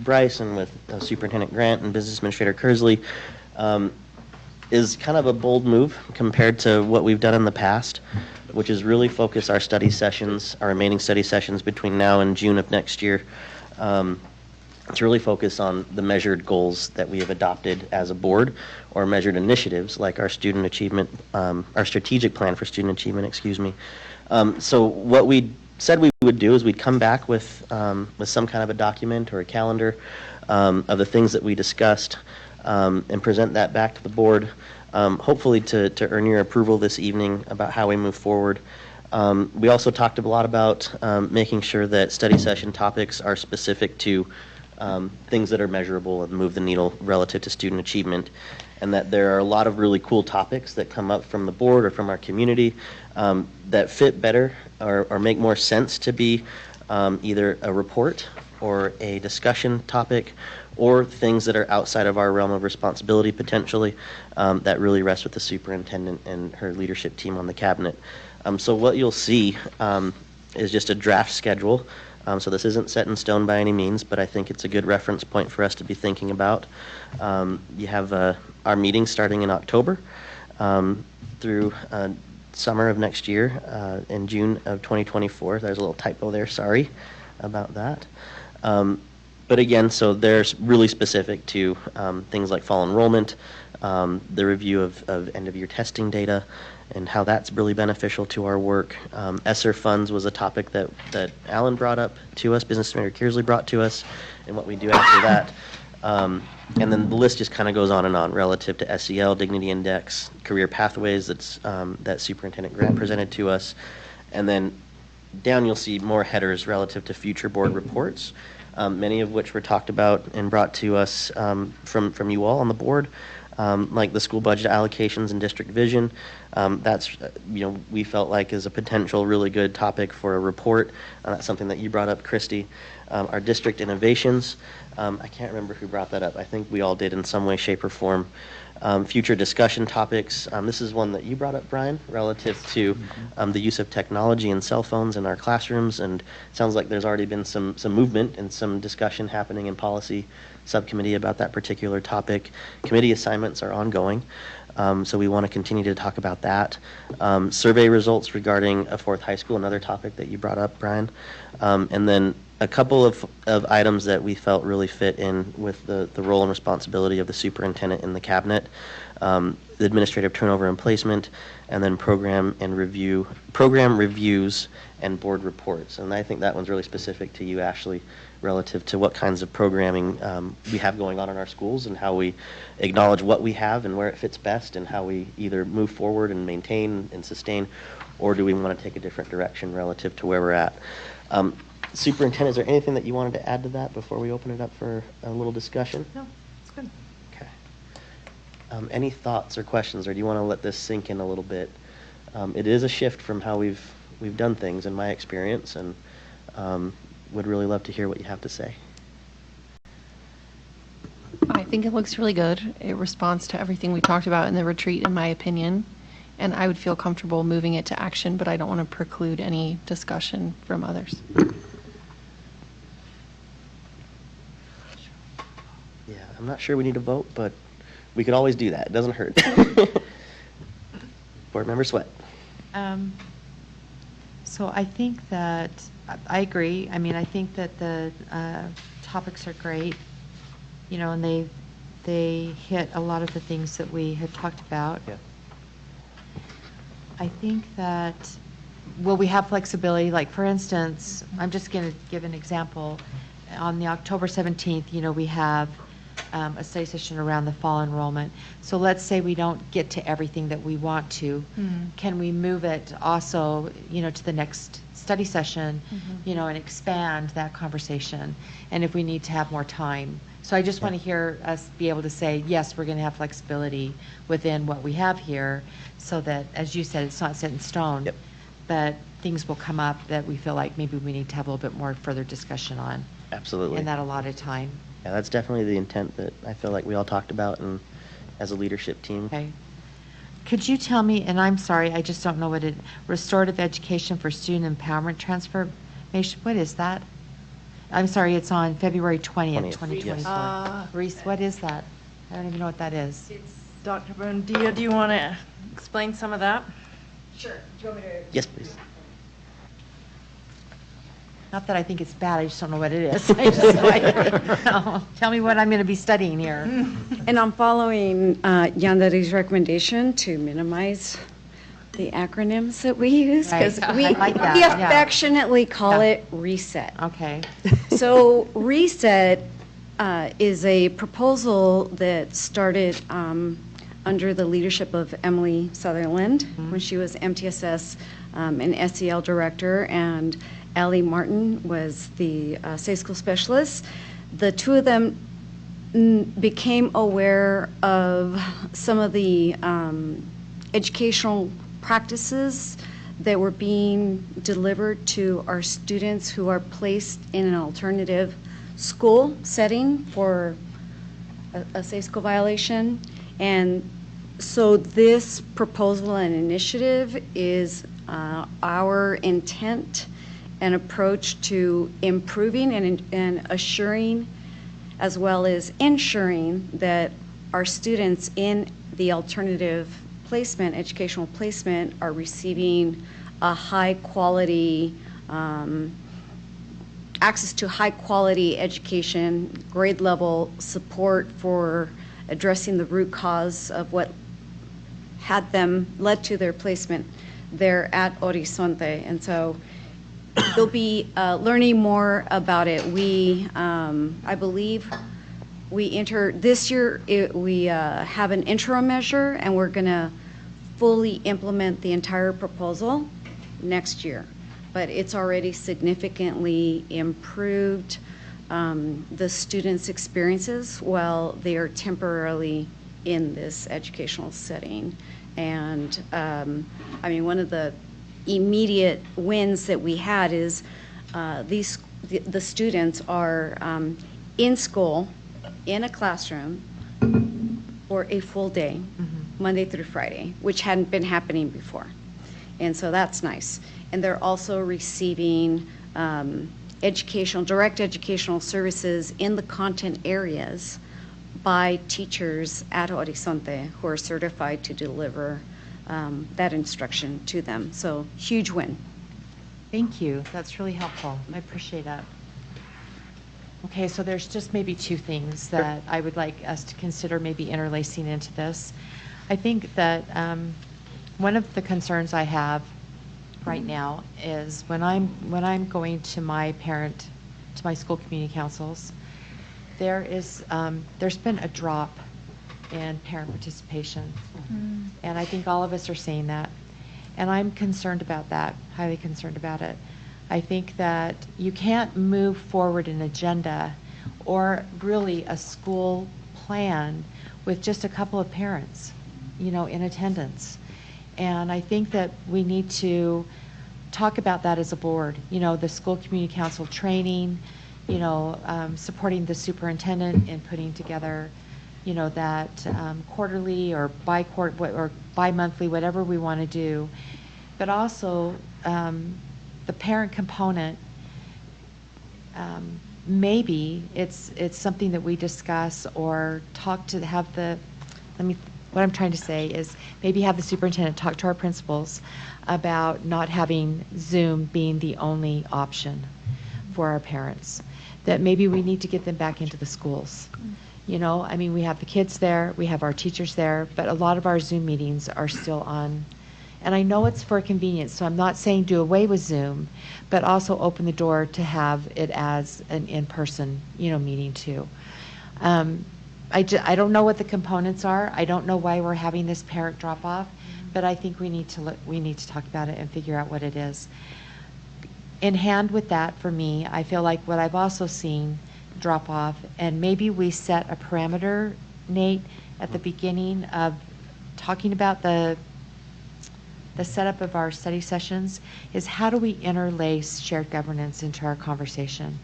Bryce and with Superintendent Grant and Business Administrator Kersley is kind of a bold move compared to what we've done in the past, which is really focus our study sessions, our remaining study sessions between now and June of next year, to really focus on the measured goals that we have adopted as a board, or measured initiatives like our student achievement, our strategic plan for student achievement, So what we said we would do is we'd come back with some kind of a document or a calendar of the things that we discussed, and present that back to the board, hopefully to earn your approval this evening about how we move forward. We also talked a lot about making sure that study session topics are specific to things that are measurable and move the needle relative to student achievement, and that there are a lot of really cool topics that come up from the board or from our community that fit better or make more sense to be either a report or a discussion topic, or things that are outside of our realm of responsibility potentially, that really rest with the superintendent and her leadership team on the cabinet. So what you'll see is just a draft schedule. So this isn't set in stone by any means, but I think it's a good reference point for us to be thinking about. You have our meetings starting in October through summer of next year, in June of 2024. There's a little typo there, sorry about that. But again, so there's really specific to things like fall enrollment, the review of end-of-year testing data, and how that's really beneficial to our work. ESSER funds was a topic that Alan brought up to us, Business Administrator Kersley brought to us, and what we do after that. And then the list just kind of goes on and on relative to SEL, Dignity Index, career pathways that Superintendent Grant presented to us. And then down you'll see more headers relative to future board reports, many of which were talked about and brought to us from you all on the board, like the school budget allocations and district vision. That's, we felt like is a potential really good topic for a report. That's something that you brought up, Christy. Our district innovations, I can't remember who brought that up. I think we all did in some way, shape, or form. Future discussion topics. This is one that you brought up, Brian, relative to the use of technology and cell phones in our classrooms. And it sounds like there's already been some movement and some discussion happening in policy subcommittee about that particular topic. Committee assignments are ongoing. So we want to continue to talk about that. Survey results regarding a fourth high school, another topic that you brought up, Brian. And then a couple of items that we felt really fit in with the role and responsibility of the superintendent in the cabinet. The administrative turnover and placement, and then program reviews and board reports. And I think that one's really specific to you, Ashley, relative to what kinds of programming we have going on in our schools and how we acknowledge what we have and where it fits best and how we either move forward and maintain and sustain, or do we want to take a different direction relative to where we're at. Superintendent, is there anything that you wanted to add to that before we open it up for a little discussion? No, it's good. Okay. Any thoughts or questions, or do you want to let this sink in a little bit? It is a shift from how we've done things in my experience, and would really love to hear what you have to say. I think it looks really good. It responds to everything we talked about in the retreat, in my opinion. And I would feel comfortable moving it to action, but I don't want to preclude any discussion from others. Yeah, I'm not sure we need a vote, but we could always do that. It doesn't hurt. Board Member Sweat. So I think that, I agree. I mean, I think that the topics are great, you know, and they hit a lot of the things that we had talked about. Yeah. I think that, well, we have flexibility. Like, for instance, I'm just going to give an example. On the October 17th, you know, we have a study session around the fall enrollment. So let's say we don't get to everything that we want to. Can we move it also, you know, to the next study session, you know, and expand that conversation? And if we need to have more time. So I just want to hear us be able to say, yes, we're going to have flexibility within what we have here, so that, as you said, it's not set in stone. Yep. But things will come up that we feel like maybe we need to have a little bit more further discussion on. Absolutely. In that allotted time. Yeah, that's definitely the intent that I feel like we all talked about, and as a leadership team. Okay. Could you tell me, and I'm sorry, I just don't know what it, restorative education for student empowerment transformation, what is that? I'm sorry, it's on February 20th, 2024. yes. Reese, what is that? I don't even know what that is. Dr. Buendia, do you want to explain some of that? Sure. Do you want me to? Yes, please. Not that I think it's bad, I just don't know what it is. I just like, no, tell me what I'm going to be studying here. And I'm following Yandari's recommendation to minimize the acronyms that we use, because Right. we I like that, we yeah. affectionately call Yeah. it RESET. Okay. So RESET is a proposal that started under the leadership of Emily Sutherland when she was MTSS and SEL director, and Allie Martin was the safe school specialist. The two of them became aware of some of the educational practices that were being delivered to our students who are placed in an alternative school setting for a safe school violation. And so this proposal and initiative is our intent and approach to improving and assuring, as well as ensuring, that our students in the alternative placement, educational placement, are receiving a high quality, access to high quality education, grade level support for addressing the root cause of what had them led to their placement there at Horizonte. And so they'll be learning more about it. We, I believe, this year, we have an interim measure, and we're going to fully implement the entire proposal next year. But it's already significantly improved the students' experiences while they are temporarily in this educational setting. And I mean, one of the immediate wins that we had is the students are in school, in a classroom, for a full day, Monday through Friday, which hadn't been happening before. And so that's nice. And they're also receiving direct educational services in the content areas by teachers at Horizonte who are certified to deliver that instruction to them. So huge win. Thank you. That's really helpful. I appreciate that. Okay, so there's just maybe two things that I would like us to consider maybe interlacing into this. I think that one of the concerns I have right now is when I'm going to my school community councils, there's been a drop in parent participation. And I think all of us are saying that. And I'm concerned about that, highly concerned about it. I think that you can't move forward an agenda or really a school plan with just a couple of parents, in attendance. And I think that we need to talk about that as a board, the school community council training, supporting the superintendent in putting together, that quarterly or bi-monthly, whatever we want to do. But also the parent component, maybe it's something that we discuss or what I'm trying to say is maybe have the superintendent talk to our principals about not having Zoom being the only option for our parents. That maybe we need to get them back into the schools. We have the kids there, we have our teachers there, but a lot of our Zoom meetings are still on. And I know it's for convenience, so I'm not saying do away with Zoom, but also open the door to have it as an in-person, meeting too. I don't know what the components are. I don't know why we're having this parent drop-off, but I think we need to talk about it and figure out what it is. In hand with that, for me, I feel like what I've also seen drop off, and maybe we set a parameter, Nate, at the beginning of talking about the setup of our study sessions, is how do we interlace shared governance into our conversation?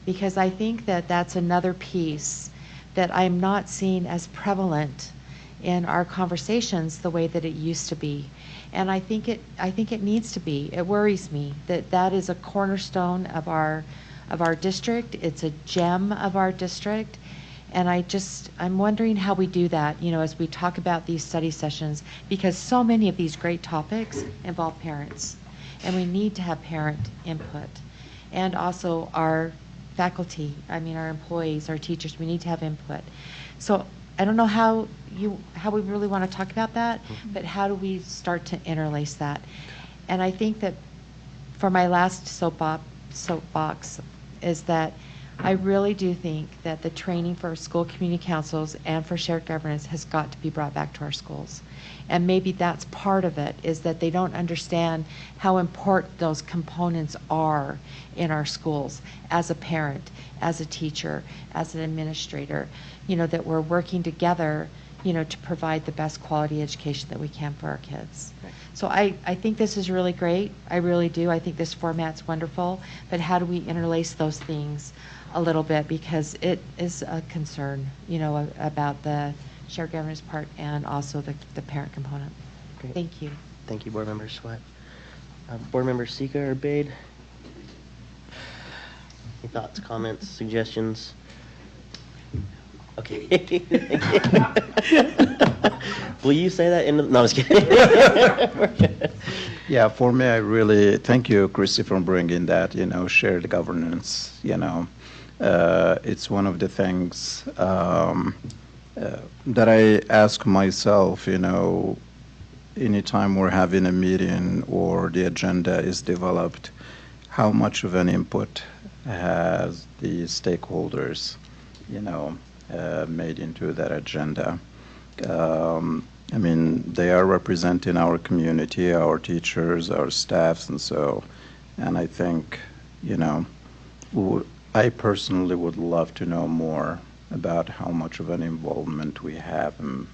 Because I think that that's another piece that I'm not seeing as prevalent in our conversations the way that it used to be. And I think it needs to be. It worries me that is a cornerstone of our district. It's a gem of our district. And I'm wondering how we do that, as we talk about these study sessions, because so many of these great topics involve parents. And we need to have parent input. And also our faculty, our employees, our teachers, we need to have input. So I don't know how we really want to talk about that, but how do we start to interlace that? And I think that for my last soapbox is that I really do think that the training for school community councils and for shared governance has got to be brought back to our schools. And maybe that's part of it, is that they don't understand how important those components are in our schools as a parent, as a teacher, as an administrator, that we're working together, to provide the best quality education that we can for our kids. Right. So I think this is really great. I really do. I think this format's wonderful. But how do we interlace those things a little bit? Because it is a concern, about the shared governance part and also the parent component. Great. Thank you. Thank you, Board Member Sweat. Board Member Sika or Bade? Any thoughts, comments, suggestions? Okay. Will you say that in the... No, I was kidding. Yeah, for me, I really thank you, Chrissy, for bringing that, shared governance. It's one of the things that I ask myself, anytime we're having a meeting or the agenda is developed, how much of an input has the stakeholders, made into that agenda? They are representing our community, our teachers, our staffs, and I think, I personally would love to know more about how much of an involvement we have in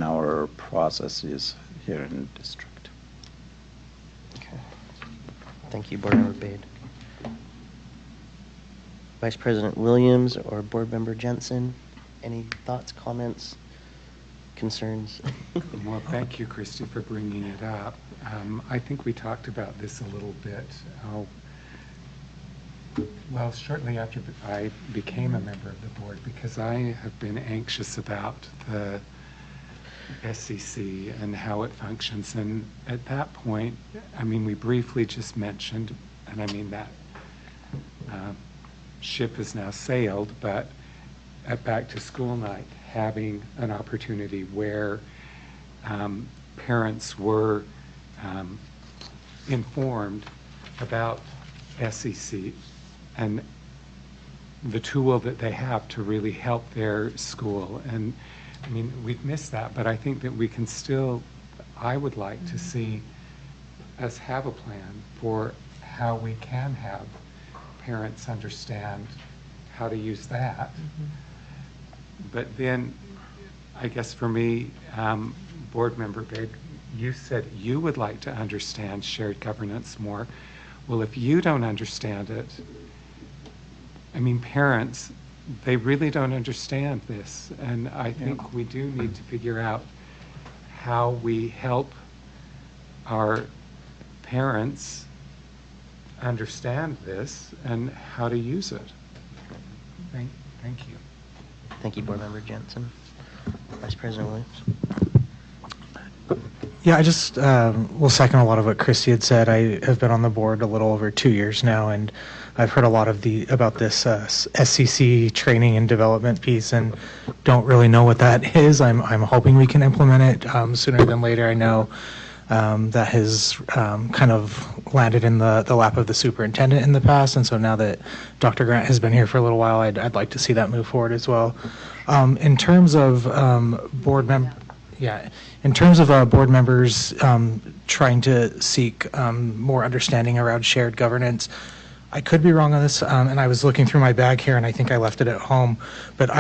our processes here in the district. Okay. Thank you, Board Member Bade. Vice President Williams or Board Member Jensen, any thoughts, comments, concerns? Well, thank you, Christy, for bringing it up. I think we talked about this a little bit. Well, shortly after I became a member of the board, because I have been anxious about the SCC and how it functions. And at that point, I mean, we briefly just mentioned, and I mean that ship has now sailed, but at back to school night, having an opportunity where parents were informed about SCC and the tool that they have to really help their school. And I mean, we've missed that, but I think that we can still, I would like to see us have a plan for how we can have parents understand how to use that. But then, I guess for me, Board Member Big, you said you would like to understand shared governance more. Well, if you don't understand it, I mean, parents, they really don't understand this. And I think we do need to figure out how we help our parents understand this and how to use it. Thank you. Thank you, Board Member Jensen. Vice President Williams. Yeah, I just will second a lot of what Christy had said. I have been on the board a little over 2 years now, and I've heard a lot of about this SCC training and development piece, and don't really know what that is. I'm hoping we can implement it sooner than later. I know that has kind of landed in the lap of the superintendent in the past, and so now that Dr. Grant has been here for a little while, I'd like to see that move forward as well. In terms of board members trying to seek more understanding around shared governance, I could be wrong on this, and I was looking through my bag here, and I think I left it at home, but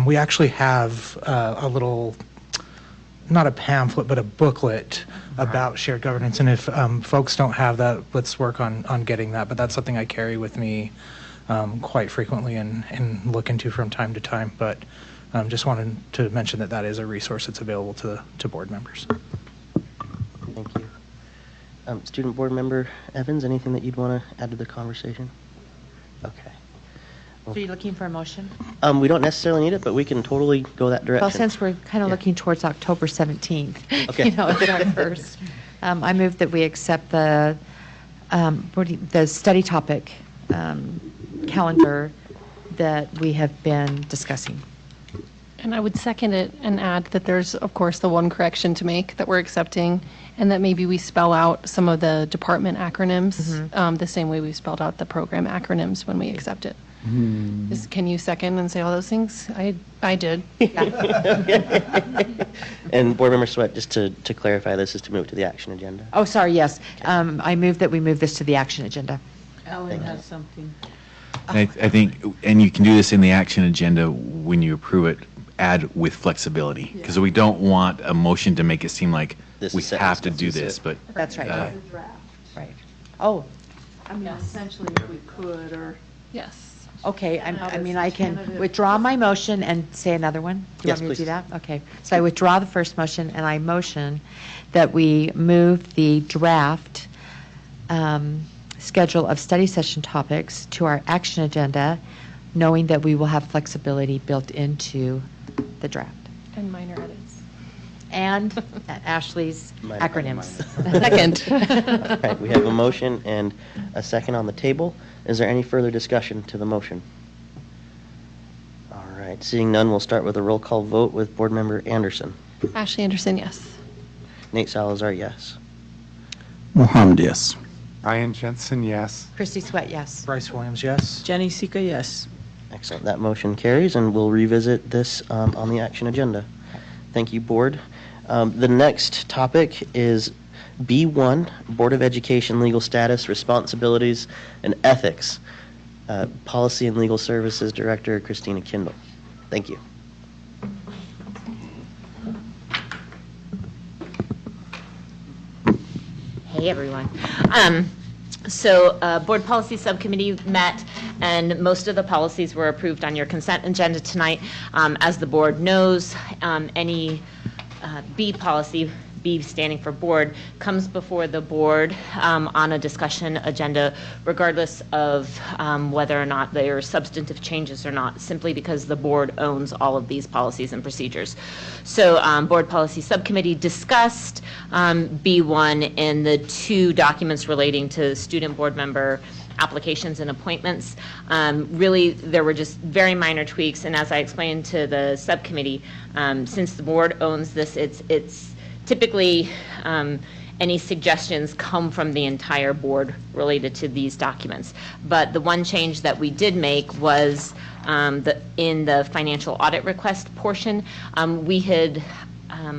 we actually have a little, not a pamphlet, but a booklet about shared governance, and if folks don't have that, let's work on getting that, but that's something I carry with me quite frequently and look into from time to time, but just wanted to mention that that is a resource that's available to board members. Thank you. Student Board Member Evans, anything that you'd want to add to the conversation? Okay. So you're looking for a motion? We don't necessarily need it, but we can totally go that direction. Well, since we're kind of looking towards October 17th, Okay. you know, it's our first. I move that we accept the study topic calendar that we have been discussing. And I would second it and add that there's, of course, the one correction to make that we're accepting, and that maybe we spell out some of the department acronyms the same way we spelled out the program acronyms when we accept it. Can you second and say all those things? I did. And Board Member Sweat, just to clarify, this is to move to the action agenda. Oh, sorry, yes. I move that we move this to the action agenda. Ellen has something. I think, and you can do this in the action agenda when you approve it, add with flexibility, because we don't want a motion to make it seem like we have to do this, but. That's right. Right. Oh, I mean, essentially, if we could, or. Yes. okay. I mean, I can withdraw my motion and say another one. Do you Yes, want me to do please. that? Okay. So I withdraw the first motion, and I motion that we move the draft schedule of study session topics to our action agenda, knowing that we will have flexibility built into the draft. And minor edits. And Ashley's acronyms. Second. All right, we have a motion and a second on the table. Is there any further discussion to the motion? All right, seeing none, we'll start with a roll call vote with Board Member Anderson. Ashley Anderson, yes. Nate Salazar, yes. Mohammed, yes. Ryan Jensen, yes. Christy Sweat, yes. Bryce Williams, yes. Jenny Sika, yes. Excellent. That motion carries, and we'll revisit this on the action agenda. Thank you, Board. The next topic is B1, Board of Education Legal Status, Responsibilities, and Ethics. Policy and Legal Services Director Christina Kindle. Thank you. Hey, everyone. So Board Policy Subcommittee met, and most of the policies were approved on your consent agenda tonight. As the board knows, any B policy, B standing for board, comes before the board on a discussion agenda regardless of whether or not they are substantive changes or not, simply because the board owns all of these policies and procedures. So Board Policy Subcommittee discussed B1 in the 2 documents relating to student board member applications and appointments. Really, there were just very minor tweaks, and as I explained to the subcommittee, since the board owns this, it's typically, any suggestions come from the entire board related to these documents. But the one change that we did make was in the financial audit request portion, we had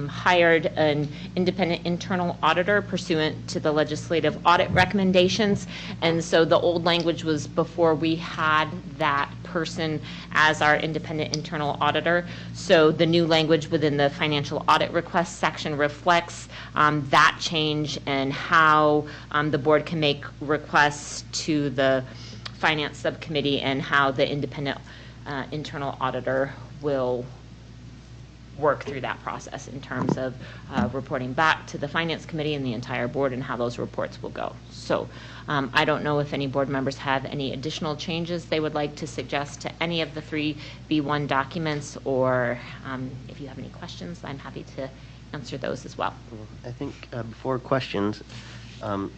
hired an independent internal auditor pursuant to the legislative audit recommendations. And so the old language was before we had that person as our independent internal auditor. So the new language within the financial audit request section reflects that change and how the board can make requests to the finance subcommittee and how the independent internal auditor will work through that process in terms of reporting back to the finance committee and the entire board and how those reports will go. So I don't know if any board members have any additional changes they would like to suggest to any of the 3 B1 documents, or if you have any questions, I'm happy to answer those as well. I think before questions,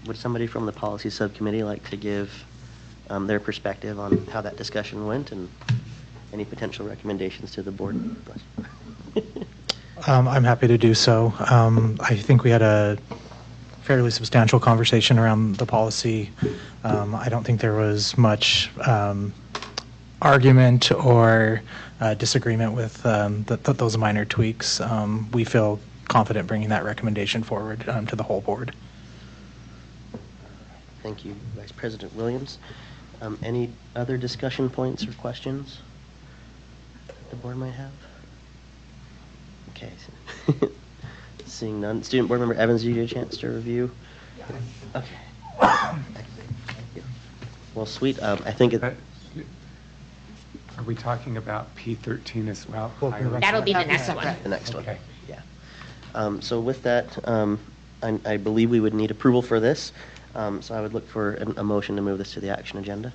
would somebody from the policy subcommittee like to give their perspective on how that discussion went and any potential recommendations to the board? I'm happy to do so. I think we had a fairly substantial conversation around the policy. I don't think there was much argument or disagreement with those minor tweaks. We feel confident bringing that recommendation forward to the whole board. Thank you, Vice President Williams. Any other discussion points or questions the board might have? Okay. Seeing none. Student Board Member Evans, did you get a chance to review? Yes. Okay. Thank you. Well, sweet. I think it... Are we talking about P13 as well? That'll be the next one. The next Okay. one, yeah. So with that, I believe we would need approval for this. So I would look for a motion to move this to the action agenda.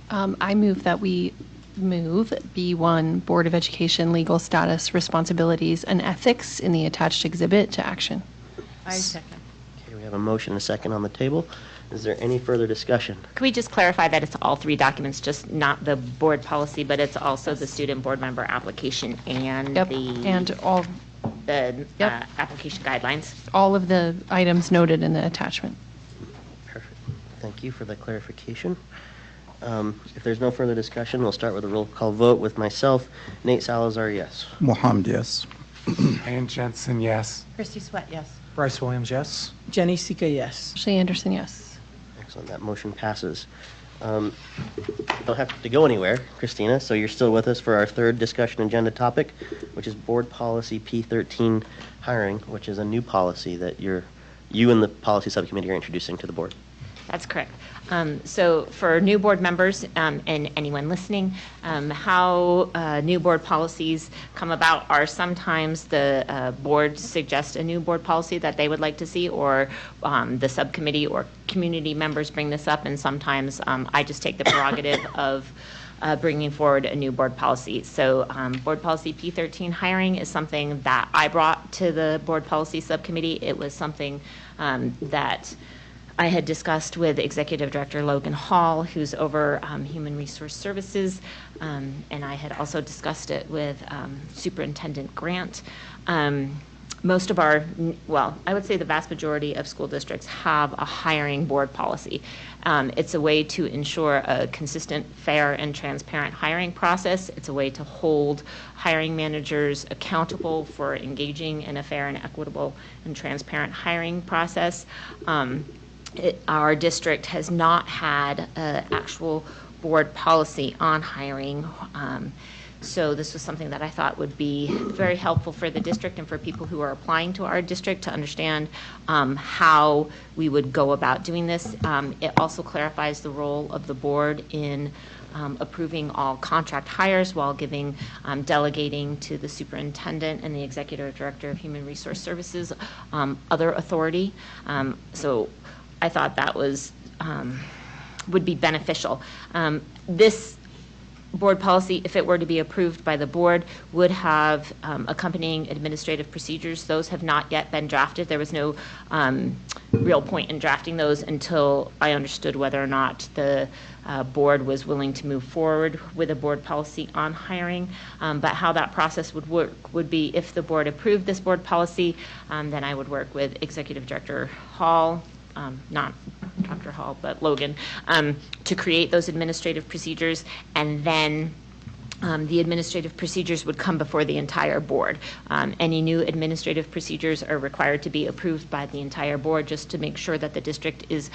I move that we move B1, Board of Education legal status, responsibilities, and ethics in the attached exhibit to action. I second. Okay, we have a motion and a second on the table. Is there any further discussion? Can we just clarify that it's all 3 documents, just not the board policy, but it's also the student board member application and all the application guidelines? All of the items noted in the attachment. Perfect. Thank you for the clarification. If there's no further discussion, we'll start with a roll call vote with myself. Nate Salazar, yes. Mohammed, yes. Ann Jensen, yes. Christy Sweat, yes. Bryce Williams, yes. Jenny Sika, yes. Ashley Anderson, yes. Excellent. That motion passes. Don't have to go anywhere, Christina, so you're still with us for our 3rd discussion agenda topic, which is Board Policy P13 hiring, which is a new policy that you and the policy subcommittee are introducing to the board. That's correct. So for new board members and anyone listening, how new board policies come about are sometimes the board suggests a new board policy that they would like to see, or the subcommittee or community members bring this up, and sometimes I just take the prerogative of bringing forward a new board policy. So Board Policy P13 hiring is something that I brought to the Board Policy Subcommittee. It was something that I had discussed with Executive Director Logan Hall, who's over Human Resource Services, and I had also discussed it with Superintendent Grant. Most of our, well, I would say the vast majority of school districts have a hiring board policy. It's a way to ensure a consistent, fair, and transparent hiring process. It's a way to hold hiring managers accountable for engaging in a fair and equitable and transparent hiring process. Our district has not had an actual board policy on hiring So this was something that I thought would be very helpful for the district and for people who are applying to our district to understand how we would go about doing this. It also clarifies the role of the board in approving all contract hires while giving, delegating to the superintendent and the executive director of human resource services other authority. So I thought that was would be beneficial. This board policy, if it were to be approved by the board, would have accompanying administrative procedures. Those have not yet been drafted. There was no real point in drafting those until I understood whether or not the board was willing to move forward with a board policy on hiring. But how that process would work would be if the board approved this board policy, then I would work with Executive Director Hall, not Dr. Hall, but Logan, to create those administrative procedures, and then the administrative procedures would come before the entire board. Any new administrative procedures are required to be approved by the entire board just to make sure that the district is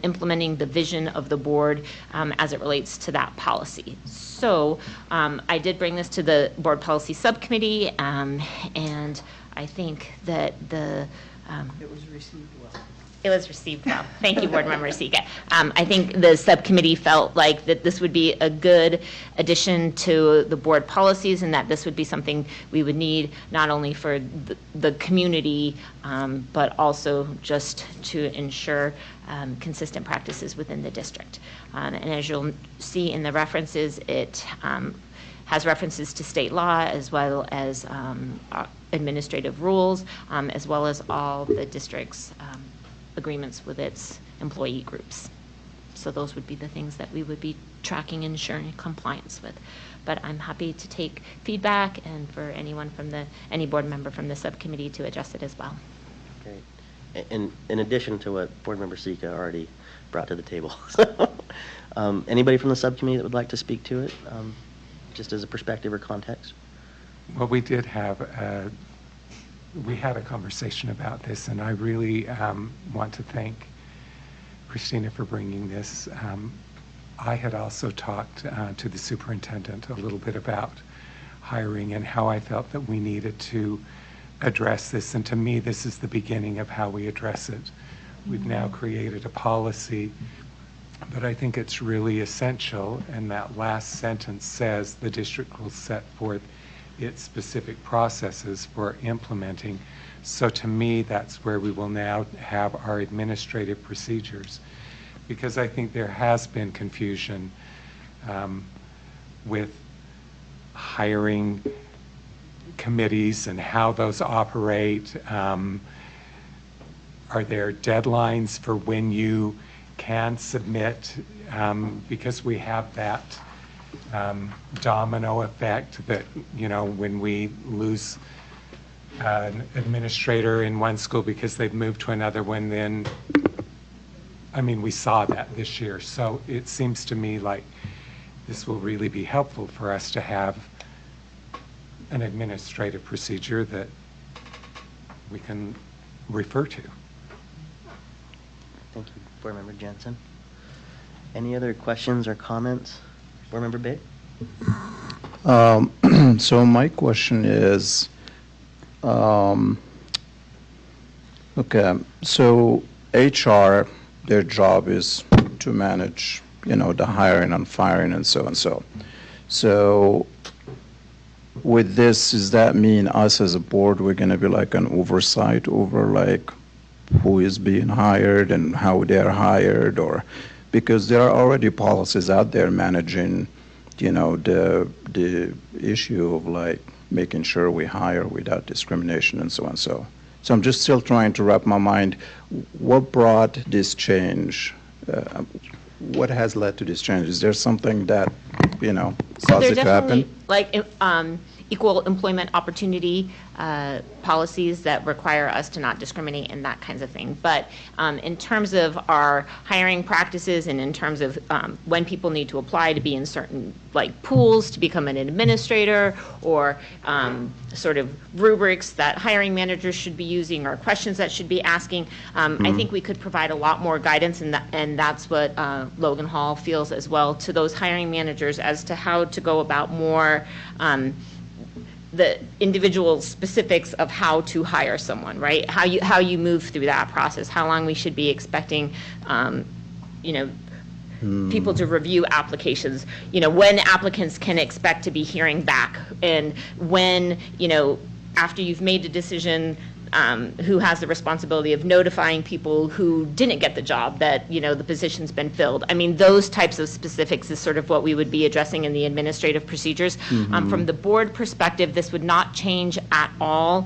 implementing the vision of the board as it relates to that policy. So I did bring this to the board policy subcommittee, and I think that the It was received well. It was received well. Thank you, Board Member Sika. I think the subcommittee felt like that this would be a good addition to the board policies, and that this would be something we would need not only for the community, but also just to ensure consistent practices within the district. And as you'll see in the references, it has references to state law as well as administrative rules, as well as all the district's agreements with its employee groups. So those would be the things that we would be tracking and ensuring compliance with. But I'm happy to take feedback and for anyone from any board member from the subcommittee to address it as well. Great. And in addition to what Board Member Sika already brought to the table, anybody from the subcommittee that would like to speak to it, just as a perspective or context? Well, we did have we had a conversation about this, and I really want to thank Christina for bringing this. I had also talked to the superintendent a little bit about hiring and how I felt that we needed to address this, and to me, this is the beginning of how we address it. We've now created a policy, but I think it's really essential, and that last sentence says the district will set forth its specific processes for implementing. So to me, that's where we will now have our administrative procedures, because I think there has been confusion with hiring committees and how those operate. Are there deadlines for when you can submit? Because we have that domino effect that, you know, when we lose an administrator in one school because they've moved to another one, then, I mean, we saw that this year. So it seems to me like this will really be helpful for us to have an administrative procedure that we can refer to. Thank you, Board Member Jensen. Any other questions or comments? Board Member Big? So my question is, okay, so HR, their job is to manage, you know, the hiring and firing and so and so. So with this, does that mean us as a board, we're going to be like an oversight over like who is being hired and how they're hired, or because there are already policies out there managing, you know, the issue of like making sure we hire without discrimination and so on. So I'm just still trying to wrap my mind. What brought this change? What has led to this change? Is there something that, you know, caused it to happen? Like equal employment opportunity policies that require us to not discriminate and that kinds of thing. But in terms of our hiring practices and in terms of when people need to apply to be in certain like pools to become an administrator, or sort of rubrics that hiring managers should be using or questions that should be asking, I think we could provide a lot more guidance, and that's what Logan Hall feels as well, to those hiring managers as to how how to go about more the individual specifics of how to hire someone, right? How you move through that process, how long we should be expecting, people to review applications, when applicants can expect to be hearing back, and when, after you've made a decision, who has the responsibility of notifying people who didn't get the job that, the position's been filled. I mean, those types of specifics is sort of what we would be addressing in the administrative procedures. From the board perspective, this would not change at all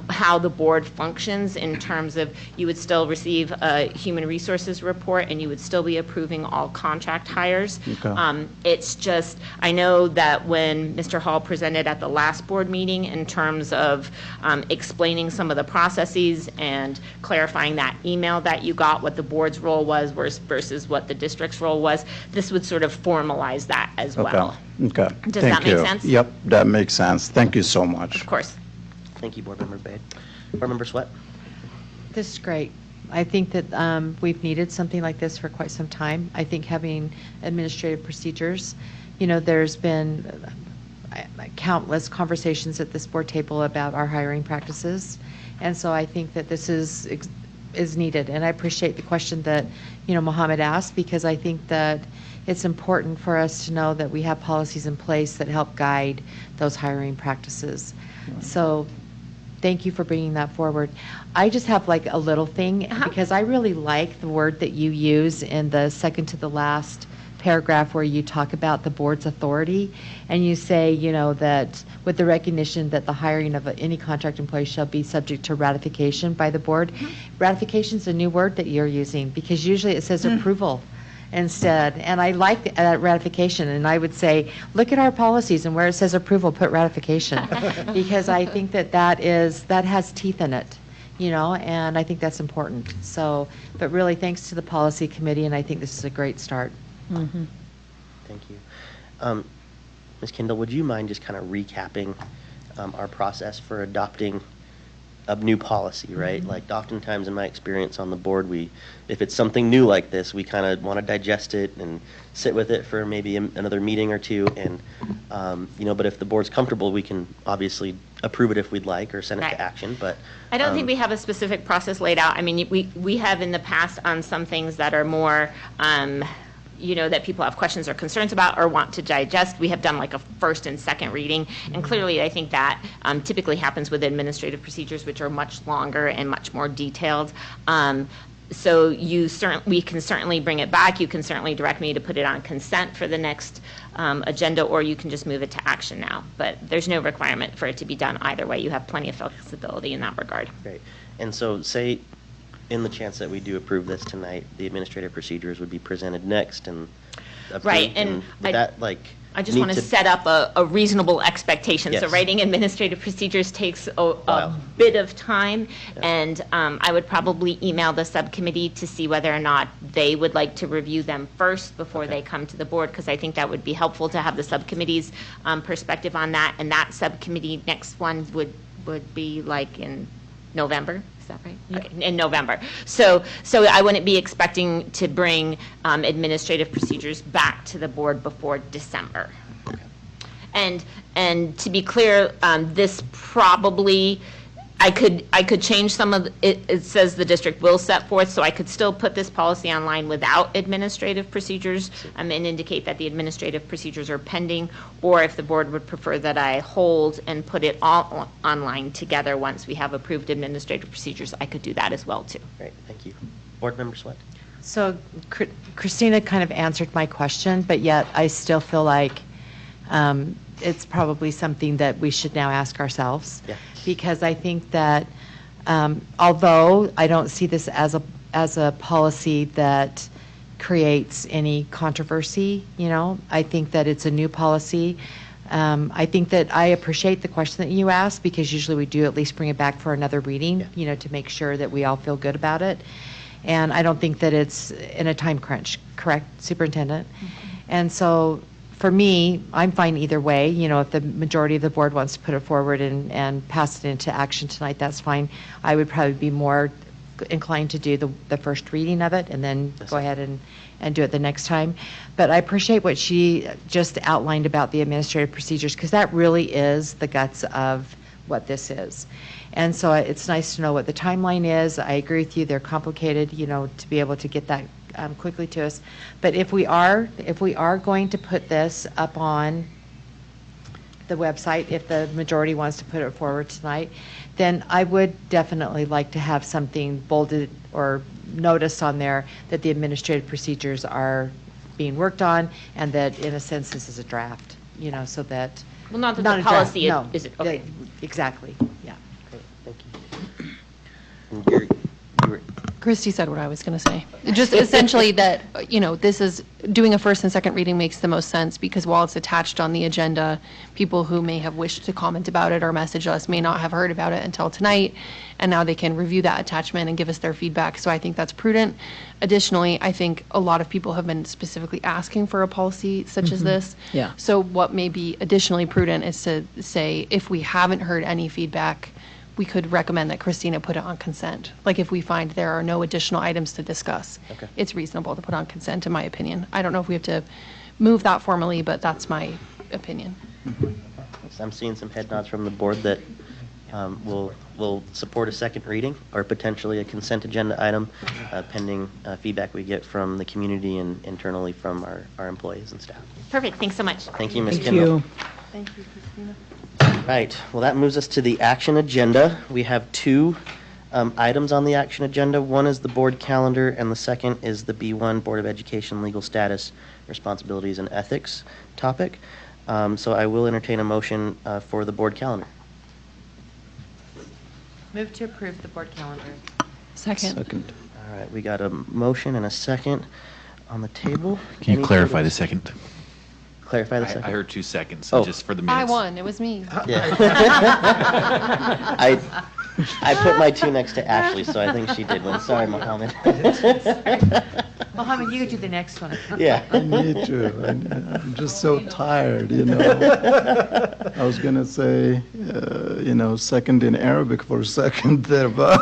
how the board functions in terms of you would still receive a human resources report and you would still be approving all contract hires. Okay. It's just, I know that when Mr. Hall presented at the last board meeting in terms of explaining some of the processes and clarifying that email that you got, what the board's role was versus what the district's role was, this would sort of formalize that as well. Okay. Does Thank that make you. sense? Yep, that makes sense. Thank you so much. Of course. Thank you, Board Member Bade. Board Member Sweat? This is great. I think that we've needed something like this for quite some time. I think having administrative procedures, there's been countless conversations at this board table about our hiring practices. And so I think that this is needed. And I appreciate the question that, Mohammed asked, because I think that it's important for us to know that we have policies in place that help guide those hiring practices. So thank you for bringing that forward. I just have like a little thing, because I really like the word that you use in the second to the last paragraph where you talk about the board's authority, and you say, that with the recognition that the hiring of any contract employee shall be subject to ratification by the board. Ratification is a new word that you're using, because usually it says approval instead. And I like that ratification, and I would say, look at our policies, and where it says approval, put ratification, because I think that has teeth in it. And I think that's important. So, but really, thanks to the policy committee, and I think this is a great start. Thank you. Ms. Kendall, would you mind just kind of recapping our process for adopting a new policy, right? Like oftentimes in my experience on the board, if it's something new like this, we kind of want to digest it and sit with it for maybe another meeting or two. And, but if the board's comfortable, we can obviously approve it if we'd like or send it to action. But I don't think we have a specific process laid out. I mean, we have in the past on some things that are more, that people have questions or concerns about or want to digest. We have done like a first and second reading, and clearly I think that typically happens with administrative procedures, which are much longer and much more detailed. So we can certainly bring it back. You can certainly direct me to put it on consent for the next agenda, or you can just move it to action now. But there's no requirement for it to be done either way. You have plenty of flexibility in that regard. Great. And so say, in the chance that we do approve this tonight, the administrative procedures would be presented next and approved. Right, and I just need want to set up a reasonable expectation. So Yes. writing administrative procedures takes a bit of time, and I would probably email the subcommittee to see whether or not they would like to review them first before they come to the board, because I think that would be helpful to have the subcommittee's perspective on that. And that subcommittee, next one would be like in November. Is that right? Yeah. Okay, in November. So I wouldn't be expecting to bring administrative procedures back to the board before December. Okay. And to be clear, this probably, I could change some of it. It says the district will set forth, so I could still put this policy online without administrative procedures and indicate that the administrative procedures are pending, or if the board would prefer that I hold and put it all online together once we have approved administrative procedures, I could do that as well too. Great, thank you. Board Member Sweat? So Christina kind of answered my question, but yet I still feel like it's probably something that we should now ask ourselves. Yeah. Because I think that although I don't see this as a policy that creates any controversy, I think that it's a new policy. I think that I appreciate the question that you asked, because usually we do at least bring it back for another reading, to make sure that we all feel good about it. And I don't think that it's in a time crunch, correct, Superintendent? And so for me, I'm fine either way. If the majority of the board wants to put it forward and pass it into action tonight, that's fine. I would probably be more inclined to do the first reading of it and then go ahead and do it the next time. But I appreciate what she just outlined about the administrative procedures, because that really is the guts of what this is. And so it's nice to know what the timeline is. I agree with you, they're complicated, to be able to get that quickly to us. But if we are going to put this up on the website, if the majority wants to put it forward tonight, then I would definitely like to have something bolded or notice on there that the administrative procedures are being worked on, and that in a sense this is a draft, so that. Well, not that Not the a draft, policy no. is, okay. Exactly, yeah. Great, thank you. And Gary, you were, Christy said what I was going to say. Just essentially that, this is, doing a first and second reading makes the most sense, because while it's attached on the agenda, people who may have wished to comment about it or message us may not have heard about it until tonight, and now they can review that attachment and give us their feedback. So I think that's prudent. Additionally, I think a lot of people have been specifically asking for a policy such as this. Yeah. So what may be additionally prudent is to say, if we haven't heard any feedback, we could recommend that Christina put it on consent. Like if we find there are no additional items to discuss, Okay. it's reasonable to put on consent, in my opinion. I don't know if we have to move that formally, but that's my opinion. I'm seeing some head nods from the board that will support a second reading or potentially a consent agenda item pending feedback we get from the community and internally from our employees and staff. Perfect, thanks so much. Thank you, Ms. Thank Kendall. you. Thank you, Christina. Right, well, that moves us to the action agenda. We have two items on the action agenda. One is the board calendar, and the second is the B1 Board of Education Legal Status, Responsibilities, and Ethics topic. So I will entertain a motion for the board calendar. Move to approve the board calendar. Second. All right, we got a motion and a second on the table. Can you Any clarify further- the second? Clarify the I second. heard 2 seconds, Oh. just for the I minutes. won, it was me. Yeah. I put my 2 next to Ashley, so I think she did win. Sorry, Mohammed. Mohammed, you could do the next one. Yeah. I need to. I'm just so tired, I was going to say, second in Arabic for a second there, but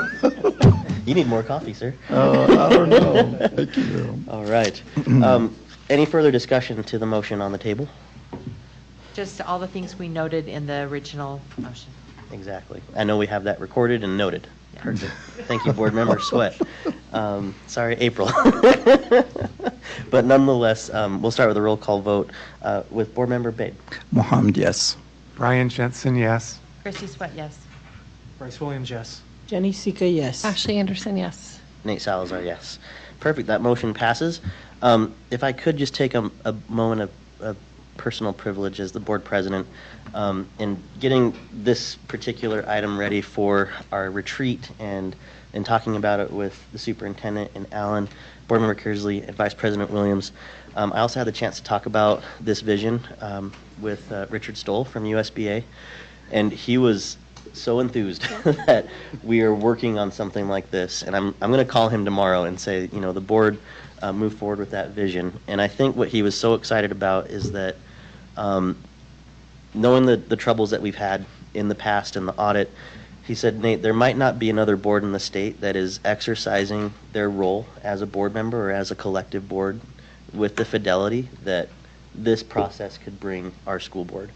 You need more coffee, sir. I don't know. Thank you. All right. Any further discussion to the motion on the table? Just all the things we noted in the original motion. Exactly. I know we have that recorded and noted. Perfect. Thank you, Board Member Sweat. Sorry, April. But nonetheless, we'll start with a roll call vote with Board Member Babe. Mohammed, yes. Brian Jensen, yes. Christy Sweat, yes. Bryce Williams, yes. Jenny Sika, yes. Ashley Anderson, yes. Nate Salazar, yes. Perfect. That motion passes. If I could just take a moment of personal privilege as the board president in getting this particular item ready for our retreat and talking about it with the superintendent and Alan, Board Member Kersley, and Vice President Williams. I also had the chance to talk about this vision with Richard Stoll from USBA, and he was so enthused that we are working on something like this. And I'm going to call him tomorrow and say, the board move forward with that vision. And I think what he was so excited about is that knowing the troubles that we've had in the past in the audit, he said, Nate, there might not be another board in the state that is exercising their role as a board member or as a collective board with the fidelity that this process could bring our school board.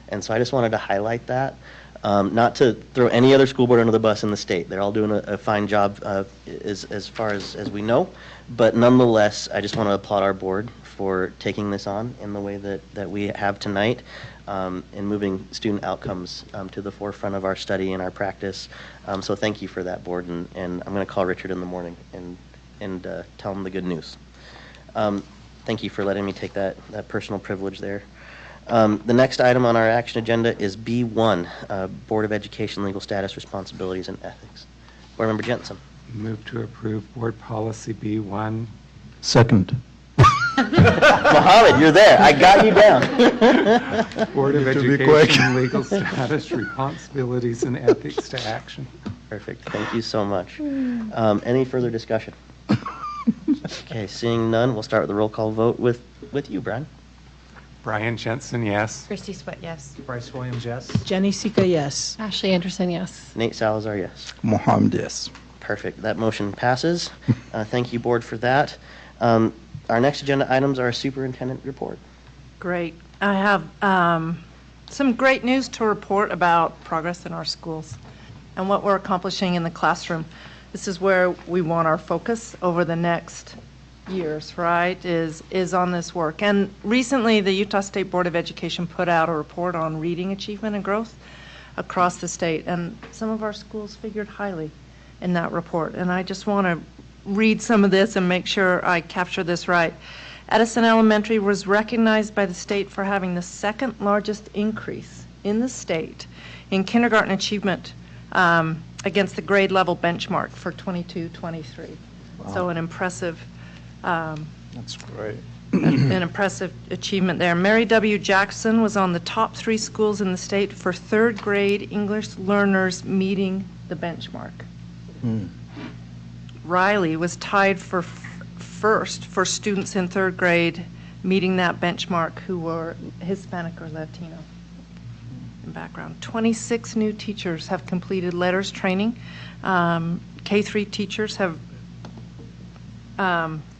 And so I just wanted to highlight that. Not to throw any other school board under the bus in the state. They're all doing a fine job as far as we know. But nonetheless, I just want to applaud our board for taking this on in the way that we have tonight and moving student outcomes to the forefront of our study and our practice. So thank you for that, board. And I'm going to call Richard in the morning and tell him the good news. Thank you for letting me take that personal privilege there. The next item on our action agenda is B1, Board of Education Legal Status, Responsibilities, and Ethics. Board Member Jensen. Move to approve Board Policy B1. Second. Mohammed, you're there. I got you down. Board of Need to be quick. Education Legal Status, Responsibilities, and Ethics to Action. Perfect. Thank you so much. Any further discussion? Okay, seeing none, we'll start with the roll call vote with you, Brian. Brian Jensen, yes. Christy Sweat, yes. Bryce Williams, yes. Jenny Sika, yes. Ashley Anderson, yes. Nate Salazar, yes. Mohammed, yes. Perfect. That motion passes. Thank you, board, for that. Our next agenda items are a superintendent report. Great. I have some great news to report about progress in our schools and what we're accomplishing in the classroom. This is where we want our focus over the next years, right, is on this work. And recently, the Utah State Board of Education put out a report on reading achievement and growth across the state. And some of our schools figured highly in that report. And I just want to read some of this and make sure I capture this right. Edison Elementary was recognized by the state for having the second largest increase in the state in kindergarten achievement against the grade level benchmark for 22-23. Wow. So an impressive That's great. an impressive achievement there. Mary W. Jackson was on the top 3 schools in the state for third grade English learners meeting the benchmark. Riley was tied for first for students in third grade meeting that benchmark who were Hispanic or Latino in background. 26 new teachers have completed letters training. K-3 teachers have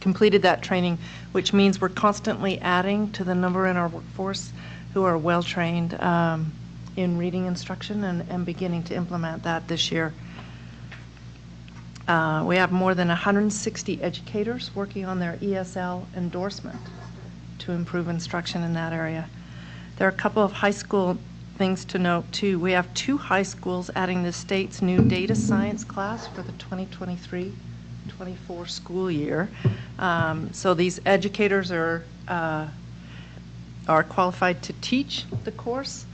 completed that training, which means we're constantly adding to the number in our workforce who are well-trained in reading instruction and beginning to implement that this year. We have more than 160 educators working on their ESL endorsement to improve instruction in that area. There are a couple of high school things to note too. We have 2 high schools adding the state's new data science class for the 2023-24 school year. So these educators are qualified to teach the course.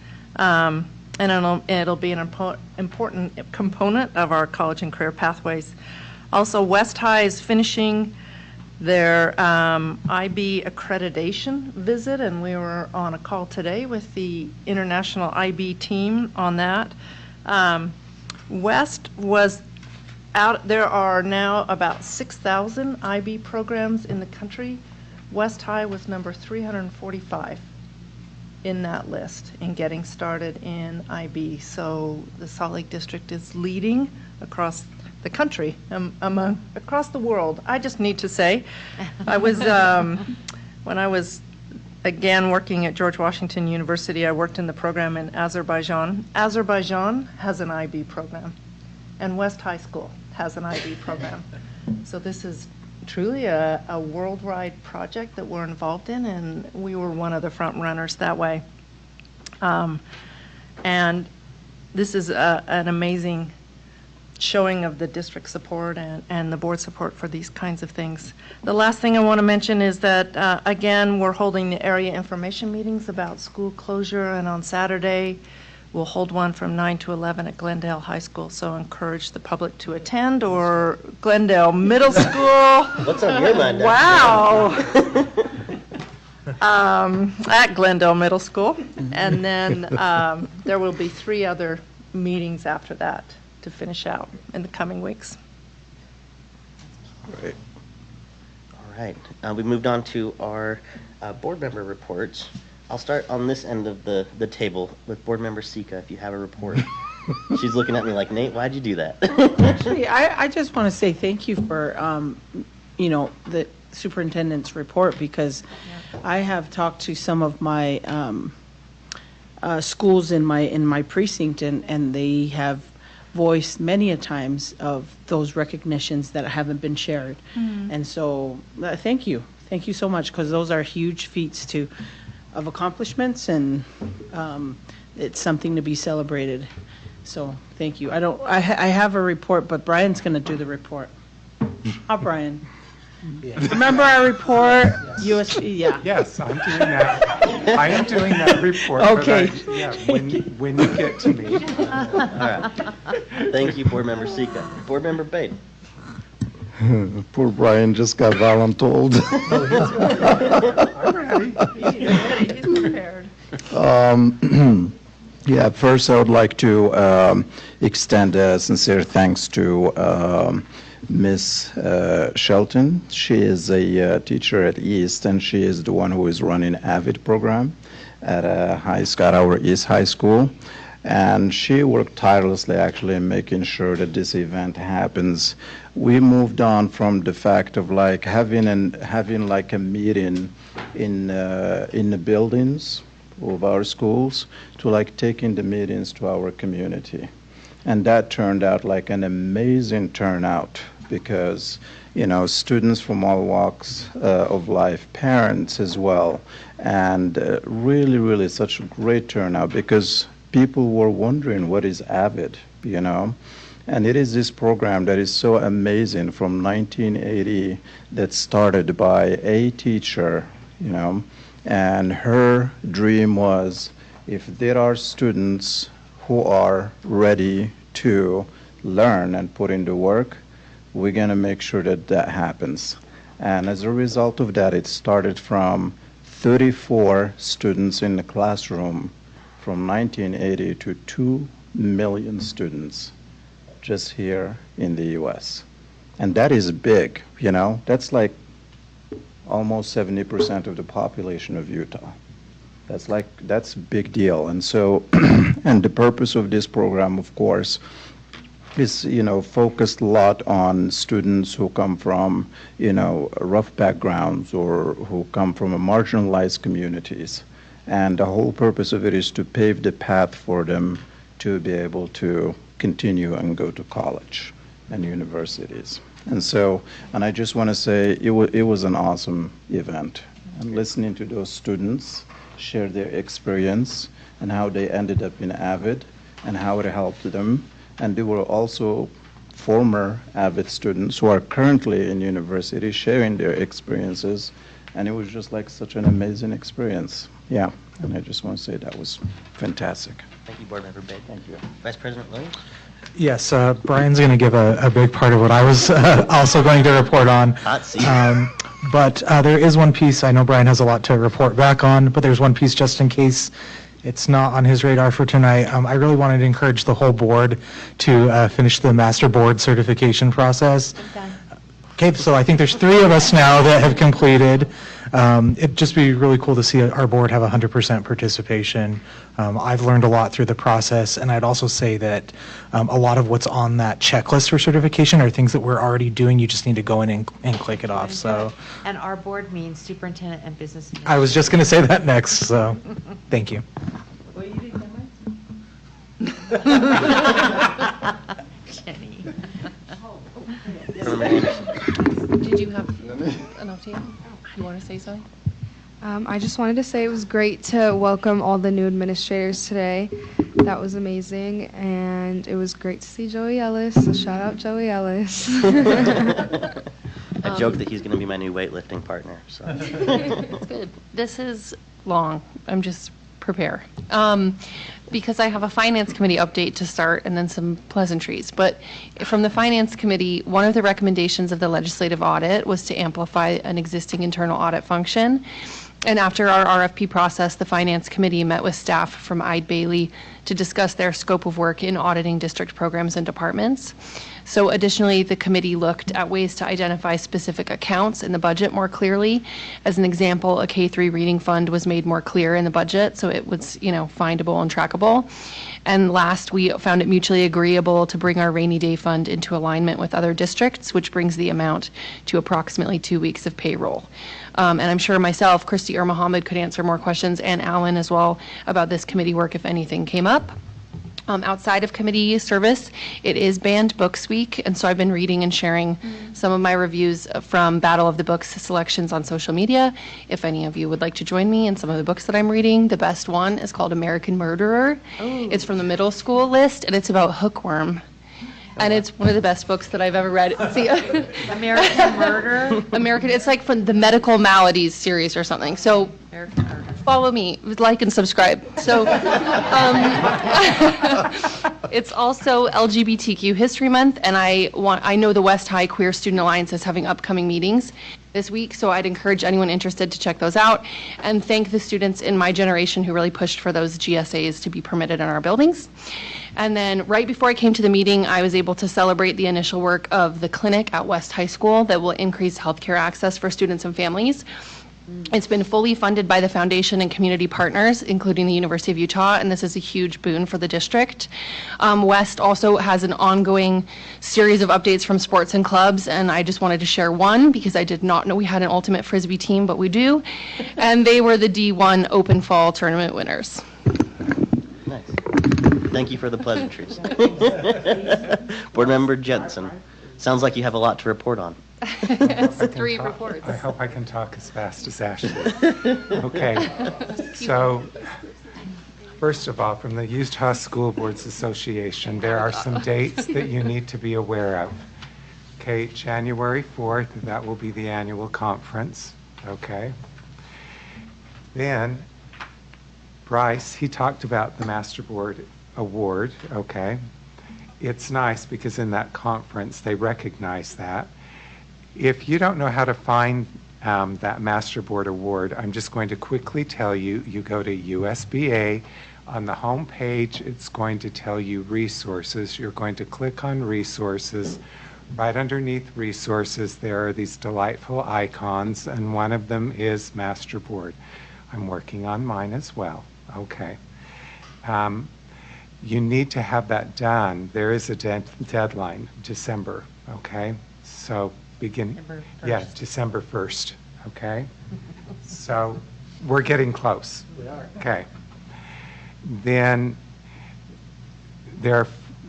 And it'll be an important component of our college and career pathways. Also, West High is finishing their IB accreditation visit, and we were on a call today with the international IB team on that. West was out. There are now about 6,000 IB programs in the country. West High was number 345. In that list in getting started in IB. So the Salt Lake District is leading across the country, across the world. I just need to say, I was, when I was again working at George Washington University, I worked in the program in Azerbaijan. Azerbaijan has an IB program, and West High School has an IB program. So this is truly a worldwide project that we're involved in, and we were one of the front runners that way. And this is an amazing showing of the district support and the board support for these kinds of things. The last thing I want to mention is that, again, we're holding the area information meetings about school closure, and on Saturday, we'll hold one from 9 to 11 at Glendale High School, so encourage the public to attend, or Glendale Middle School. What's on your mind? Wow. At Glendale Middle School. And then there will be 3 other meetings after that to finish out in the coming weeks. Great. All right. We moved on to our board member reports. I'll start on this end of the table with Board Member Sika, if you have a report. She's looking at me like, Nate, why'd you do that? Actually, I just want to say thank you for, the superintendent's report, because I have talked to some of my schools in my precinct, and they have voiced many a times of those recognitions that haven't been shared. And so, thank you. Thank you so much, because those are huge feats of accomplishments, and it's something to be celebrated. So thank you. I have a report, but Brian's going to do the report. Huh, Brian? Yeah. Remember our report? USB, yeah. Yes, I'm doing that. I am doing that report. Okay. When you get to me. All right. Thank you, Board Member Sika. Board Member Bate. Poor Brian just got voluntold. I'm ready. He's prepared. Yeah, first I would like to extend sincere thanks to Miss Shelton. She is a teacher at East, and she is the one who is running AVID program at Scott Hour East High School. And she worked tirelessly actually in making sure that this event happens. We moved on from the fact of like having like a meeting in the buildings of our schools to like taking the meetings to our community. And that turned out like an amazing turnout because, you know, students from all walks of life, parents as well, and really, really such a great turnout because people were wondering what is AVID, you know. And it is this program that is so amazing from 1980 that started by a teacher, you know, and her dream was if there are students who are ready to learn and put in the work, we're going to make sure that that happens. And as a result of that, it started from 34 students in the classroom from 1980 to 2 million students just here in the US. And that is big, you know, that's like almost 70% of the population of Utah. That's a big deal. And so, and the purpose of this program, of course, is, you know, focused a lot on students who come from, you know, rough backgrounds or who come from marginalized communities. And the whole purpose of it is to pave the path for them to be able to continue and go to college and universities. And so, and I just want to say it was an awesome event. And listening to those students share their experience and how they ended up in AVID and how it helped them. And they were also former AVID students who are currently in university sharing their experiences. And it was just like such an amazing experience. Yeah, and I just want to say that was fantastic. Thank you, Board Member Bate. Thank you. Vice President Williams? Yes, Brian's going to give a big part of what I was also going to report on. Hot seat. But there is one piece, I know Brian has a lot to report back on, but there's one piece just in case it's not on his radar for tonight. I really wanted to encourage the whole board to finish the master board certification process. Okay, so I think there's 3 of us now that have completed. It'd just be really cool to see our board have 100% participation. I've learned a lot through the process, and I'd also say that a lot of what's on that checklist for certification are things that we're already doing. You just need to go in and click it off. So, And our board means superintendent and business administrator. I was just going to say that next, so thank you. Well, you didn't Jenny. Did you have an OT? You want to say something? I just wanted to say it was great to welcome all the new administrators today. That was amazing, and it was great to see Joey Ellis. So shout out Joey Ellis. I joke that he's going to be my new weightlifting partner. So. It's good. This is long. I'm just prepare. Because I have a finance committee update to start and then some pleasantries. But from the finance committee, one of the recommendations of the legislative audit was to amplify an existing internal audit function. And after our RFP process, the finance committee met with staff from Eide Bailey to discuss their scope of work in auditing district programs and departments. So additionally, the committee looked at ways to identify specific accounts in the budget more clearly. As an example, a K-3 reading fund was made more clear in the budget, so it was, findable and trackable. And last, we found it mutually agreeable to bring our rainy day fund into alignment with other districts, which brings the amount to approximately 2 weeks of payroll. And I'm sure myself, Christy or Mohammed could answer more questions, and Alan as well, about this committee work if anything came up. Outside of committee service, it is Banned Books Week, and so I've been reading and sharing some of my reviews from Battle of the Books selections on social media. If any of you would like to join me in some of the books that I'm reading, the best one is called American Murderer. Ooh. It's from the middle school list, and it's about hookworm. And it's one of the best books that I've ever read. See, American Murder? It's like from the Medical Maladies series or something. So follow me, like and subscribe. So it's also LGBTQ History Month, and I know the West High Queer Student Alliance is having upcoming meetings this week, so I'd encourage anyone interested to check those out and thank the students in my generation who really pushed for those GSAs to be permitted in our buildings. And then right before I came to the meeting, I was able to celebrate the initial work of the clinic at West High School that will increase healthcare access for students and families. It's been fully funded by the foundation and community partners, including the University of Utah, and this is a huge boon for the district. West also has an ongoing series of updates from sports and clubs, and I just wanted to share one because I did not know we had an ultimate Frisbee team, but we do. And they were the D1 Open Fall Tournament winners. Nice. Thank you for the pleasantries. Board Member Jensen, sounds like you have a lot to report on. It's 3 reports. I hope I can talk as fast as Ashley. Okay, so first of all, from the Utah School Boards Association, there are some dates that you need to be aware of. Okay, January 4th, that will be the annual conference, okay? Then Bryce, he talked about the Master Board Award, okay? It's nice because in that conference, they recognize that. If you don't know how to find that Master Board Award, I'm just going to quickly tell you, you go to USBA. On the home page, it's going to tell you resources. You're going to click on resources. Right underneath resources, there are these delightful icons, and one of them is Master Board. I'm working on mine as well. Okay. You need to have that done. There is a deadline, December, okay? So beginning, yeah, December 1st, okay? So we're getting close. We are. Okay. Then there are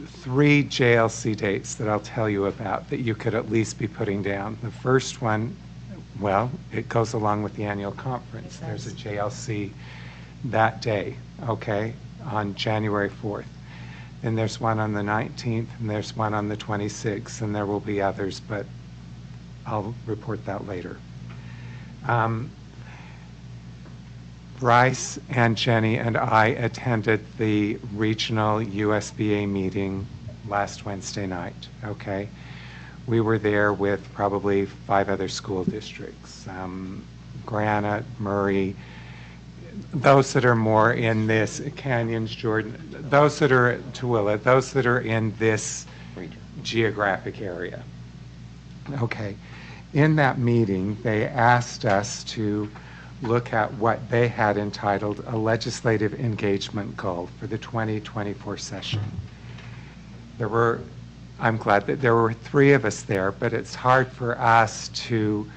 3 JLC dates that I'll tell you about that you could at least be putting down. The first one, well, it goes along with the annual conference. There's a JLC that day, okay, on January 4th. Then there's one on the 19th, and there's one on the 26th, and there will be others, but I'll report that later. Bryce and Jenny and I attended the regional USBA meeting last Wednesday night, okay? We were there with probably 5 other school districts, Granite, Murray, those that are more in this, Canyons, Jordan, those that are at Tooele, those that are in this geographic area. Okay. In that meeting, they asked us to look at what they had entitled a legislative engagement goal for the 2024 session. I'm glad that there were 3 of us there, but it's hard for us to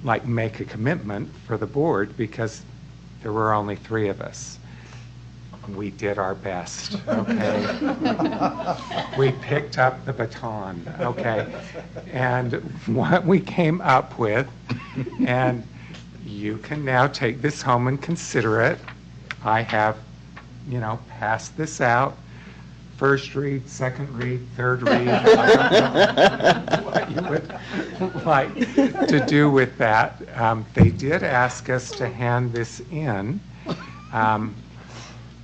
make a commitment for the board because there were only 3 of us. We did our best, okay? We picked up the baton, okay? And what we came up with, and you can now take this home and consider it. I have, passed this out. First read, second read, third read. I don't know what you would like to do with that. They did ask us to hand this in.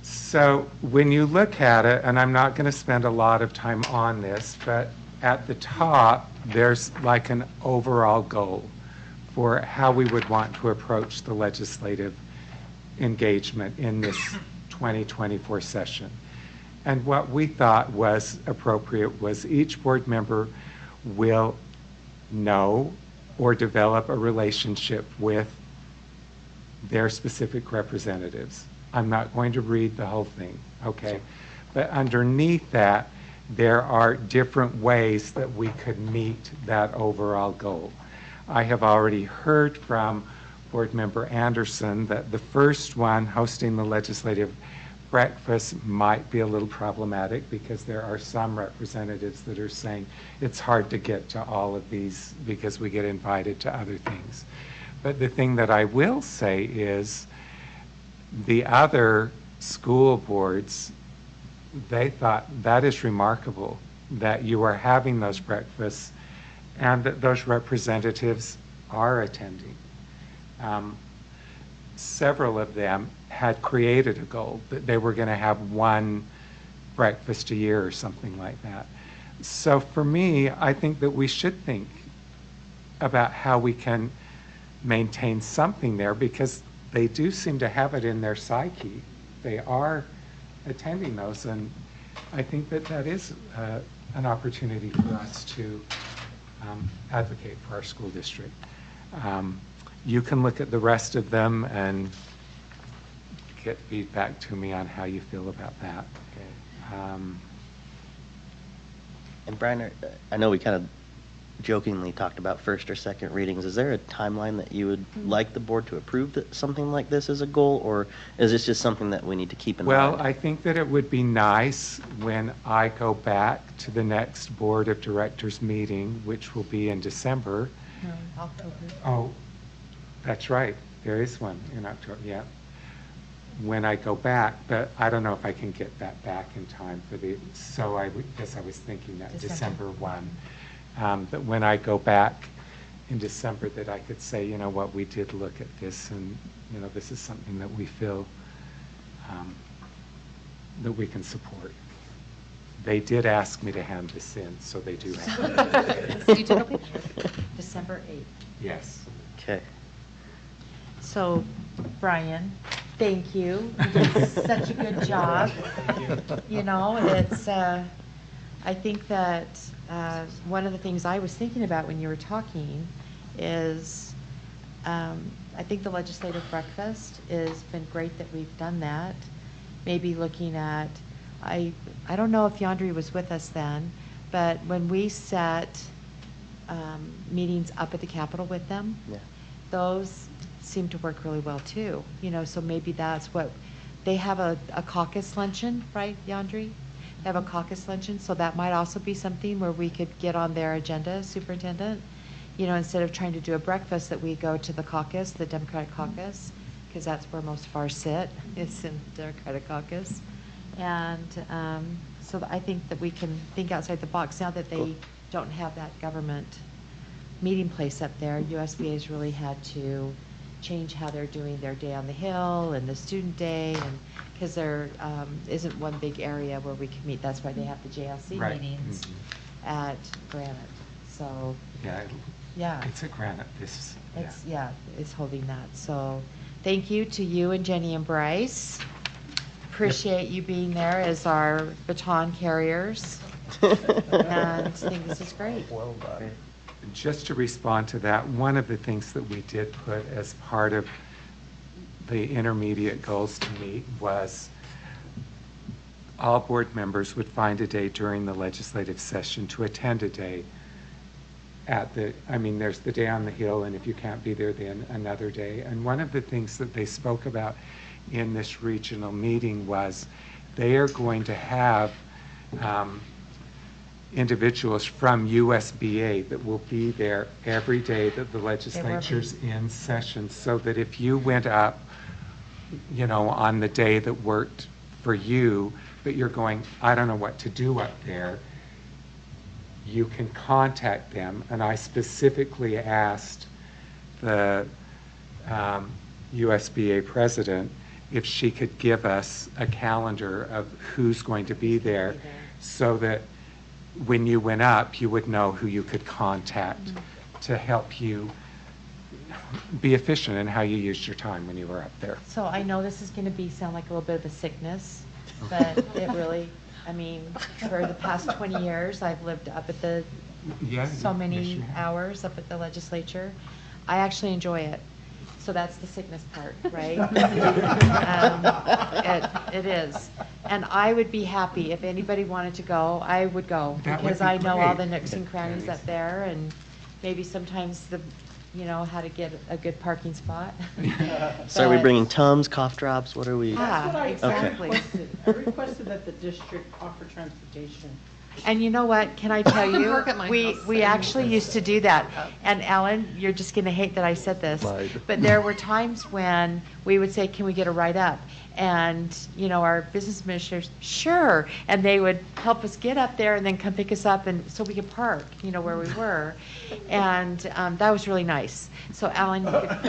So when you look at it, and I'm not going to spend a lot of time on this, but at the top, there's like an overall goal for how we would want to approach the legislative engagement in this 2024 session. And what we thought was appropriate was each board member will know or develop a relationship with their specific representatives. I'm not going to read the whole thing, okay? But underneath that, there are different ways that we could meet that overall goal. I have already heard from Board Member Anderson that the first one, hosting the legislative breakfast, might be a little problematic because there are some representatives that are saying it's hard to get to all of these because we get invited to other things. But the thing that I will say is the other school boards, they thought that is remarkable that you are having those breakfasts and that those representatives are attending. Several of them had created a goal that they were going to have one breakfast a year or something like that. So for me, I think that we should think about how we can maintain something there because they do seem to have it in their psyche. They are attending those, and I think that that is an opportunity for us to advocate for our school district. you can look at the rest of them and get feedback to me on how you feel about that. And Brian, I know we kind of jokingly talked about first or second readings. Is there a timeline that you would like the board to approve that something like this as a goal, or is this just something that we need to keep in Well, mind? I think that it would be nice when I go back to the next Board of Directors meeting, which will be in December. October. Oh, that's right. There is one in October, yeah. When I go back, but I don't know if I can get that back in time for so I guess I was thinking that December 1. But when I go back in December, that I could say, you know what, we did look at this, and, you know, this is something that we feel that we can support. They did ask me to hand this in, so they do have it. You did okay? December 8th. Yes. Okay. So, Brian, thank you. You did such a good job. You know, it's, I think that one of the things I was thinking about when you were talking is, I think the legislative breakfast has been great that we've done that. Maybe looking at, I don't know if Yandri was with us then, but when we set meetings up at the Capitol with them, Yeah. those seem to work really well too. You know, so maybe that's what, they have a caucus luncheon, right, Yandri? They have a caucus luncheon, so that might also be something where we could get on their agenda, Superintendent. You know, instead of trying to do a breakfast, that we go to the caucus, the Democratic caucus, because that's where most of ours sit, is in the Democratic caucus. And so I think that we can think outside the box now that they don't have that government meeting place up there. USBA's really had to change how they're doing their Day on the Hill and the Student Day, and because there isn't one big area where we can meet. That's why they have the JLC Right. meetings at Granite. So, Yeah, yeah. it's at Granite. It's holding that. So thank you to you and Jenny and Bryce. Appreciate you being there as our baton carriers. And I think this is great. Well done. Just to respond to that, one of the things that we did put as part of the intermediate goals to meet was all board members would find a day during the legislative session to attend a day at there's the Day on the Hill, and if you can't be there, then another day. And one of the things that they spoke about in this regional meeting was they are going to have individuals from USBA that will be there every day that the legislature's in session, so that if you went up, you know, on the day that worked for you, but you're going, I don't know what to do up there, you can contact them. And I specifically asked the USBA president if she could give us a calendar of who's going to be there, so that when you went up, you would know who you could contact to help you be efficient in how you used your time when you were up there. So I know this is going to sound like a little bit of a sickness, but it really, I mean, for the past 20 years, I've lived up at the, so many hours up at the legislature. I actually enjoy it. So that's the sickness part, right? It is. And I would be happy if anybody wanted to go, I would go. That would Because be I know all great. the nooks and crannies up there, and maybe sometimes how to get a good parking spot. So are we But- bringing Tums, cough drops? What are we? Yeah, exactly. I requested that the district offer transportation. And you know what, can I tell you, Park at my house. we actually used to do that. And Alan, you're just gonna hate that I said this, but there were times when we would say, can we get a ride up? And, our business administrators, sure, and they would help us get up there and then come pick us up, and so we could park, where we were. And that was really nice. So Alan, you could be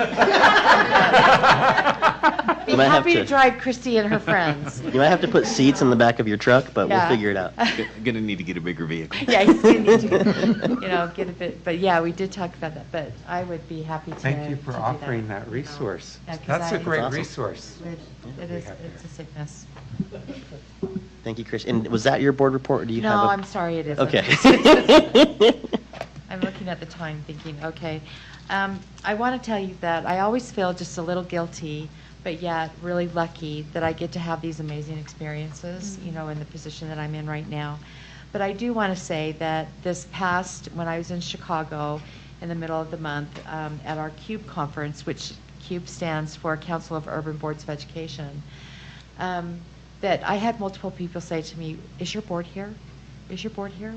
You might have happy to to- drive Christy and her friends. You might have to put seats in the back of your truck, but Yeah. we'll figure it out. Gonna need to get a bigger vehicle. Yeah, he's gonna need to, get a bit, but yeah, we did talk about that, but I would be happy to. Thank you for to do offering that resource. Yeah, 'cause That's a great Awesome. resource. It is, it's a sickness. Thank you, Chris. And was that your board report, or do you have No, a? I'm sorry, it isn't. Okay. I'm looking at the time thinking, okay. I want to tell you that I always feel just a little guilty, but yet really lucky that I get to have these amazing experiences, you know, in the position that I'm in right now. But I do want to say that this past, when I was in Chicago in the middle of the month at our CUBE conference, which CUBE stands for Council of Urban Boards of Education, that I had multiple people say to me, "Is your board here? Is your board here?"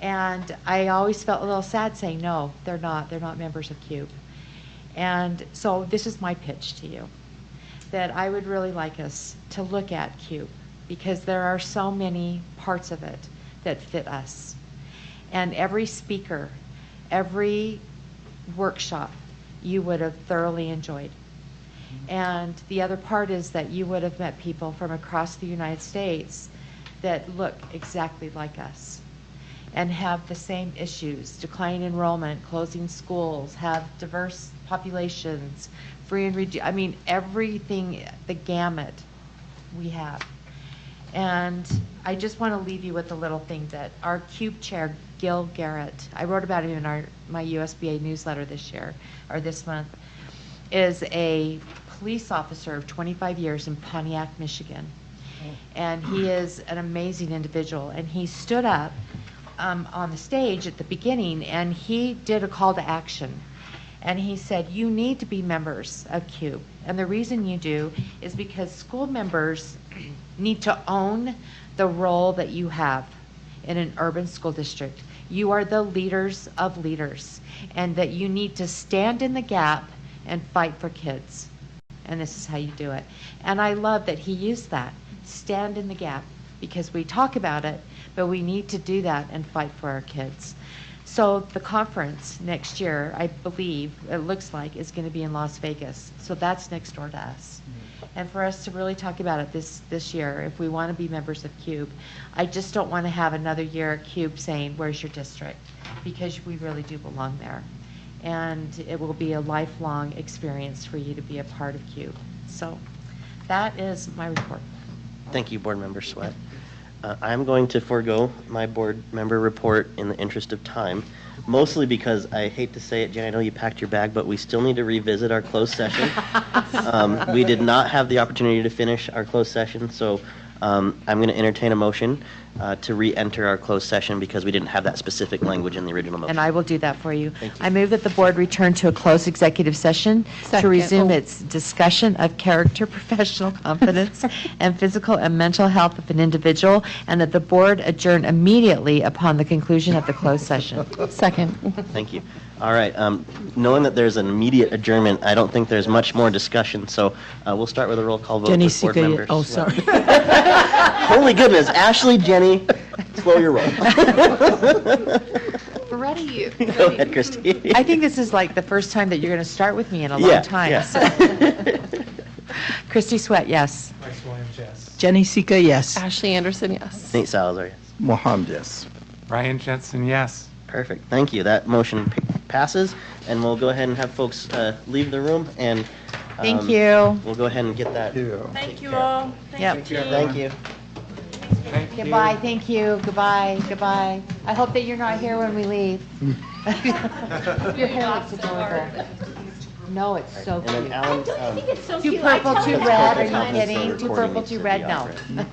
And I always felt a little sad saying, "No, they're not. They're not members of CUBE." And so this is my pitch to you, that I would really like us to look at CUBE, because there are so many parts of it that fit us. And every speaker, every workshop, you would have thoroughly enjoyed. And the other part is that you would have met people from across the United States that look exactly like us and have the same issues: declining enrollment, closing schools, have diverse populations, free and reduced, I mean, everything, the gamut we have. And I just want to leave you with a little thing that our CUBE chair, Gil Garrett, I wrote about him in my USBA newsletter this year, or this month, is a police officer of 25 years in Pontiac, Michigan. And he is an amazing individual. And he stood up on the stage at the beginning, and he did a call to action. And he said, "You need to be members of CUBE. And the reason you do is because school members need to own the role that you have in an urban school district. You are the leaders of leaders, and that you need to stand in the gap and fight for kids. And this is how you do it." And I love that he used that, stand in the gap, because we talk about it, but we need to do that and fight for our kids. So the conference next year, I believe, it looks like, is going to be in Las Vegas. So that's next door to us. And for us to really talk about it this year, if we want to be members of CUBE, I just don't want to have another year at CUBE saying, "Where's your district?" Because we really do belong there. And it will be a lifelong experience for you to be a part of CUBE. So that is my report. Thank you, Board Member Sweat. I'm going to forego my board member report in the interest of time, mostly because I hate to say it, Jen, I know you packed your bag, but we still need to revisit our closed session. We did not have the opportunity to finish our closed session, so I'm going to entertain a motion to re-enter our closed session because we didn't have that specific language in the original motion. And I will do that for you. Thank you. I move that the board return to a closed executive session to Second. resume Oh. its discussion of character, professional competence, and physical and mental health of an individual, and that the board adjourn immediately upon the conclusion of the closed session. Second. Thank you. All right. Knowing that there's an immediate adjournment, I don't think there's much more discussion, so we'll start with a roll call vote Jenny with board Sika, members. oh, sorry. Holy goodness, Ashley, Jenny, slow your roll. Ready? Go ahead, Christy. I think this is like the first time that you're going to start with me in a Yeah, long time. yeah. So. Christy Sweat, yes. Bryce Williams, yes. Jenny Sika, yes. Ashley Anderson, yes. Nate Salazar, yes. Mohammed, yes. Ryan Jensen, yes. Perfect. Thank you. That motion passes, and we'll go ahead and have folks leave the room, and Thank you. we'll go ahead and get that. Thank you all. Yep. Thank you. Thank you. Goodbye, thank you, goodbye, goodbye. I hope that you're not here when we leave. Your hair looks adorable. No, it's so And then cute. Alan, Too purple, too red, are you kidding? Too purple, too red, no.